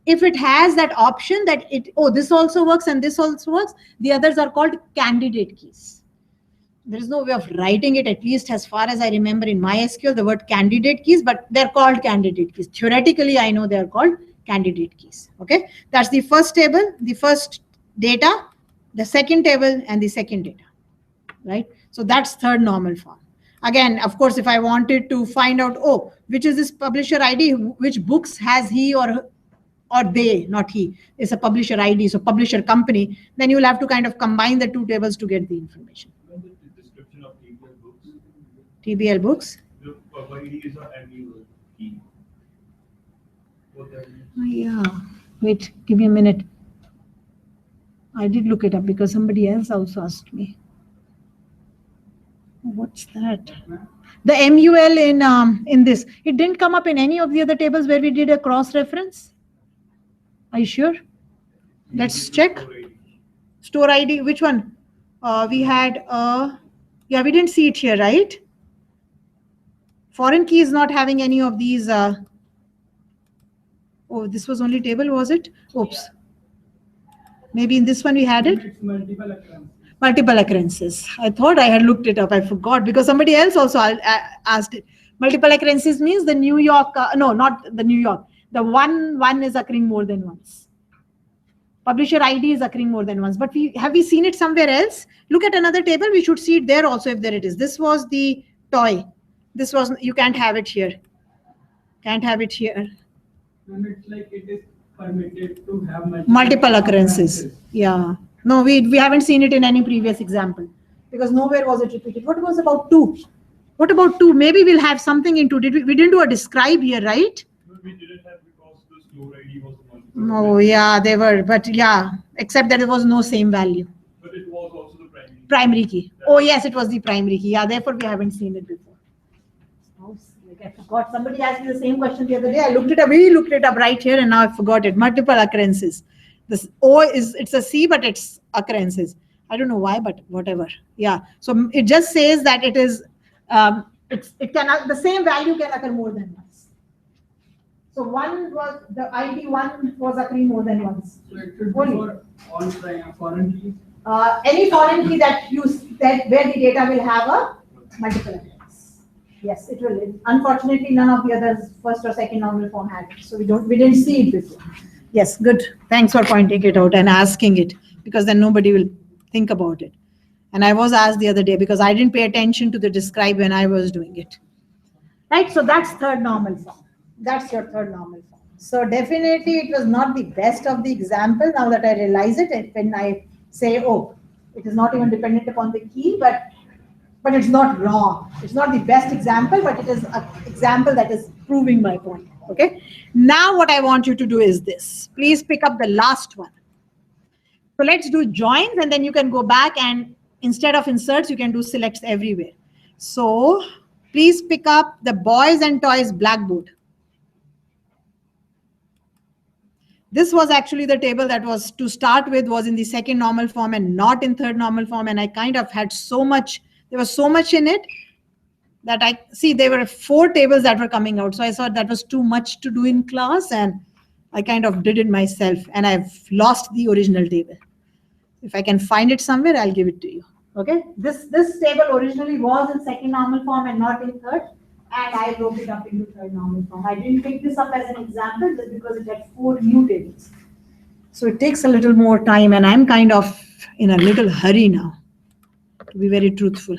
If it has that option that this also works and this also works, the others are called candidate keys. There is no way of writing it, at least as far as I remember in MySQL, the word candidate keys, but they're called candidate keys. Theoretically, I know they're called candidate keys. Okay, that's the first table, the first data, the second table, and the second data, right? So that's third normal form. Again, of course, if I wanted to find out, which is this publisher ID, which books has he or they, not he, is a publisher ID, so publisher company, then you will have to kind of combine the two tables to get the information. The description of TBL books. TBL books. The ID is an annual key. What that means? Yeah, wait, give me a minute. I did look it up because somebody else also asked me. What's that? The MUL in this, it didn't come up in any of the other tables where we did a cross reference. Are you sure? Let's check. Store ID, which one? We had, yeah, we didn't see it here, right? Foreign key is not having any of these. This was only table, was it? Oops. Maybe in this one we had it. It's multiple occurrences. Multiple occurrences. I thought I had looked it up. I forgot because somebody else also asked it. Multiple occurrences means the New York, no, not the New York. The one is occurring more than once. Publisher ID is occurring more than once. But have we seen it somewhere else? Look at another table. We should see it there also if there it is. This was the toy. This was, you can't have it here. Can't have it here. And it's like it is permitted to have multiple occurrences. Yeah. No, we haven't seen it in any previous example because nowhere was it repeated. What was about 2? What about 2? Maybe we'll have something into it. We didn't do a describe here, right? No, we didn't have because the store ID was multiple. Oh, yeah, they were. But yeah, except that there was no same value. But it was also the primary. Primary key. Oh, yes, it was the primary key. Yeah, therefore we haven't seen it before. I forgot. Somebody asked me the same question the other day. I looked it up. We looked it up right here, and now I forgot it. Multiple occurrences. This O it's a C, but it's occurrences. I don't know why, but whatever. Yeah. So it just says that it is. The same value can occur more than once. So the ID 1 was occurring more than once. So it should be for all foreign keys. Any foreign key that where the data will have a multiple occurrence. Yes, it will. Unfortunately, none of the others, first or second normal form had it. So we didn't see it before. Yes, good. Thanks for pointing it out and asking it, because then nobody will think about it. And I was asked the other day because I didn't pay attention to the describe when I was doing it. Right, so that's third normal form. That's your third normal form. So definitely it was not the best of the example. Now that I realize it, when I say, oh, it is not even dependent upon the key, but it's not wrong. It's not the best example, but it is an example that is proving my point. Okay. Now what I want you to do is this. Please pick up the last one. So let's do joins, and then you can go back and instead of inserts, you can do selects everywhere. So please pick up the boys and toys blackboard. This was actually the table that was to start with was in the second normal form and not in third normal form. And I kind of had so much, there was so much in it that I see there were 4 tables that were coming out. So I thought that was too much to do in class, and I kind of did it myself, and I've lost the original table. If I can find it somewhere, I'll give it to you. Okay, this table originally was in second normal form and not in third, and I broke it up into third normal form. I didn't pick this up as an example just because it had 4 new tables. So it takes a little more time, and I'm kind of in a little hurry now, to be very truthful.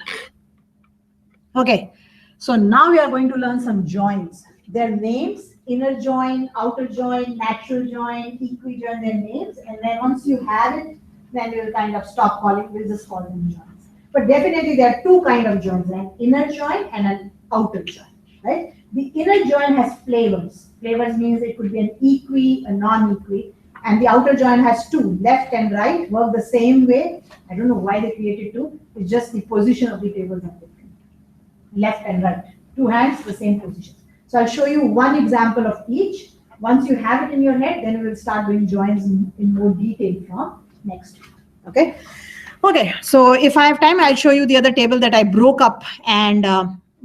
Okay, so now we are going to learn some joins. Their names, inner join, outer join, natural join, equijoin, their names, and then once you have it, then we'll kind of stop calling, we'll just call them joins. But definitely there are 2 kinds of joins, an inner join and an outer join, right? The inner join has flavors. Flavors means it could be an equi, a non-equi, and the outer join has 2, left and right, work the same way. I don't know why they created 2, it's just the position of the tables are different. Left and right, 2 hands, the same position. So I'll show you one example of each. Once you have it in your head, then we will start doing joins in more detail from next week. Okay. Okay. So if I have time, I'll show you the other table that I broke up and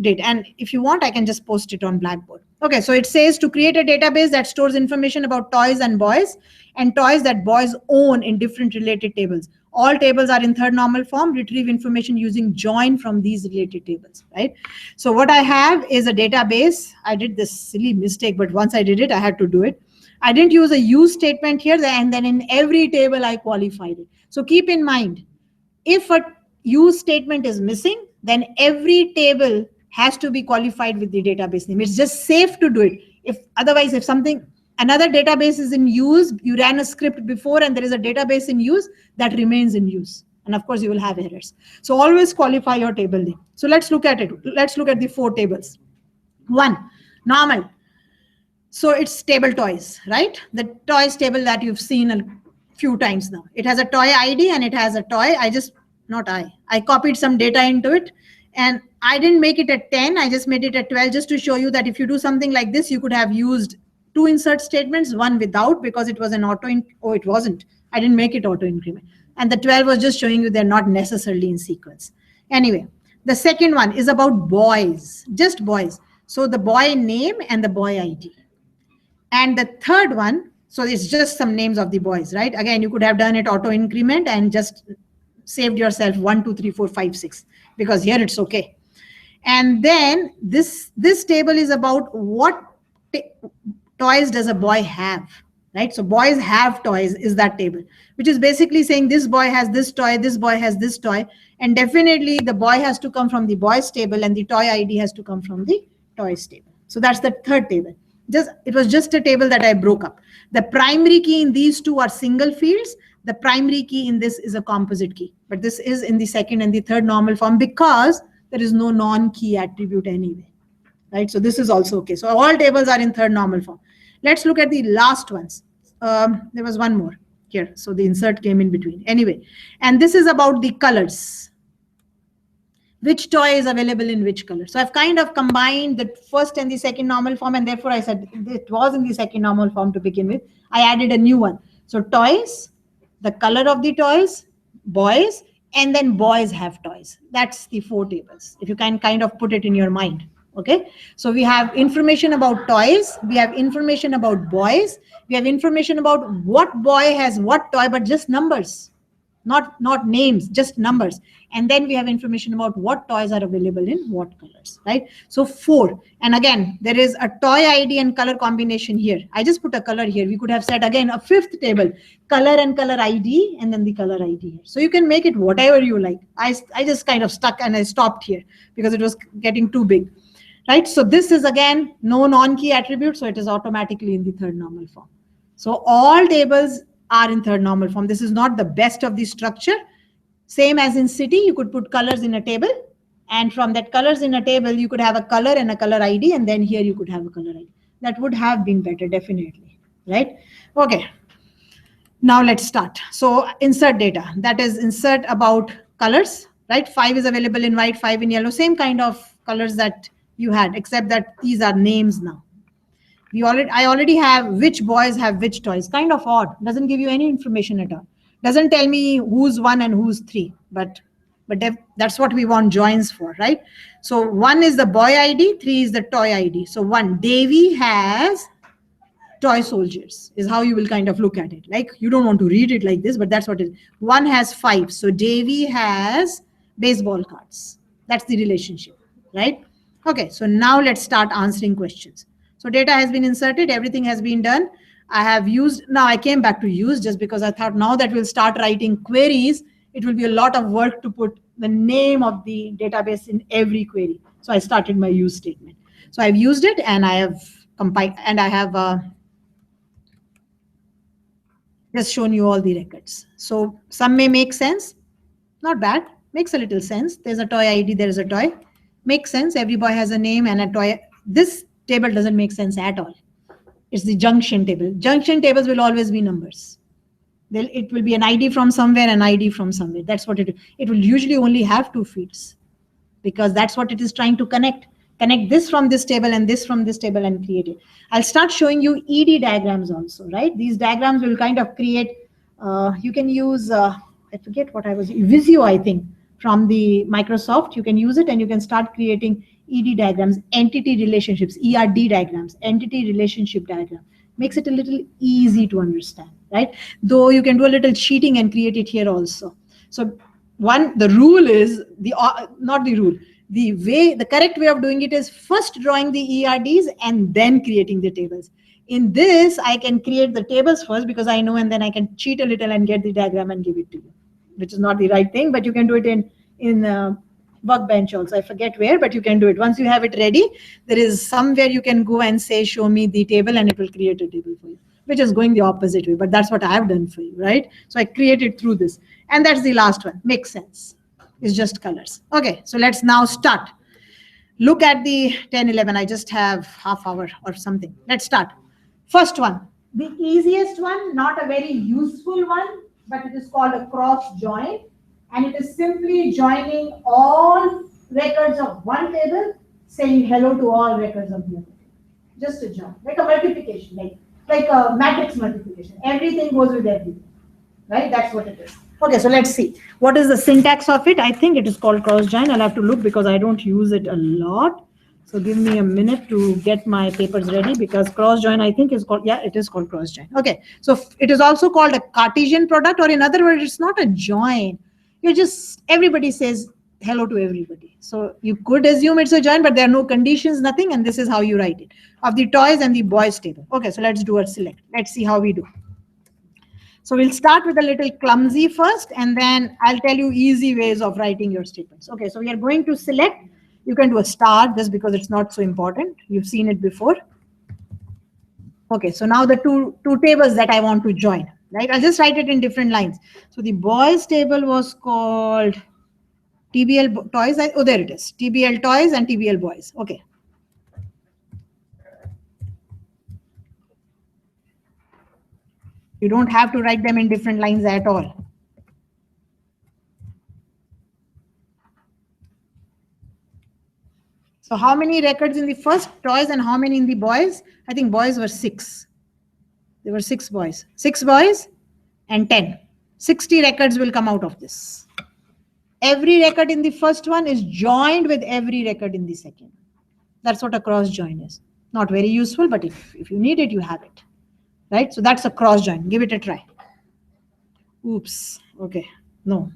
did. And if you want, I can just post it on Blackboard. Okay. So it says to create a database that stores information about toys and boys and toys that boys own in different related tables. All tables are in third normal form. Retrieve information using join from these related tables, right? So what I have is a database. I did this silly mistake, but once I did it, I had to do it. I didn't use a use statement here, and then in every table I qualified it. So keep in mind, if a use statement is missing, then every table has to be qualified with the database name. It's just safe to do it. If otherwise, if another database is in use, you ran a script before and there is a database in use, that remains in use. And of course, you will have errors. So always qualify your table name. So let's look at it. Let's look at the 4 tables. 1, normal. So it's table toys, right? The toys table that you've seen a few times now. It has a toy ID and it has a toy. I copied some data into it, and I didn't make it at 10. I just made it at 12 just to show you that if you do something like this, you could have used 2 insert statements, 1 without, because it was an it wasn't. I didn't make it auto increment. And the 12 was just showing you they're not necessarily in sequence. Anyway, the second one is about boys, just boys. So the boy name and the boy ID. And the third one, so it's just some names of the boys, right? Again, you could have done it auto increment and just saved yourself 1, 2, 3, 4, 5, 6, because here it's okay. And then this table is about what toys does a boy have, right? So boys have toys is that table, which is basically saying this boy has this toy, this boy has this toy, and definitely the boy has to come from the boys table and the toy ID has to come from the toys table. So that's the third table. It was just a table that I broke up. The primary key in these 2 are single fields. The primary key in this is a composite key, but this is in the second and the third normal form because there is no non-key attribute anyway, right? So this is also okay. So all tables are in third normal form. Let's look at the last ones. There was one more here. So the insert came in between. Anyway, and this is about the colors. Which toy is available in which color. So I've kind of combined the first and the second normal form, and therefore I said it was in the second normal form to begin with. I added a new one. So toys, the color of the toys, boys, and then boys have toys. That's the 4 tables, if you can kind of put it in your mind. Okay, so we have information about toys, we have information about boys, we have information about what boy has what toy, but just numbers, not names, just numbers. And then we have information about what toys are available in what colors, right? So 4. And again, there is a toy ID and color combination here. I just put a color here. We could have said again a 5th table, color and color ID, and then the color ID here. So you can make it whatever you like. I just kind of stuck and I stopped here because it was getting too big. right? So this is again no non-key attribute, so it is automatically in the third normal form. So all tables are in third normal form. This is not the best of the structure. Same as in city, you could put colors in a table, and from that colors in a table, you could have a color and a color ID, and then here you could have a color ID. That would have been better, definitely, right? Okay. Now let's start. So insert data, that is insert about colors, right? 5 is available in white, 5 in yellow, same kind of colors that you had, except that these are names now. I already have which boys have which toys. Kind of odd. Doesn't give you any information at all. Doesn't tell me who's 1 and who's 3. But that's what we want joins for, right? So 1 is the boy ID, 3 is the toy ID. So 1, Davy has toy soldiers is how you will kind of look at it. Like you don't want to read it like this, but that's what it is. 1 has 5. So Davy has baseball cards. That's the relationship, right? Okay, so now let's start answering questions. So data has been inserted, everything has been done. I have used, now I came back to use just because I thought now that we'll start writing queries, it will be a lot of work to put the name of the database in every query. So I started my use statement. So I've used it and I have compiled and I have just shown you all the records. So some may make sense, not bad, makes a little sense. There's a toy ID, there is a toy. Makes sense, every boy has a name and a toy. This table doesn't make sense at all. It's the junction table. Junction tables will always be numbers. It will be an ID from somewhere, an ID from somewhere. That's what it is. It will usually only have 2 fields because that's what it is trying to connect. Connect this from this table and this from this table and create it. I'll start showing you ED diagrams also, right? These diagrams will kind of create, you can use, I forget what I was, Visio, I think, from the Microsoft. You can use it and you can start creating ED diagrams, entity relationships, ERD diagrams, entity relationship diagram. Makes it a little easy to understand, right? Though you can do a little cheating and create it here also. So the rule is, not the rule, the correct way of doing it is first drawing the ERDs and then creating the tables. In this, I can create the tables first because I know, and then I can cheat a little and get the diagram and give it to you, which is not the right thing, but you can do it in Workbench also. I forget where, but you can do it. Once you have it ready, there is somewhere you can go and say, show me the table, and it will create a table for you, which is going the opposite way, but that's what I have done for you, right? So I created through this. And that's the last one. Makes sense. It's just colors. Okay, so let's now start. Look at the 10, 11. I just have half hour or something. Let's start. First one, the easiest one, not a very useful one, but it is called a cross join. And it is simply joining all records of one table, saying hello to all records of the other table. Just a join, like a multiplication, like a matrix multiplication. Everything goes with everything, right? That's what it is. Okay, so let's see. What is the syntax of it? I think it is called cross join. I'll have to look because I don't use it a lot. So give me a minute to get my papers ready because cross join, I think, is called, yeah, it is called cross join. Okay, so it is also called a Cartesian product, or in other words, it's not a join. You just, everybody says hello to everybody. So you could assume it's a join, but there are no conditions, nothing, and this is how you write it. Of the toys and the boys table. Okay, so let's do a select. Let's see how we do. So we'll start with a little clumsy first, and then I'll tell you easy ways of writing your statements. Okay, so we are going to select. You can do a star just because it's not so important. You've seen it before. Okay, so now the two tables that I want to join. Right, I'll just write it in different lines. So the boys table was called TBL toys. Oh, there it is. TBL toys and TBL boys. Okay. You don't have to write them in different lines at all. So how many records in the first toys and how many in the boys? I think boys were 6. There were 6 boys. 6 boys and 10. 60 records will come out of this. Every record in the first one is joined with every record in the second. That's what a cross join is. Not very useful, but if you need it, you have it. Right? So that's a cross join. Give it a try. Oops. Okay. No.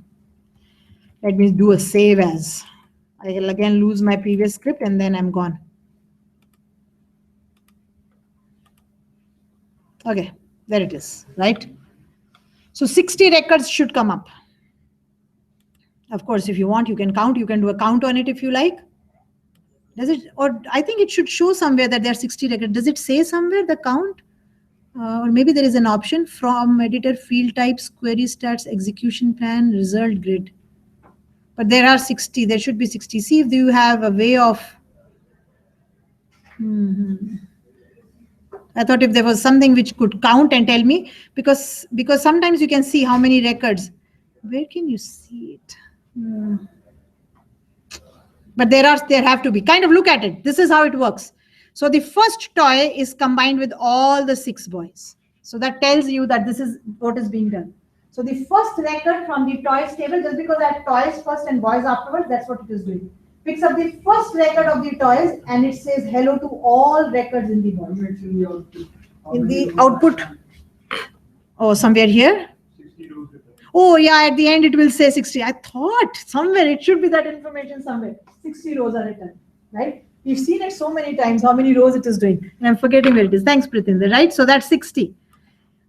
Let me do a save as. I will again lose my previous script and then I'm gone. Okay. There it is. Right? So 60 records should come up. Of course, if you want, you can count. You can do a count on it if you like. Does it, or I think it should show somewhere that there are 60 records. Does it say somewhere the count? Or maybe there is an option from editor, field types, query stats, execution plan, result grid. But there are 60, there should be 60. See if you have a way of, I thought if there was something which could count and tell me, because sometimes you can see how many records. Where can you see it? But there have to be. Kind of look at it. This is how it works. So the first toy is combined with all the 6 boys. So that tells you that this is what is being done. So the first record from the toys table, just because I have toys first and boys afterwards, that's what it is doing. Picks up the first record of the toys and it says hello to all records in the boys. In the output. Oh, somewhere here. 60 rows with that. Oh yeah, at the end it will say 60. I thought somewhere it should be that information somewhere. 60 rows are written, right? We've seen it so many times, how many rows it is doing. And I'm forgetting where it is. Thanks, Pritinder, right? So that's 60.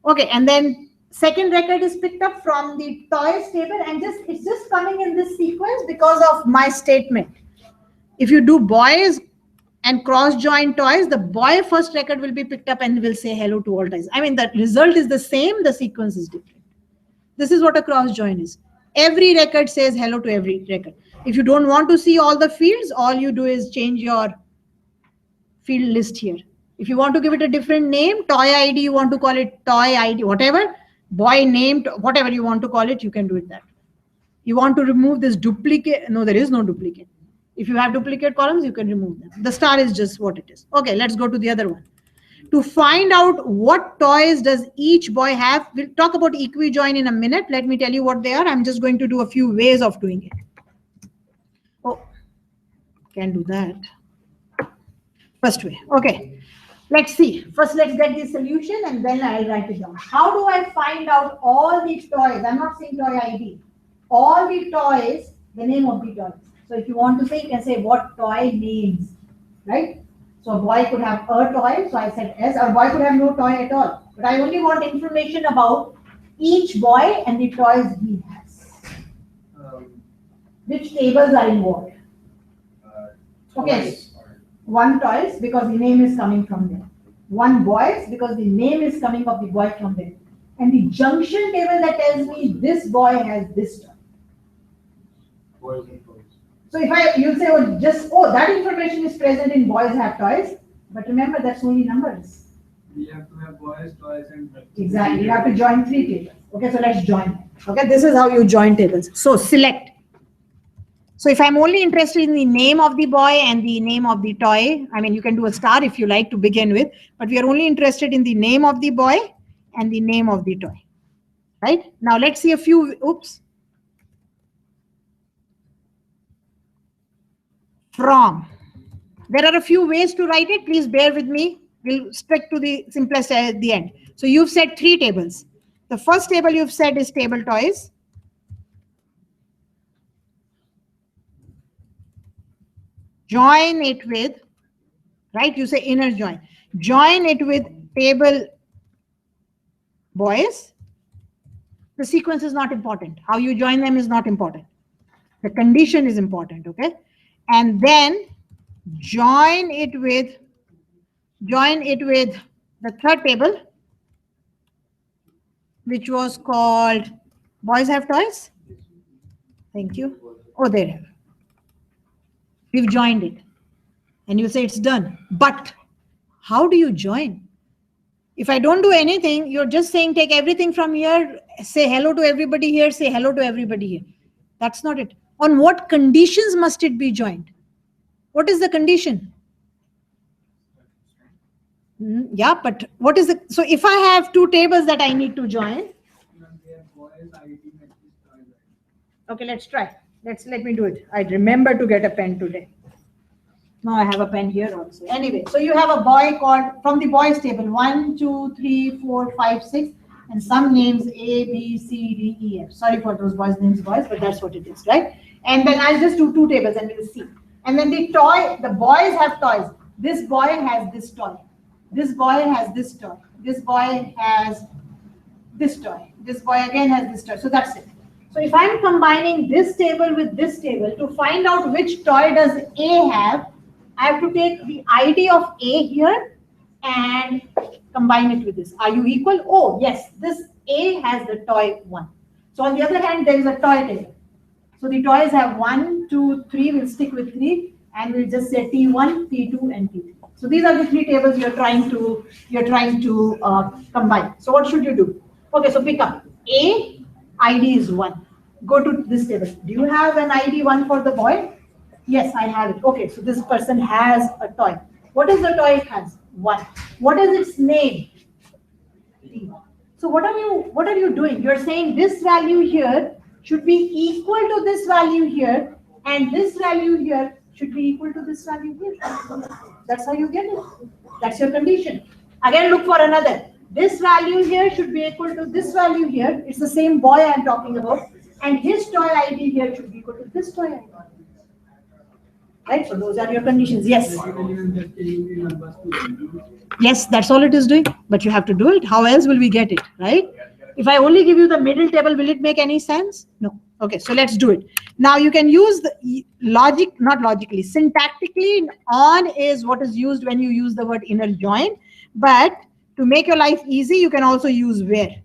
Okay, and then second record is picked up from the toys table and it's just coming in this sequence because of my statement. If you do boys and cross-join toys, the boy first record will be picked up and will say hello to all toys. I mean, the result is the same, the sequence is different. This is what a cross-join is. Every record says hello to every record. If you don't want to see all the fields, all you do is change your field list here. If you want to give it a different name, toy ID, you want to call it toy ID, whatever, boy named, whatever you want to call it, you can do it that way. You want to remove this duplicate, no, there is no duplicate. If you have duplicate columns, you can remove them. The star is just what it is. Okay, let's go to the other one. To find out what toys does each boy have, we'll talk about equi-join in a minute. Let me tell you what they are. I'm just going to do a few ways of doing it. Oh, can do that. First way. Okay, let's see. First, let's get the solution and then I'll write it down. How do I find out all the toys? I'm not saying toy ID. All the toys, the name of the toys. So if you want to say, you can say what toy names, right? So a boy could have a toy, so I said S, or a boy could have no toy at all. But I only want information about each boy and the toys he has. Which tables are involved? Okay, one toys because the name is coming from there. One boys because the name is coming of the boy from there. And the junction table that tells me this boy has this toy. Boys and toys. So if you'll say, that information is present in boys have toys, but remember that's only numbers. We have to have boys, toys, and Exactly, you have to join 3 tables. Okay, so let's join them. Okay, this is how you join tables. So select. So if I'm only interested in the name of the boy and the name of the toy, I mean, you can do a star if you like to begin with, but we are only interested in the name of the boy and the name of the toy. Right? Now let's see a few, From. There are a few ways to write it. Please bear with me. We'll stick to the simplest at the end. So you've said 3 tables. The first table you've said is table toys. Join it with, right? You say inner join. Join it with table boys. The sequence is not important. How you join them is not important. The condition is important, okay? And then join it with the third table, which was called boys have toys. Thank you. Oh, there. We've joined it. And you say it's done. But how do you join? If I don't do anything, you're just saying take everything from here, say hello to everybody here, say hello to everybody here. That's not it. On what conditions must it be joined? What is the condition? Yeah, but what is the, so if I have 2 tables that I need to join. Okay, let's try. Let me do it. I remember to get a pen today. Now I have a pen here also. Anyway, so you have a boy called from the boys table 1, 2, 3, 4, 5, 6, and some names A, B, C, D, E, F. Sorry for those boys names, boys, but that's what it is, right? And then I'll just do 2 tables and we'll see. And then the toy, the boys have toys. This boy has this toy. This boy has this toy. This boy has this toy. This boy again has this toy. So that's it. So if I'm combining this table with this table to find out which toy does A have, I have to take the ID of A here and combine it with this. Are you equal? Oh, yes, this A has the toy 1. So on the other hand, there is a toy table. So the toys have 1, 2, 3. We'll stick with 3, and we'll just say T1, T2, and T3. So these are the 3 tables you're trying to combine. So what should you do? Okay, so pick up A. ID is 1. Go to this table. Do you have an ID 1 for the boy? Yes, I have it. Okay, so this person has a toy. What is the toy it has? 1. What is its name? T1. So what are you doing? You're saying this value here should be equal to this value here, and this value here should be equal to this value here. That's how you get it. That's your condition. Again, look for another. This value here should be equal to this value here. It's the same boy I'm talking about. And his toy ID here should be equal to this toy ID. Right? So those are your conditions. Yes. Yes, that's all it is doing. But you have to do it. How else will we get it? Right? If I only give you the middle table, will it make any sense? No. Okay, so let's do it. Now you can use the logic, not logically, syntactically, on is what is used when you use the word inner join. But to make your life easy, you can also use where.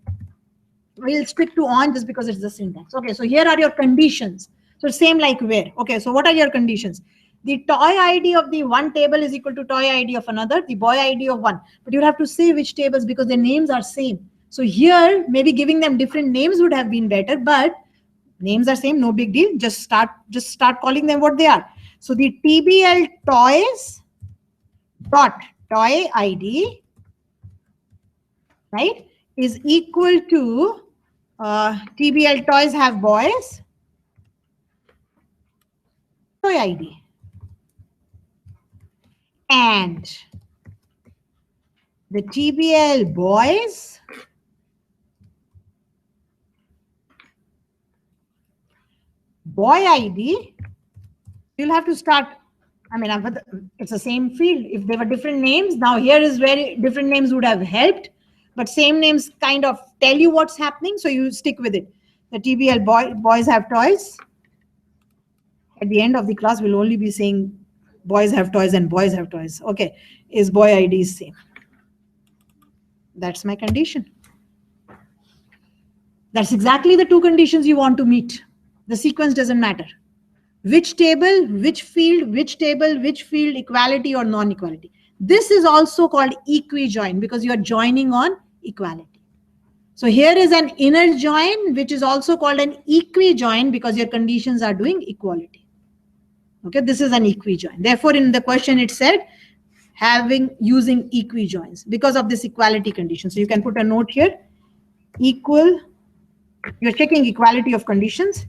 We'll stick to on just because it's the syntax. Okay, so here are your conditions. So same like where. Okay, so what are your conditions? The toy ID of the one table is equal to toy ID of another, the boy ID of one. But you have to say which tables because their names are same. So here, maybe giving them different names would have been better, but names are same, no big deal. Just start calling them what they are. So the TBL toys dot toy ID, right, is equal to TBL toys have boys toy ID. And the TBL boys boy ID, you'll have to start. I mean, it's the same field. If there were different names, now here is where different names would have helped, but same names kind of tell you what's happening, so you stick with it. The TBL boys have toys. At the end of the class, we'll only be saying boys have toys and boys have toys. Okay, is boy ID is same. That's my condition. That's exactly the two conditions you want to meet. The sequence doesn't matter. Which table, which field, which table, which field, equality or non-equality. This is also called equi-join because you are joining on equality. So here is an inner join, which is also called an equi-join because your conditions are doing equality. Okay, this is an equi-join. Therefore, in the question it said, using equi-joins because of this equality condition. So you can put a note here, equal, you're checking equality of conditions,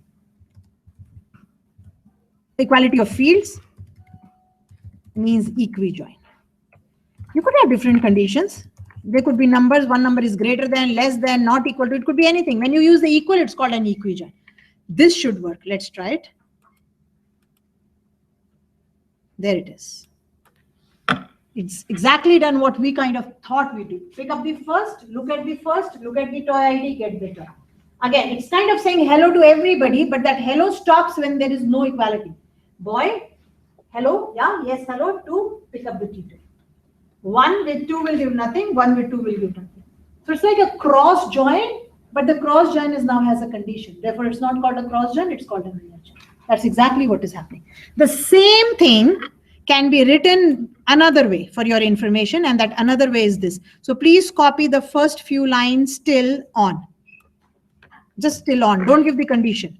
equality of fields means equi-join. You could have different conditions. There could be numbers, one number is greater than, less than, not equal to, it could be anything. When you use the equal, it's called an equi-join. This should work. Let's try it. There it is. It's exactly done what we kind of thought we do. Pick up the first, look at the toy ID, get the toy. Again, it's kind of saying hello to everybody, but that hello stops when there is no equality. Boy, hello, yeah, yes, hello, 2, pick up the T2. 1 with 2 will give nothing, 1 with 2 will give nothing. So it's like a cross join, but the cross join is now has a condition. Therefore, it's not called a cross join, it's called a inner join. That's exactly what is happening. The same thing can be written another way for your information, and that another way is this. So please copy the first few lines still on. Just still on. Don't give the condition.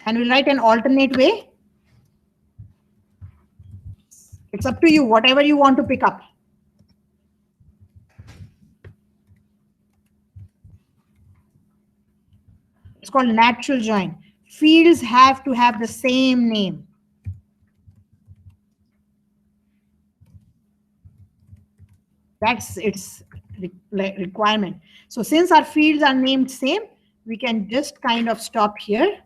And we'll write an alternate way. It's up to you, whatever you want to pick up. It's called natural join. Fields have to have the same name. That's its requirement. So since our fields are named same, we can just kind of stop here.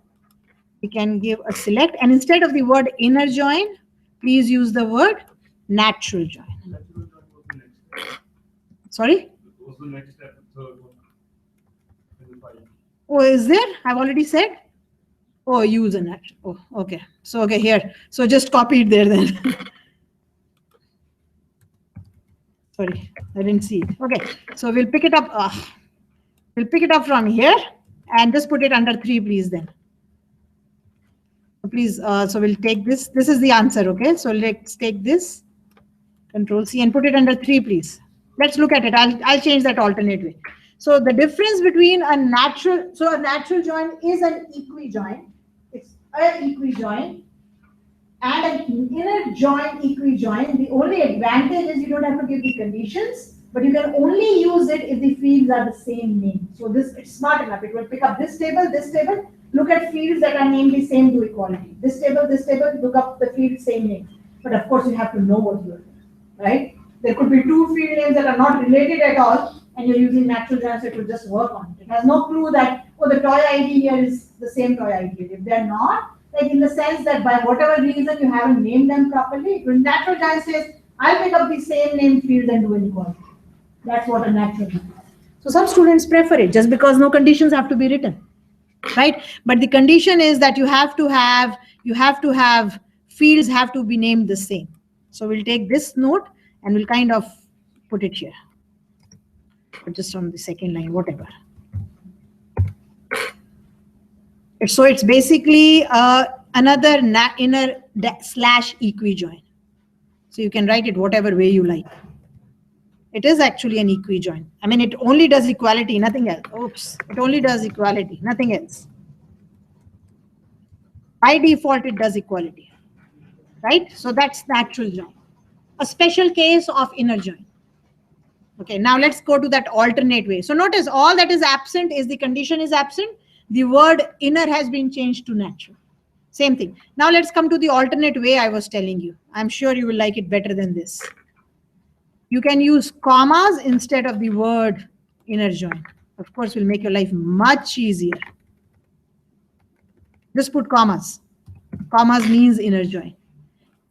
We can give a select, and instead of the word inner join, please use the word natural join. Natural join was the next step. Sorry? Was the next step, the third one in the file. Oh, is there? I've already said. Oh, use an action. Oh, okay. So, okay, here. So just copy it there then. Sorry, I didn't see it. Okay, so we'll pick it up. We'll pick it up from here and just put it under 3, please then. So please, so we'll take this. This is the answer, okay? So let's take this, Control C, and put it under 3, please. Let's look at it. I'll change that alternate way. So the difference between a natural join is an equijoin. It's an equijoin and an inner join equijoin. The only advantage is you don't have to give the conditions, but you can only use it if the fields are the same name. So this, it's smart enough. It will pick up this table, look at fields that are named the same to equality. This table, look up the field same name. But of course you have to know what you are doing, right? There could be 2 field names that are not related at all, and you're using natural joins, so it will just work on it. It has no clue that, oh, the toy ID here is the same toy ID. If they're not, like in the sense that by whatever reason you haven't named them properly, when natural join says, I'll pick up the same name field and do an equality. That's what a natural join is. So some students prefer it just because no conditions have to be written, right? But the condition is that you have to have fields have to be named the same. So we'll take this note and we'll kind of put it here, or just on the second line, whatever. So it's basically another inner slash equijoin. So you can write it whatever way you like. It is actually an equijoin. I mean, it only does equality, nothing else. Oops, it only does equality, nothing else. By default, it does equality, right? So that's natural join. A special case of inner join. Okay, now let's go to that alternate way. So notice all that is absent is the condition is absent. The word inner has been changed to natural. Same thing. Now let's come to the alternate way I was telling you. I'm sure you will like it better than this. You can use commas instead of the word inner join. Of course, will make your life much easier. Just put commas. Commas means inner join,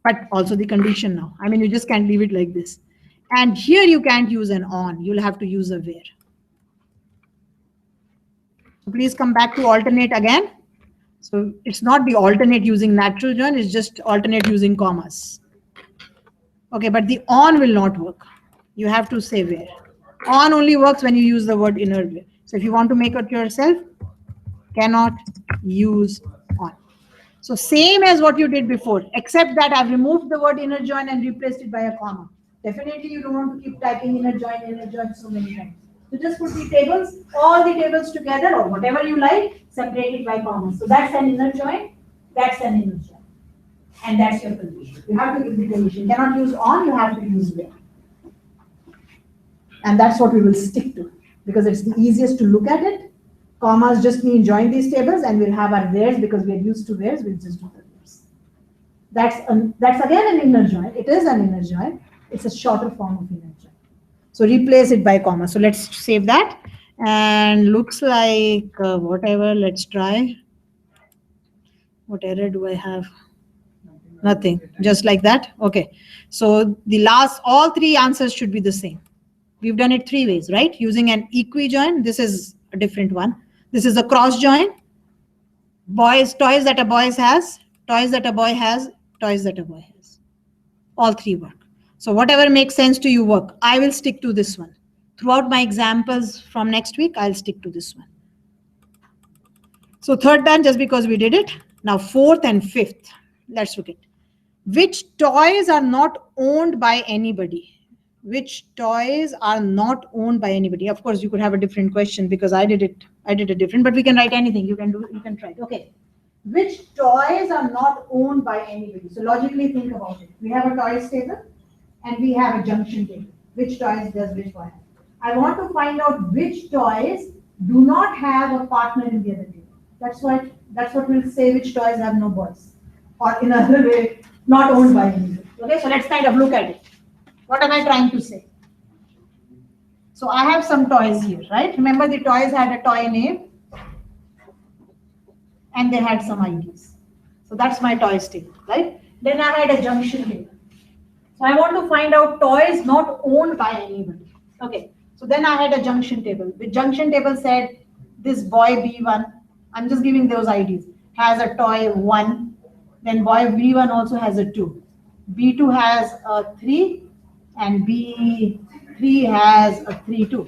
but also the condition now. I mean, you just can't leave it like this. And here you can't use an on. You'll have to use a where. So please come back to alternate again. So it's not the alternate using natural join. It's just alternate using commas. Okay, but the on will not work. You have to say where. On only works when you use the word inner where. So if you want to make it yourself, cannot use on. So same as what you did before, except that I've removed the word inner join and replaced it by a comma. Definitely you don't want to keep typing inner join so many times. So just put the tables, all the tables together or whatever you like, separated by commas. So that's an inner join, that's an inner join. And that's your condition. You have to give the condition. You cannot use on, you have to use where. And that's what we will stick to because it's the easiest to look at it. Commas just mean join these tables and we'll have our wheres because we're used to wheres, we'll just do the wheres. That's again an inner join. It is an inner join. It's a shorter form of inner join. So replace it by comma. So let's save that. And looks like whatever, let's try. What error do I have? Nothing, just like that. Okay. So the last, all 3 answers should be the same. We've done it 3 ways, right? Using an equijoin. This is a different one. This is a cross join. Boys, toys that a boy has, toys that a boy has, toys that a boy has. All 3 work. So whatever makes sense to you work. I will stick to this one. Throughout my examples from next week, I'll stick to this one. So 3rd done just because we did it. Now 4th and 5th. Let's look at which toys are not owned by anybody. Which toys are not owned by anybody? Of course, you could have a different question because I did it different, but we can write anything. You can try it. Okay. Which toys are not owned by anybody? So logically think about it. We have a toys table and we have a junction table. Which toys does which one have? I want to find out which toys do not have a partner in the other table. That's what we'll say which toys have no boys. Or in another way, not owned by anybody. Okay, so let's kind of look at it. What am I trying to say? So I have some toys here, right? Remember the toys had a toy name and they had some IDs. So that's my toys table, right? Then I had a junction table. So I want to find out toys not owned by anybody. Okay, so then I had a junction table. The junction table said this boy B1, I'm just giving those IDs. has a toy 1. Then boy B1 also has a 2. B2 has a 3 and B3 has a 3 too.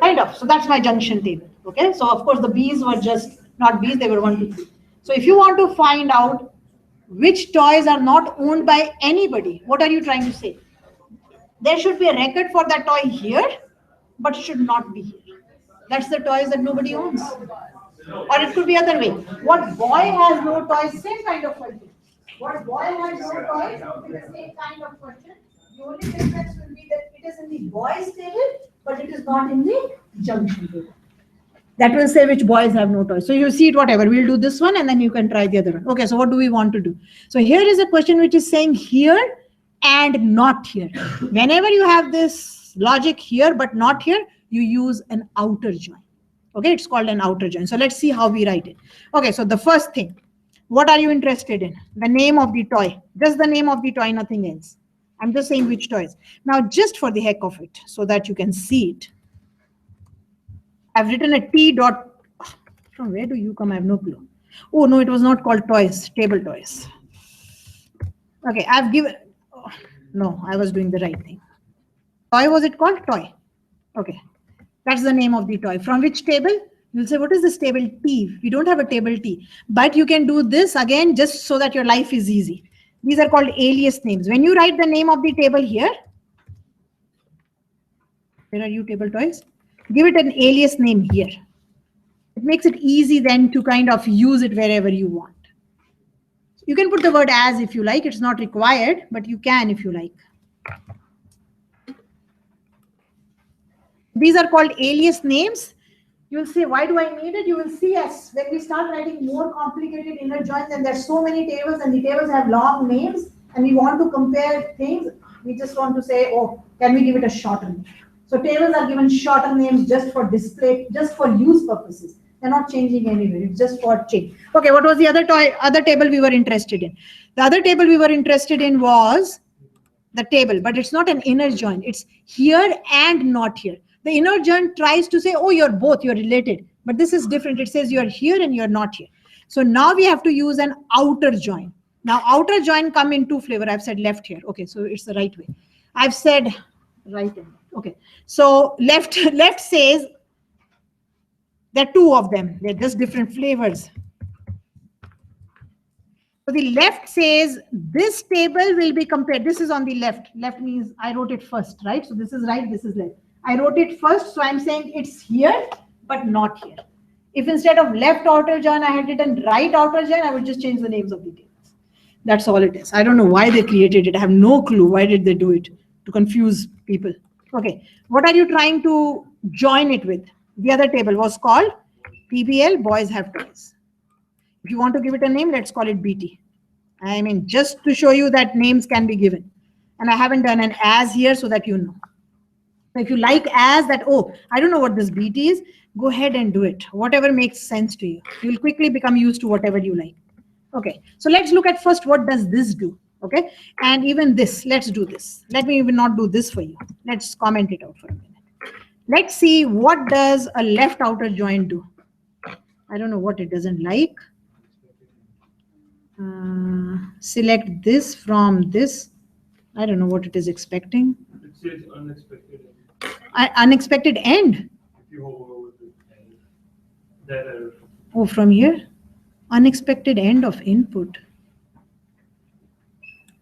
Kind of. So that's my junction table. Okay. So of course the B's were just not B's, they were 1, 2, 3. So if you want to find out which toys are not owned by anybody, what are you trying to say? There should be a record for that toy here, but it should not be here. That's the toys that nobody owns. Or it could be other way. What boy has no toys, same kind of question. What boy has no toys, will be the same kind of question. The only difference will be that it is in the boys table, but it is not in the junction table. That will say which boys have no toys. So you see it, whatever. We'll do this one and then you can try the other one. Okay, so what do we want to do? So here is a question which is saying here and not here. Whenever you have this logic here but not here, you use an outer join. Okay, it's called an outer join. So let's see how we write it. Okay, so the first thing, what are you interested in? The name of the toy. Just the name of the toy, nothing else. I'm just saying which toys. Now, just for the heck of it, so that you can see it, I've written a T dot. From where do you come? I have no clue. Oh, no, it was not called toys, table toys. Okay, I've given, oh, no, I was doing the right thing. Toy, was it called? Toy. Okay, that's the name of the toy. From which table? You'll say, what is this table T? We don't have a table T, but you can do this again just so that your life is easy. These are called alias names. When you write the name of the table here, where are you table toys? Give it an alias name here. It makes it easy then to kind of use it wherever you want. You can put the word as if you like. It's not required, but you can if you like. These are called alias names. You'll say, why do I need it? You will see as when we start writing more complicated inner joins and there's so many tables and the tables have long names and we want to compare things, we just want to say, oh, can we give it a shorter name? So tables are given shorter names just for display, just for use purposes. They're not changing anywhere. It's just for change. Okay, what was the other table we were interested in? The other table we were interested in was the table, but it's not an inner join. It's here and not here. The inner join tries to say, oh, you're both, you're related. But this is different. It says you're here and you're not here. So now we have to use an outer join. Now outer join come in two flavor. I've said left here. Okay, so it's the right way. I've said right and left. Okay, so left says there are two of them. They're just different flavors. So the left says this table will be compared. This is on the left. Left means I wrote it first, right? So this is right, this is left. I wrote it first, so I'm saying it's here, but not here. If instead of left outer join, I had written right outer join, I would just change the names of the tables. That's all it is. I don't know why they created it. I have no clue. Why did they do it? To confuse people. Okay, what are you trying to join it with? The other table was called PBL, boys have toys. If you want to give it a name, let's call it BT. I mean, just to show you that names can be given. And I haven't done an as here so that you know. If you like as that, oh, I don't know what this BT is, go ahead and do it. Whatever makes sense to you. You'll quickly become used to whatever you like. Okay, so let's look at first what does this do. Okay, and even this, let's do this. Let me even not do this for you. Let's comment it out for a minute. Let's see what does a left outer join do. I don't know what it doesn't like. Select this from this. I don't know what it is expecting. It says unexpected end. Unexpected end. If you hover over that error. Oh, from here? Unexpected end of input.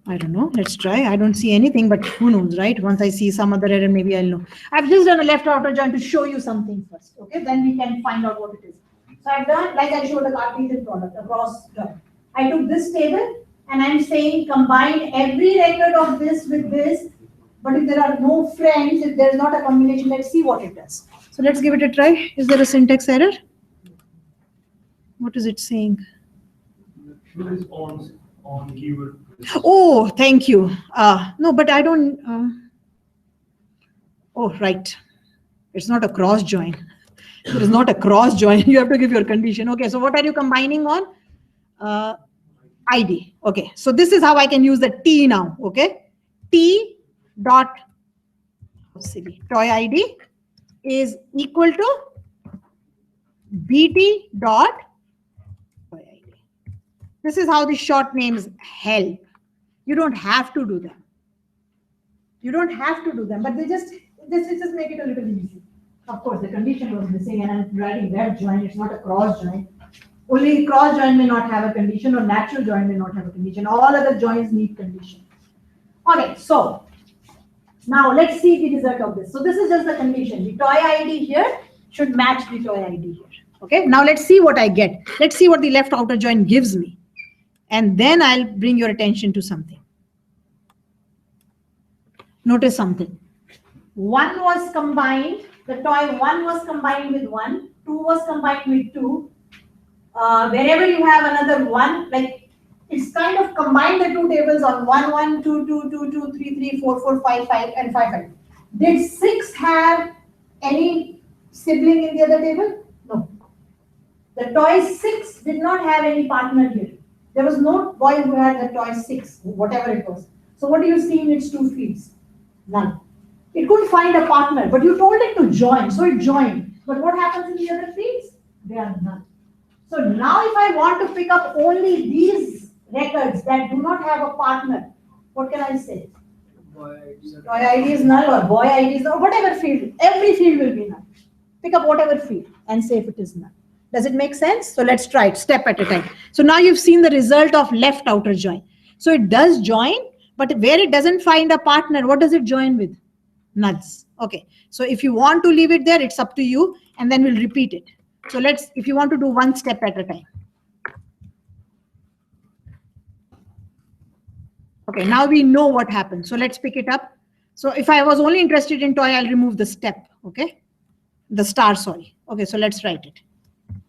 I don't know. Let's try. I don't see anything, but who knows, right? Once I see some other error, maybe I'll know. I've just done a left outer join to show you something first. Okay, then we can find out what it is. So I've done, like I showed a Cartesian product, a cross join. I took this table and I'm saying combine every record of this with this. But if there are no friends, if there's not a combination, let's see what it does. So let's give it a try. Is there a syntax error? What is it saying? It is on keyword. Oh, thank you. No, but I don't. Oh, right. It's not a cross join. It is not a cross join. You have to give your condition. Okay, so what are you combining on? ID. Okay, so this is how I can use the T now. Okay, T dot toy ID is equal to BT dot toy ID. This is how the short names help. You don't have to do them. You don't have to do them, but this just make it a little easy. Of course, the condition was missing, and I'm writing that join. It's not a cross join. Only cross join may not have a condition, or natural join may not have a condition. All other joins need condition. Okay, so now let's see the result of this. So this is just the condition. The toy ID here should match the toy ID here. Okay, now let's see what I get. Let's see what the left outer join gives me. And then I'll bring your attention to something. Notice something. 1 was combined, the toy 1 was combined with 1, 2 was combined with 2. Wherever you have another 1, like it's kind of combined the two tables on 1, 1, 2, 2, 2, 2, 3, 3, 4, 4, 5, 5, and 5, 5. Did 6 have any sibling in the other table? No. The toy 6 did not have any partner here. There was no boy who had the toy 6, whatever it was. So what do you see in its 2 fields? None. It couldn't find a partner, but you told it to join, so it joined. But what happens in the other fields? They are none. So now if I want to pick up only these records that do not have a partner, what can I say? Toy ID is null, or boy ID is null, whatever field, every field will be null. Pick up whatever field and say if it is null. Does it make sense? So let's try it step at a time. So now you've seen the result of left outer join. So it does join, but where it doesn't find a partner, what does it join with? Nulls. Okay. So if you want to leave it there, it's up to you, and then we'll repeat it. So let's, if you want to do one step at a time. Okay, now we know what happened. So let's pick it up. So if I was only interested in toy, I'll remove the step. Okay. The star, sorry. Okay, so let's write it.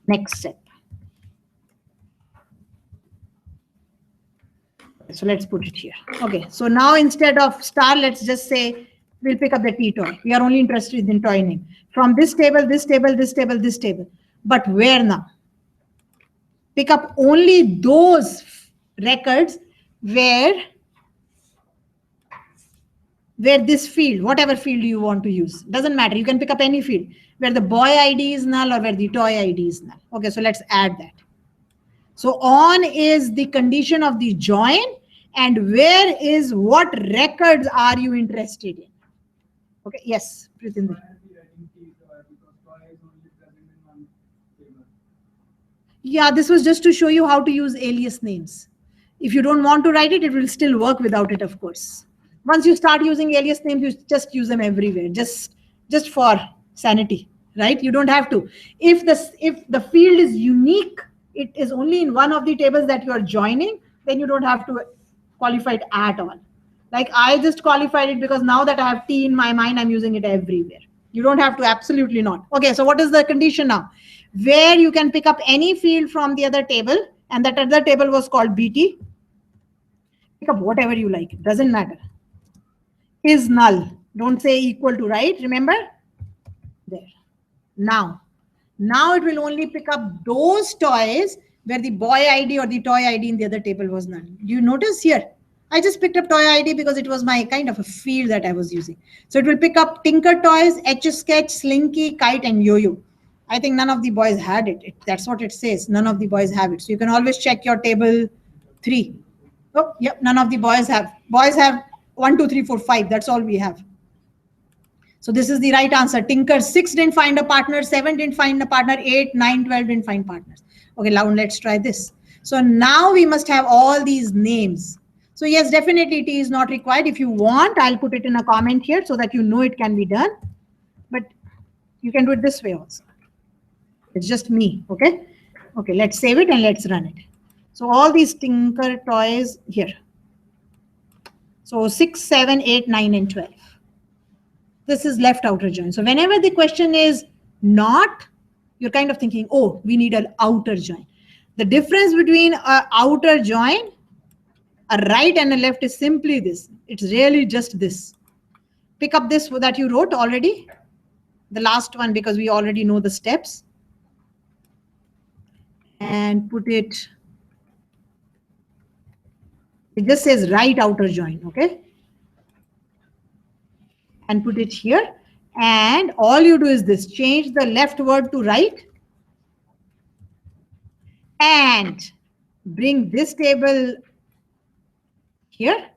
Next step. So let's put it here. Okay, so now instead of star, let's just say we'll pick up the T toy. We are only interested in toy name. From this table, this table, this table, this table. But where now? Pick up only those records where this field, whatever field you want to use, doesn't matter. You can pick up any field where the boy ID is null or where the toy ID is null. Okay, so let's add that. So on is the condition of the join, and where is what records are you interested in? Okay, yes, Pritinder. Yeah, this was just to show you how to use alias names. If you don't want to write it, it will still work without it, of course. Once you start using alias names, you just use them everywhere, just for sanity, right? You don't have to. If the field is unique, it is only in one of the tables that you are joining, then you don't have to qualify it at all. Like I just qualified it because now that I have T in my mind, I'm using it everywhere. You don't have to, absolutely not. Okay, so what is the condition now? Where you can pick up any field from the other table, and that other table was called BT. Pick up whatever you like, it doesn't matter. Is null. Don't say equal to, right? Remember? There. Now it will only pick up those toys where the boy ID or the toy ID in the other table was null. Do you notice here? I just picked up toy ID because it was my kind of a field that I was using. So it will pick up Tinker Toys, Etch-a-Sketch, Slinky, Kite, and Yo-Yo. I think none of the boys had it. That's what it says. None of the boys have it. So you can always check your table 3. Oh, yep, none of the boys have. Boys have 1, 2, 3, 4, 5. That's all we have. So this is the right answer. Tinker 6 didn't find a partner, 7 didn't find a partner, 8, 9, 12 didn't find partners. Okay, now let's try this. So now we must have all these names. So yes, definitely T is not required. If you want, I'll put it in a comment here so that you know it can be done. But you can do it this way also. It's just me, okay? Okay, let's save it and let's run it. So all these Tinker Toys here. So 6, 7, 8, 9, and 12. This is left outer join. So whenever the question is not, you're kind of thinking, oh, we need an outer join. The difference between an outer join, a right and a left is simply this. It's really just this. Pick up this that you wrote already. The last one, because we already know the steps. And put it. It just says right outer join, okay? And put it here. And all you do is this. Change the left word to right. And bring this table here.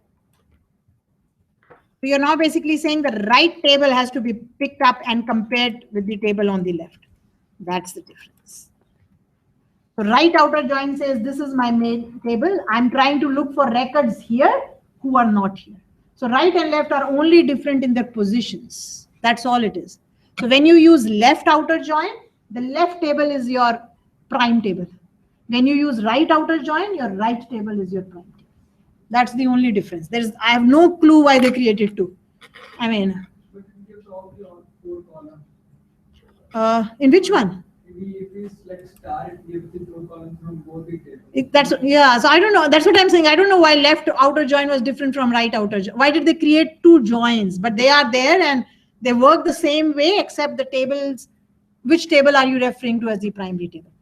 So you're now basically saying the right table has to be picked up and compared with the table on the left. That's the difference. So right outer join says this is my main table. I'm trying to look for records here who are not here. So right and left are only different in their positions. That's all it is. So when you use left outer join, the left table is your prime table. When you use right outer join, your right table is your prime table. That's the only difference. I have no clue why they created two. I mean, But it gives all the four columns. in which one? Maybe if we select star, it gives the four columns from both the tables. Yeah, so I don't know. That's what I'm saying. I don't know why left outer join was different from right outer join. Why did they create two joins? But they are there and they work the same way, except the tables. Which table are you referring to as the primary table?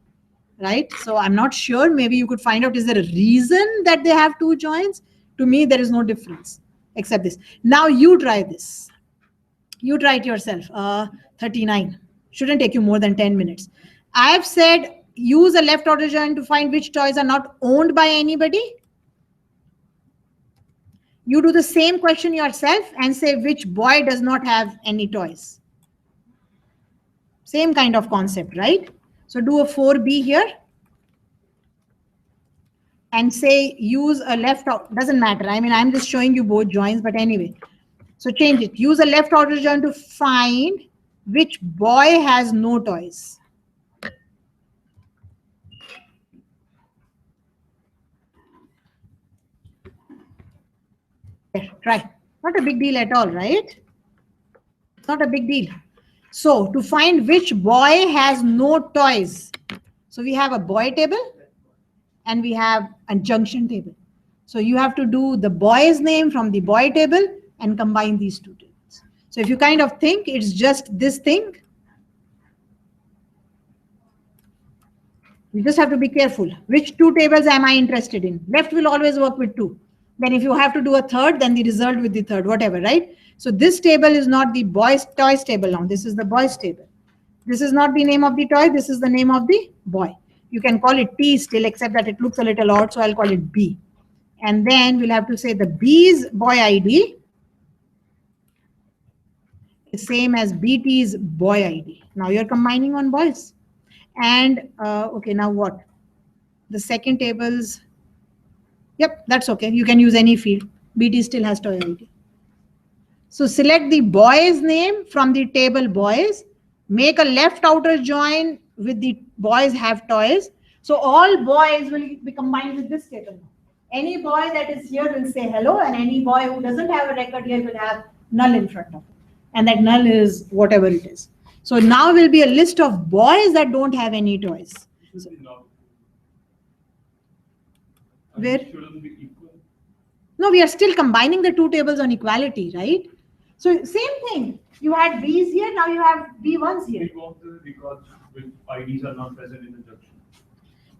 Right? So I'm not sure. Maybe you could find out, is there a reason that they have two joins? To me, there is no difference except this. Now you try this. You try it yourself. 39. Shouldn't take you more than 10 minutes. I've said use a left outer join to find which toys are not owned by anybody. You do the same question yourself and say which boy does not have any toys. Same kind of concept, right? So do a 4B here and say use a left out. Doesn't matter. I mean, I'm just showing you both joins, but anyway. So change it. Use a left outer join to find which boy has no toys. There, try. Not a big deal at all, right? It's not a big deal. So to find which boy has no toys. So we have a boy table and we have a junction table. So you have to do the boy's name from the boy table and combine these two tables. So if you kind of think it's just this thing, you just have to be careful. Which two tables am I interested in? Left will always work with two. Then if you have to do a third, then the result with the third, whatever, right? So this table is not the boy's toys table now. This is the boy's table. This is not the name of the toy. This is the name of the boy. You can call it T still, except that it looks a little odd. So I'll call it B. And then we'll have to say the B's boy ID is same as BT's boy ID. Now you're combining on boys. And okay, now what? The second table's, yep, that's okay. You can use any field. BT still has toy ID. So select the boy's name from the table boys. Make a left outer join with the boys have toys. So all boys will be combined with this table. Any boy that is here will say hello, and any boy who doesn't have a record here will have null in front of it. And that null is whatever it is. So now will be a list of boys that don't have any toys. So, where? Shouldn't be equal. No, we are still combining the two tables on equality, right? So same thing. You had B's here, now you have B1s here. We want the records with IDs are not present in the junction.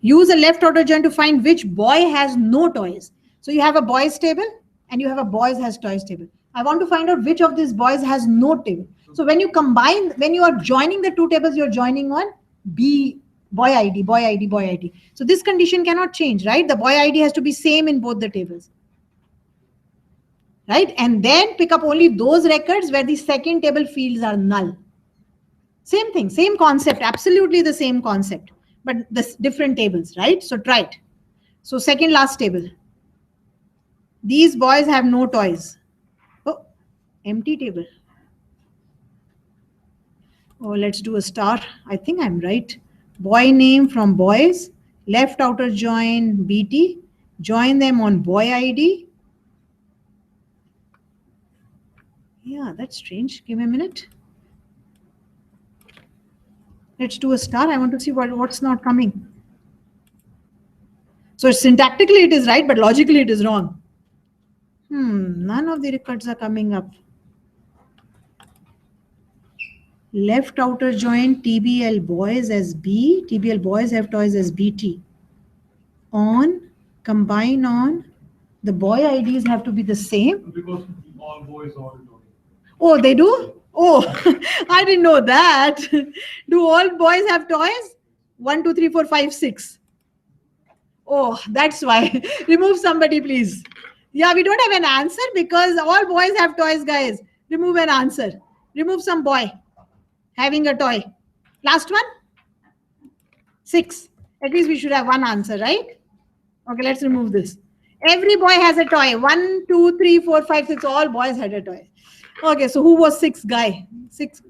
Use a left outer join to find which boy has no toys. So you have a boys table and you have a boys has toys table. I want to find out which of these boys has no table. So when you combine, when you are joining the two tables, you're joining one B boy ID, boy ID, boy ID. So this condition cannot change, right? The boy ID has to be same in both the tables. Right? And then pick up only those records where the second table fields are null. Same thing, same concept, absolutely the same concept, but the different tables, right? So try it. So second last table. These boys have no toys. Oh, empty table. Oh, let's do a star. I think I'm right. Boy name from boys, left outer join BT, join them on boy ID. Yeah, that's strange. Give me a minute. Let's do a star. I want to see what's not coming. So syntactically it is right, but logically it is wrong. None of the records are coming up. Left outer join TBL boys as B, TBL boys have toys as BT. On, combine on, the boy IDs have to be the same. Because all boys are toys. Oh, they do? Oh, I didn't know that. Do all boys have toys? 1, 2, 3, 4, 5, 6. Oh, that's why. Remove somebody, please. Yeah, we don't have an answer because all boys have toys, guys. Remove an answer. Remove some boy having a toy. Last one? 6. At least we should have one answer, right? Okay, let's remove this. Every boy has a toy. 1, 2, 3, 4, 5, 6. All boys had a toy. Okay, so who was 6 guy? 6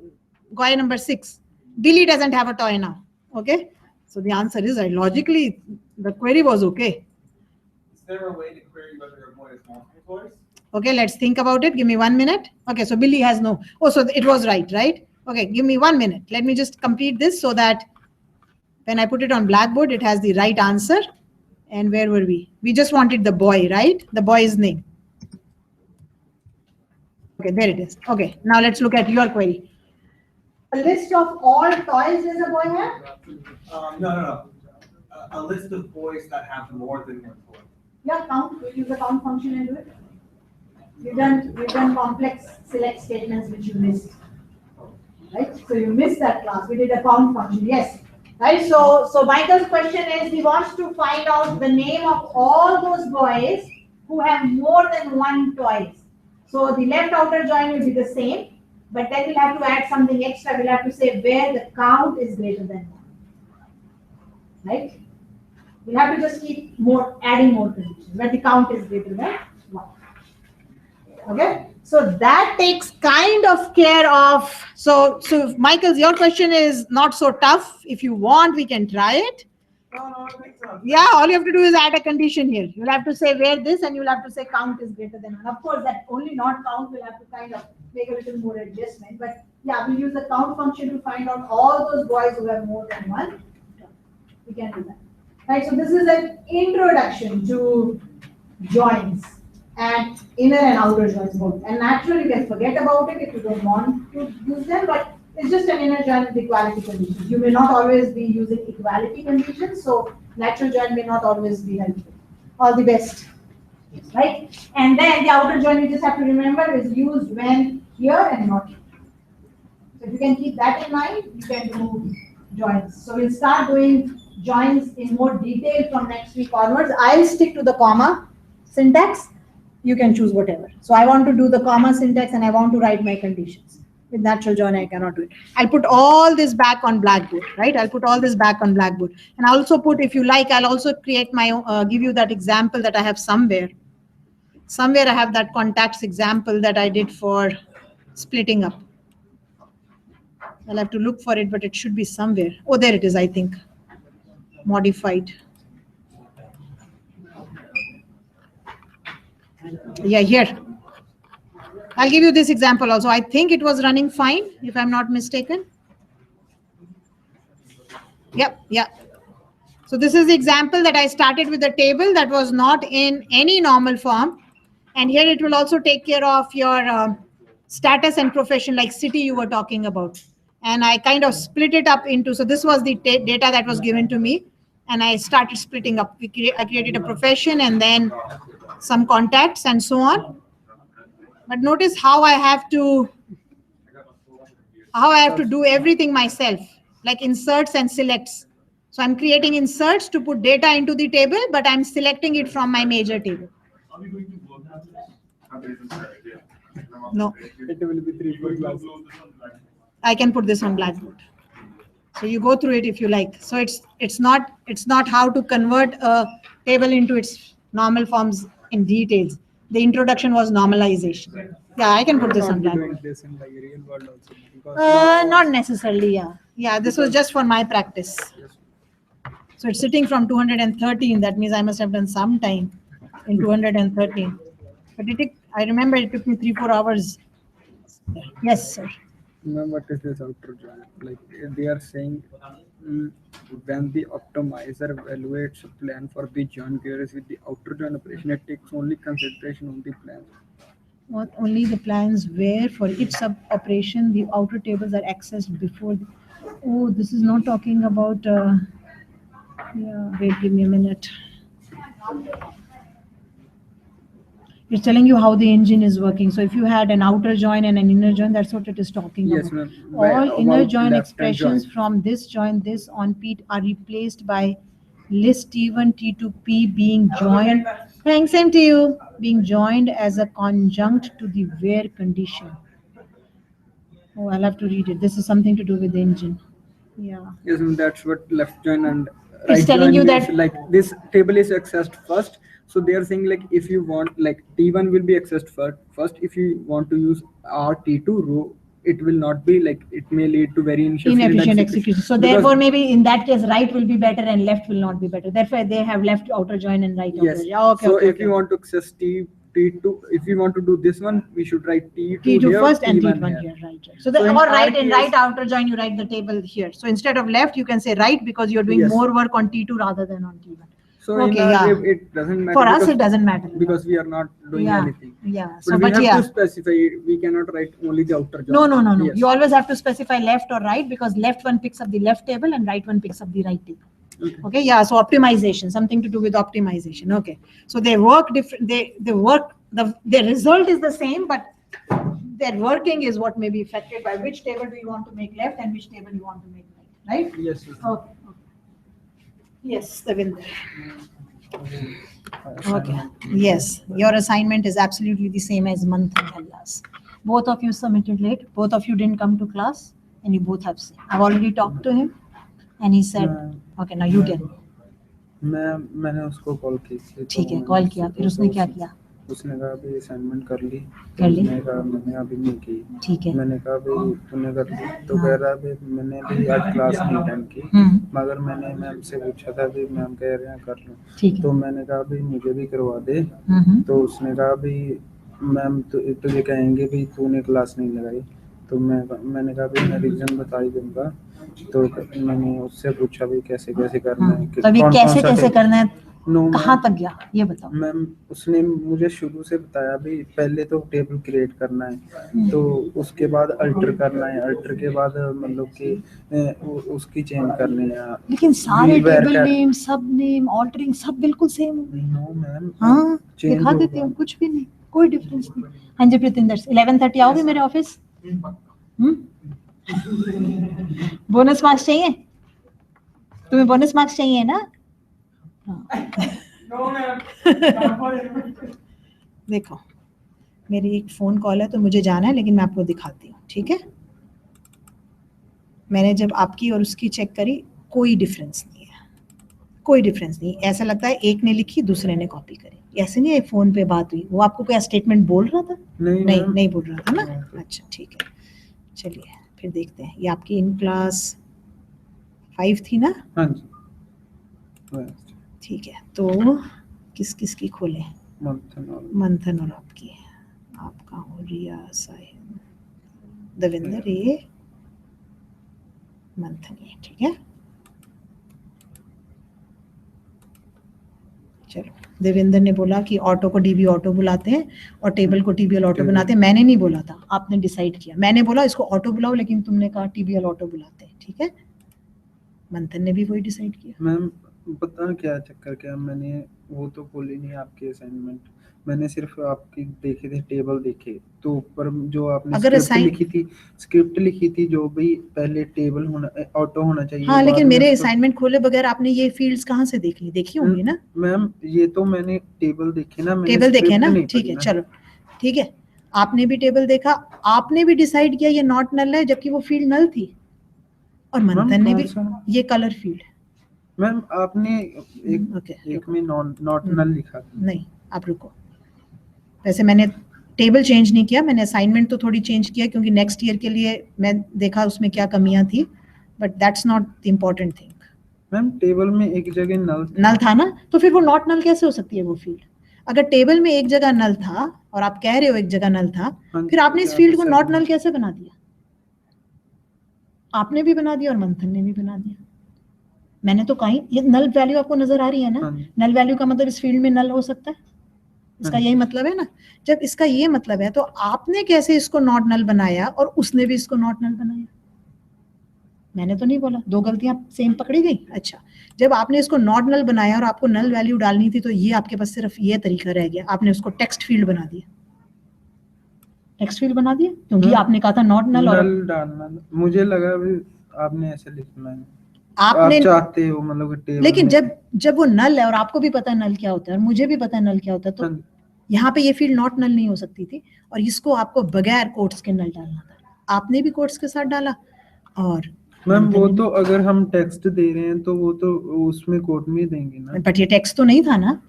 guy number 6. Billy doesn't have a toy now. Okay, so the answer is logically the query was okay. Is there a way to query whether a boy has multiple toys? Okay, let's think about it. Give me 1 minute. Okay, so Billy has no. Oh, so it was right? Okay, give me 1 minute. Let me just complete this so that when I put it on Blackboard, it has the right answer. And where were we? We just wanted the boy, right? The boy's name. Okay, there it is. Okay, now let's look at your query. A list of all toys does a boy have? No. A list of boys that have more than one toy. Yeah, count. We'll use the count function and do it. We've done complex select statements which you missed. Right? So you missed that class. We did a count function. Yes. Right? So Michael's question is he wants to find out the name of all those boys who have more than one toys. So the left outer join will be the same, but then we'll have to add something extra. We'll have to say where the count is greater than 1. Right? We'll have to just keep adding more conditions where the count is greater than 1. Okay, so that takes kind of care of. So Michael's, your question is not so tough. If you want, we can try it. No, I think so. Yeah, all you have to do is add a condition here. You'll have to say where this, and you'll have to say count is greater than 1. Of course, that only not count, we'll have to kind of make a little more adjustment. But yeah, we'll use the count function to find out all those boys who have more than one. We can do that. Right, so this is an introduction to joins and inner and outer joins both. And naturally, you can forget about it if you don't want to use them, but it's just an inner join with equality conditions. You may not always be using equality conditions, so natural join may not always be helpful. All the best, right? And then the outer join, you just have to remember, is used when here and not here. So if you can keep that in mind, you can do joins. So we'll start doing joins in more detail from next week onwards. I'll stick to the comma syntax. You can choose whatever. So I want to do the comma syntax and I want to write my conditions. With natural join, I cannot do it. I'll put all this back on Blackboard, right? I'll put all this back on Blackboard. And I'll also put, if you like, I'll also create my own, give you that example that I have somewhere. Somewhere I have that contacts example that I did for splitting up. I'll have to look for it, but it should be somewhere. Oh, there it is, I think. Modified. Yeah, here. I'll give you this example also. I think it was running fine, if I'm not mistaken. Yep, yeah. So this is the example that I started with a table that was not in any normal form. And here it will also take care of your status and profession, like city you were talking about. And I kind of split it up into, so this was the data that was given to me. And I started splitting up. I created a profession and then some contacts and so on. But notice how I have to do everything myself, like inserts and selects. So I'm creating inserts to put data into the table, but I'm selecting it from my major table. Are we going to work on this? No, It will be 3 We're going to classes. upload this on Blackboard. I can put this on Blackboard. So you go through it if you like. So it's not how to convert a table into its normal forms in details. The introduction was normalization. Yeah, I can put this on Not be Blackboard. doing this in like real world also because Not necessarily, yeah. Yeah, this was just for my practice. So it's sitting from 213. That means I must have done some time in 213. But I remember it took me 3-4 hours. Yes, sir. remember what is this outer join? Like they are saying when the optimizer evaluates a plan for the join queries with the outer join operation, it takes only consideration on the plan. What only the plans where for each sub operation the outer tables are accessed before. Oh, this is not talking about. Yeah, wait, give me a minute. It's telling you how the engine is working. So if you had an outer join and an inner join, that's what it is talking Yes, about. ma'am. All inner About join left-hand expressions join. from this join, this on Pete are replaced by list T1, T2, P being joined. Thanks, same to you. Being joined as a conjunct to the where condition. Oh, I'll have to read it. This is something to do with the engine. Yeah. Yes, and that's what left join and It's right telling join you means, that- like this table is accessed first. So they are saying like if you want like T1 will be accessed first. If you want to use our T2 row, it will not be like it may lead to very Inefficient execution. So Because- therefore, maybe in that case, right will be better and left will not be better. Therefore, they have left outer join and right Yes. outer join. Okay, So okay, if you want to access T2, if you want to do this one, we should write T2 T2 here, first and T1 T1 here. here, right. So the, So in or our right in case- right outer join, you write the table here. So instead of left, you can say right because you're doing Yes. more work on T2 rather than on T1. So Okay, in our yeah. it doesn't matter. For us, because- it doesn't matter. because we are not doing Yeah, anything. yeah. But So, we but have yeah. to specify. We cannot write only the outer join. No. Yes. You always have to specify left or right because left one picks up the left table and right one picks up the right table. Okay, yeah. So optimization, something to do with optimization. Okay. So they work different. They work. The result is the same, but their working is what may be affected by which table do you want to make left and which table you want to make right. Right? Yes. Okay. Yes, Davinder. Okay. Yes, your assignment is absolutely the same as Manthan and Allah's. Both of you submitted late. Both of you didn't come to class, and you both have seen. I've already talked to him, and he said, "Okay, now you tell me." मैंने उसको call की थी। ठीक है, call किया, फिर उसने क्या किया? उसने कहा अभी असाइनमेंट कर ली। कर ली? मैंने कहा मैंने अभी नहीं की। ठीक है। मैंने कहा भाई तूने कर ली? तो कह रहा भाई मैंने भी आज क्लास नहीं अटेंड की, मगर मैंने मैम से पूछा था भी मैम कह रहे हैं कर लो। ठीक है। तो मैंने कहा भाई मुझे भी करवा दे। तो उसने कहा भाई मैम तुझे कहेंगे भी तूने क्लास नहीं लगाई। तो मैंने कहा भाई मैं रीजन बता ही दूंगा। तो मैंने उससे पूछा भाई कैसे कैसे करना है, तो अभी कैसे कैसे करना है, नो कहाँ तक गया ये बताओ। मैम उसने मुझे शुरू से बताया भी पहले तो टेबल क्रिएट करना है, तो उसके बाद अल्टर करना है, अल्टर के बाद मतलब कि उसकी चेंज करनी है। लेकिन सारे Where टेबल can- नेम, सब नेम, ऑल्टरिंग सब बिल्कुल सेम। नो मैम हाँ, change दिखा देती होगा। हूँ, कुछ भी नहीं, कोई डिफरेंस नहीं। हाँ जी प्रीतिंदर, 11:30 आओगे मेरे ऑफिस? बोनस मार्क्स चाहिए? तुम्हें बोनस मार्क्स चाहिए ना? देखो मेरी एक फोन कॉल है तो मुझे जाना है, लेकिन मैं आपको दिखाती हूँ, ठीक है? मैंने जब आपकी और उसकी चेक करी, कोई डिफरेंस नहीं है, कोई डिफरेंस नहीं। ऐसा लगता है एक ने लिखी दूसरे ने कॉपी करी, ऐसे नहीं है। फोन पे बात हुई, वो आपको कोई स्टेटमेंट बोल रहा था? नहीं बोल रहा था ना। अच्छा ठीक है, चलिए फिर देखते हैं। ये आपकी इन क्लास 5 थी ना? हाँ जी ठीक है, तो किस किस की खोले? मंथन और आपकी। आपका हो रिया, साहिल, दविंदर, ये मंथन, ये ठीक है। चलो, देवेंद्र ने बोला कि ऑटो को डीबी ऑटो बुलाते हैं और टेबल को टीबीएल ऑटो बनाते हैं। मैंने नहीं बोला था, आपने डिसाइड किया। मैंने बोला इसको ऑटो बुलाओ, लेकिन तुमने कहा टीबीएल ऑटो बुलाते हैं, ठीक है? मंथन ने भी वही डिसाइड किया। मैम पता क्या चक्कर क्या, मैंने वो तो बोली नहीं आपकी असाइनमेंट, मैंने सिर्फ आपकी देखे थे टेबल देखे। तो ऊपर जो आपने अगर स्क्रिप्ट लिखी थी जो भी पहले टेबल होना ऑटो होना चाहिए। हाँ, लेकिन मेरे असाइनमेंट खोले बगैर आपने ये फील्ड्स कहाँ से देख ली? देखी होंगी ना मैम? ये तो मैंने टेबल देखे ना, मैंने टेबल देखे ना, नहीं ठीक है। पढ़ी ना। चलो ठीक है, आपने भी टेबल देखा, आपने भी डिसाइड किया ये नॉट नल है, जबकि वो फील्ड नल थी। और मंथन ने भी ये कलर फील्ड। मैम आपने एक में नॉट नल लिखा था। नहीं, आप रुको। वैसे मैंने टेबल चेंज नहीं किया, मैंने असाइनमेंट तो थोड़ी चेंज किया क्योंकि नेक्स्ट ईयर के लिए मैं देखा उसमें क्या कमियां थी, but that's not the important thing. Ma'am table में एक जगह नल था ना, तो फिर वो नॉट नल कैसे हो सकती है वो फील्ड? अगर टेबल में एक जगह नल था और आप कह रहे हो एक जगह नल था, फिर आपने इस फील्ड को नॉट नल कैसे बना दिया? आपने भी बना दिया और मंथन ने भी बना दिया। मैंने तो कहीं, ये नल वैल्यू आपको नजर आ रही है ना? नल वैल्यू का मतलब इस फील्ड में नल हो सकता है, इसका यही मतलब है ना। जब इसका ये मतलब है, तो आपने कैसे इसको नॉट नल बनाया और उसने भी इसको नॉट नल बनाया? मैंने तो नहीं बोला, दो गलतियां सेम पकड़ी गई। अच्छा, जब आपने इसको नॉट नल बनाया और आपको नल वैल्यू डालनी थी, तो ये आपके पास सिर्फ ये तरीका रह गया, आपने उसको टेक्स्ट फील्ड बना दिया। टेक्स्ट फील्ड बना दिया क्योंकि आपने कहा था नॉट नल और नल डालना। मुझे लगा भी आपने ऐसे लिखना है। आप आपने चाहते हो मतलब कि टेबल लेकिन में जब वो नल है और आपको भी पता है नल क्या होता है और मुझे भी पता है नल क्या होता है, तो हाँ, यहाँ पे ये फील्ड नॉट नल नहीं हो सकती थी और इसको आपको बगैर कोट्स के नल डालना था। आपने भी कोट्स के साथ डाला और मैम वो मंथन तो अगर हम टेक्स्ट दे रहे हैं तो वो तो उसमें कोड में ही देंगे ना, ने, बट ये टेक्स्ट तो नहीं था ना।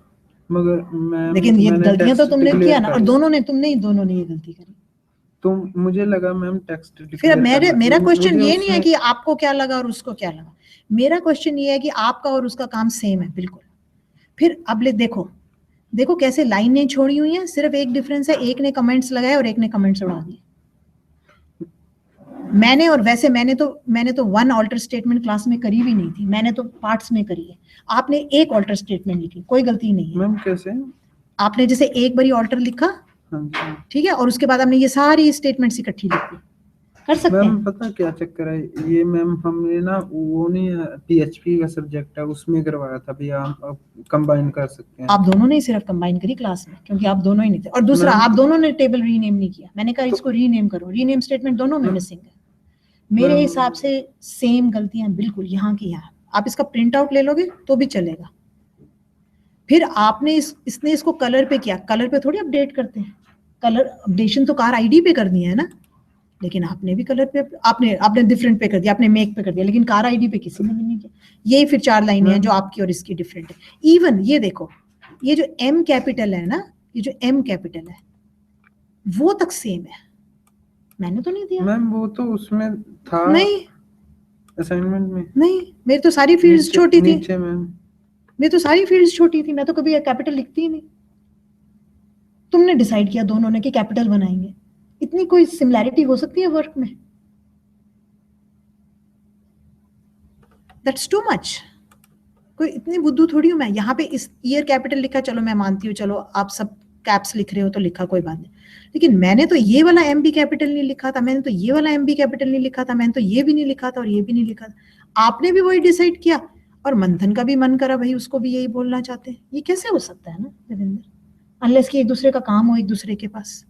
मगर मैम लेकिन ये मैंने गलतियां तो टेक्स्ट तुमने डिक्लेयर किया ना, कर और दिया। दोनों ने ये गलती करी। तो मुझे लगा मैम टेक्स्ट फिर अब डिक्लेयर मेरा क्वेश्चन मुझे ये नहीं है उसमें कि आपको क्या लगा और उसको क्या लगा, मेरा क्वेश्चन ये है कि आपका और उसका काम सेम है बिल्कुल। फिर अब ले देखो कैसे लाइनें छोड़ी हुई हैं, सिर्फ एक डिफरेंस है, एक ने कमेंट्स लगाए और एक ने कमेंट्स उड़ा दिए। मैंने तो वन ऑल्टर स्टेटमेंट क्लास में करी भी नहीं थी, मैंने तो पार्ट्स में करी है। आपने एक ऑल्टर स्टेटमेंट लिखी, कोई गलती नहीं है। मैम कैसे? आपने जैसे एक बारी ऑल्टर लिखा, हाँ जी ठीक है, और उसके बाद हमने ये सारी स्टेटमेंट्स इकट्ठी लिखी, कर सकते मैम, हैं। पता क्या चक्कर है ये मैम, हमने ना वो नहीं PHP का सब्जेक्ट है उसमें करवाया था भैया, हम कंबाइन कर सकते हैं। आप दोनों ने सिर्फ कंबाइन करी क्लास में, क्योंकि आप दोनों ही नहीं थे। और दूसरा, मैम, आप दोनों ने टेबल रीनेम नहीं किया। मैंने कहा इसको रीनेम करो, रीनेम स्टेटमेंट दोनों में मिसिंग है। मेरे हिसाब से सेम गलतियां बिल्कुल यहाँ की यहाँ। आप इसका प्रिंट आउट ले लोगे तो भी चलेगा। फिर आपने इसने इसको कलर पे किया, कलर पे थोड़ी अपडेट करते हैं, कलर अपडेशन तो कार आईडी पे करनी है ना। लेकिन आपने भी कलर पे आपने डिफरेंट पे कर दिया, आपने मेक पे कर दिया, लेकिन कार आईडी पे किसी ने भी नहीं किया। यही फिर 4 लाइनें हैं जो आपकी और इसकी डिफरेंट है। इवन ये देखो, ये जो एम कैपिटल है ना, ये जो एम कैपिटल है वो तक सेम है। मैंने तो नहीं दिया। मैम वो तो उसमें था नहीं असाइनमेंट में। नहीं, मेरी तो सारी फील्ड्स नीचे छोटी थी। नीचे मैम, मेरी तो सारी फील्ड्स छोटी थी, मैं तो कभी कैपिटल लिखती ही नहीं। तुमने डिसाइड किया दोनों ने कि कैपिटल बनाएंगे। इतनी कोई सिमिलैरिटी हो सकती है वर्क में? That's too much. कोई इतनी बुद्धू थोड़ी हूं मैं। यहाँ पे इस ईयर कैपिटल लिखा, चलो मैं मानती हूँ, चलो आप सब कैप्स लिख रहे हो तो लिखा, कोई बात नहीं। लेकिन मैंने तो ये वाला एम बी कैपिटल नहीं लिखा था, मैंने तो ये वाला एम बी कैपिटल नहीं लिखा था, मैंने तो ये भी नहीं लिखा था और ये भी नहीं लिखा था। आपने भी वही डिसाइड किया और मंथन का भी मन करा भाई उसको भी यही बोलना चाहते हैं। ये कैसे हो सकता है ना देवेंद्र, अनलेस कि एक दूसरे का काम हो एक दूसरे के पास।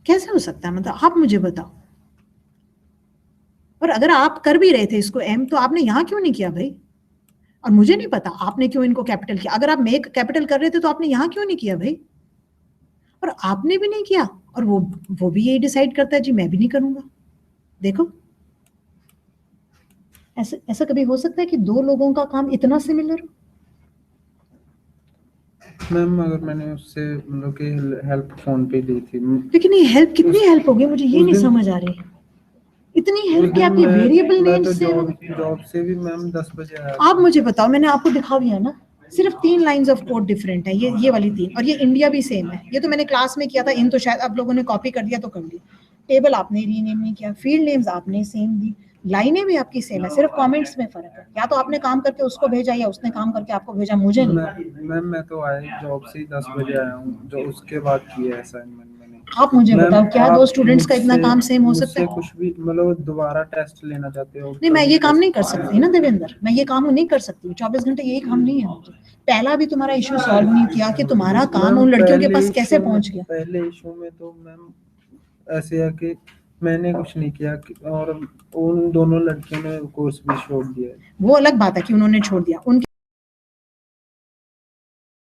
कैसे हो सकता है, मतलब आप मुझे बताओ। और अगर आप कर भी रहे थे इसको एम, तो आपने यहाँ क्यों नहीं किया भाई? और मुझे नहीं पता आपने क्यों इनको कैपिटल किया। अगर आप मेक कैपिटल कर रहे थे तो आपने यहाँ क्यों नहीं किया भाई? और आपने भी नहीं किया और वो भी यही डिसाइड करता है जी मैं भी नहीं करूंगा। देखो, ऐसा कभी हो सकता है कि दो लोगों का काम इतना सिमिलर हो? मैम अगर मैंने उससे मतलब कि हेल्प फोन पे ली थी, लेकिन ये हेल्प कितनी हेल्प होगी, मुझे ये उस नहीं दिन- समझ आ रही। इतनी उस हेल्प कि दिन आपकी वेरिएबल मैं नेम्स तो सेम हो। जॉब से भी मैम 10 बजे आया आप मुझे बताओ, मैंने आपको दिखा दिया ना, सिर्फ 3 लाइंस ऑफ कोड डिफरेंट है, ये वाली 3, और ये इंडिया भी सेम है। ये तो मैंने क्लास में किया था, इन तो शायद आप लोगों ने कॉपी कर दिया तो कर दिया। टेबल आपने रीनेम नहीं किया, फील्ड नेम्स आपने सेम दी, लाइनें भी आपकी सेम है, सिर्फ कमेंट्स में फर्क है। या तो आपने काम करके उसको भेजा या उसने काम करके आपको भेजा, मुझे नहीं पता। मैम मैं तो आया जॉब से ही 10 बजे आया हूँ, जो उसके बाद किया है असाइनमेंट मैंने। आप मुझे मैम, बताओ, क्या दो आप स्टूडेंट्स का इतना काम सेम हो सकता मुझसे है? कुछ भी मतलब दोबारा टेस्ट लेना चाहते हो? नहीं, मैं ये काम नहीं कर सकती ना देवेंद्र, मैं ये काम नहीं कर सकती। 24 घंटे यही काम नहीं है मुझे। पहला भी तुम्हारा इशू सॉल्व नहीं किया कि तुम्हारा काम मैम, उन लड़कियों के पहले पास कैसे issue में- पहुंच गया। पहले इशू में तो मैम ऐसे है कि मैंने कुछ नहीं किया और उन दोनों लड़कियों ने कोर्स भी छोड़ दिया है। वो अलग बात है कि उन्होंने छोड़ दिया, उनके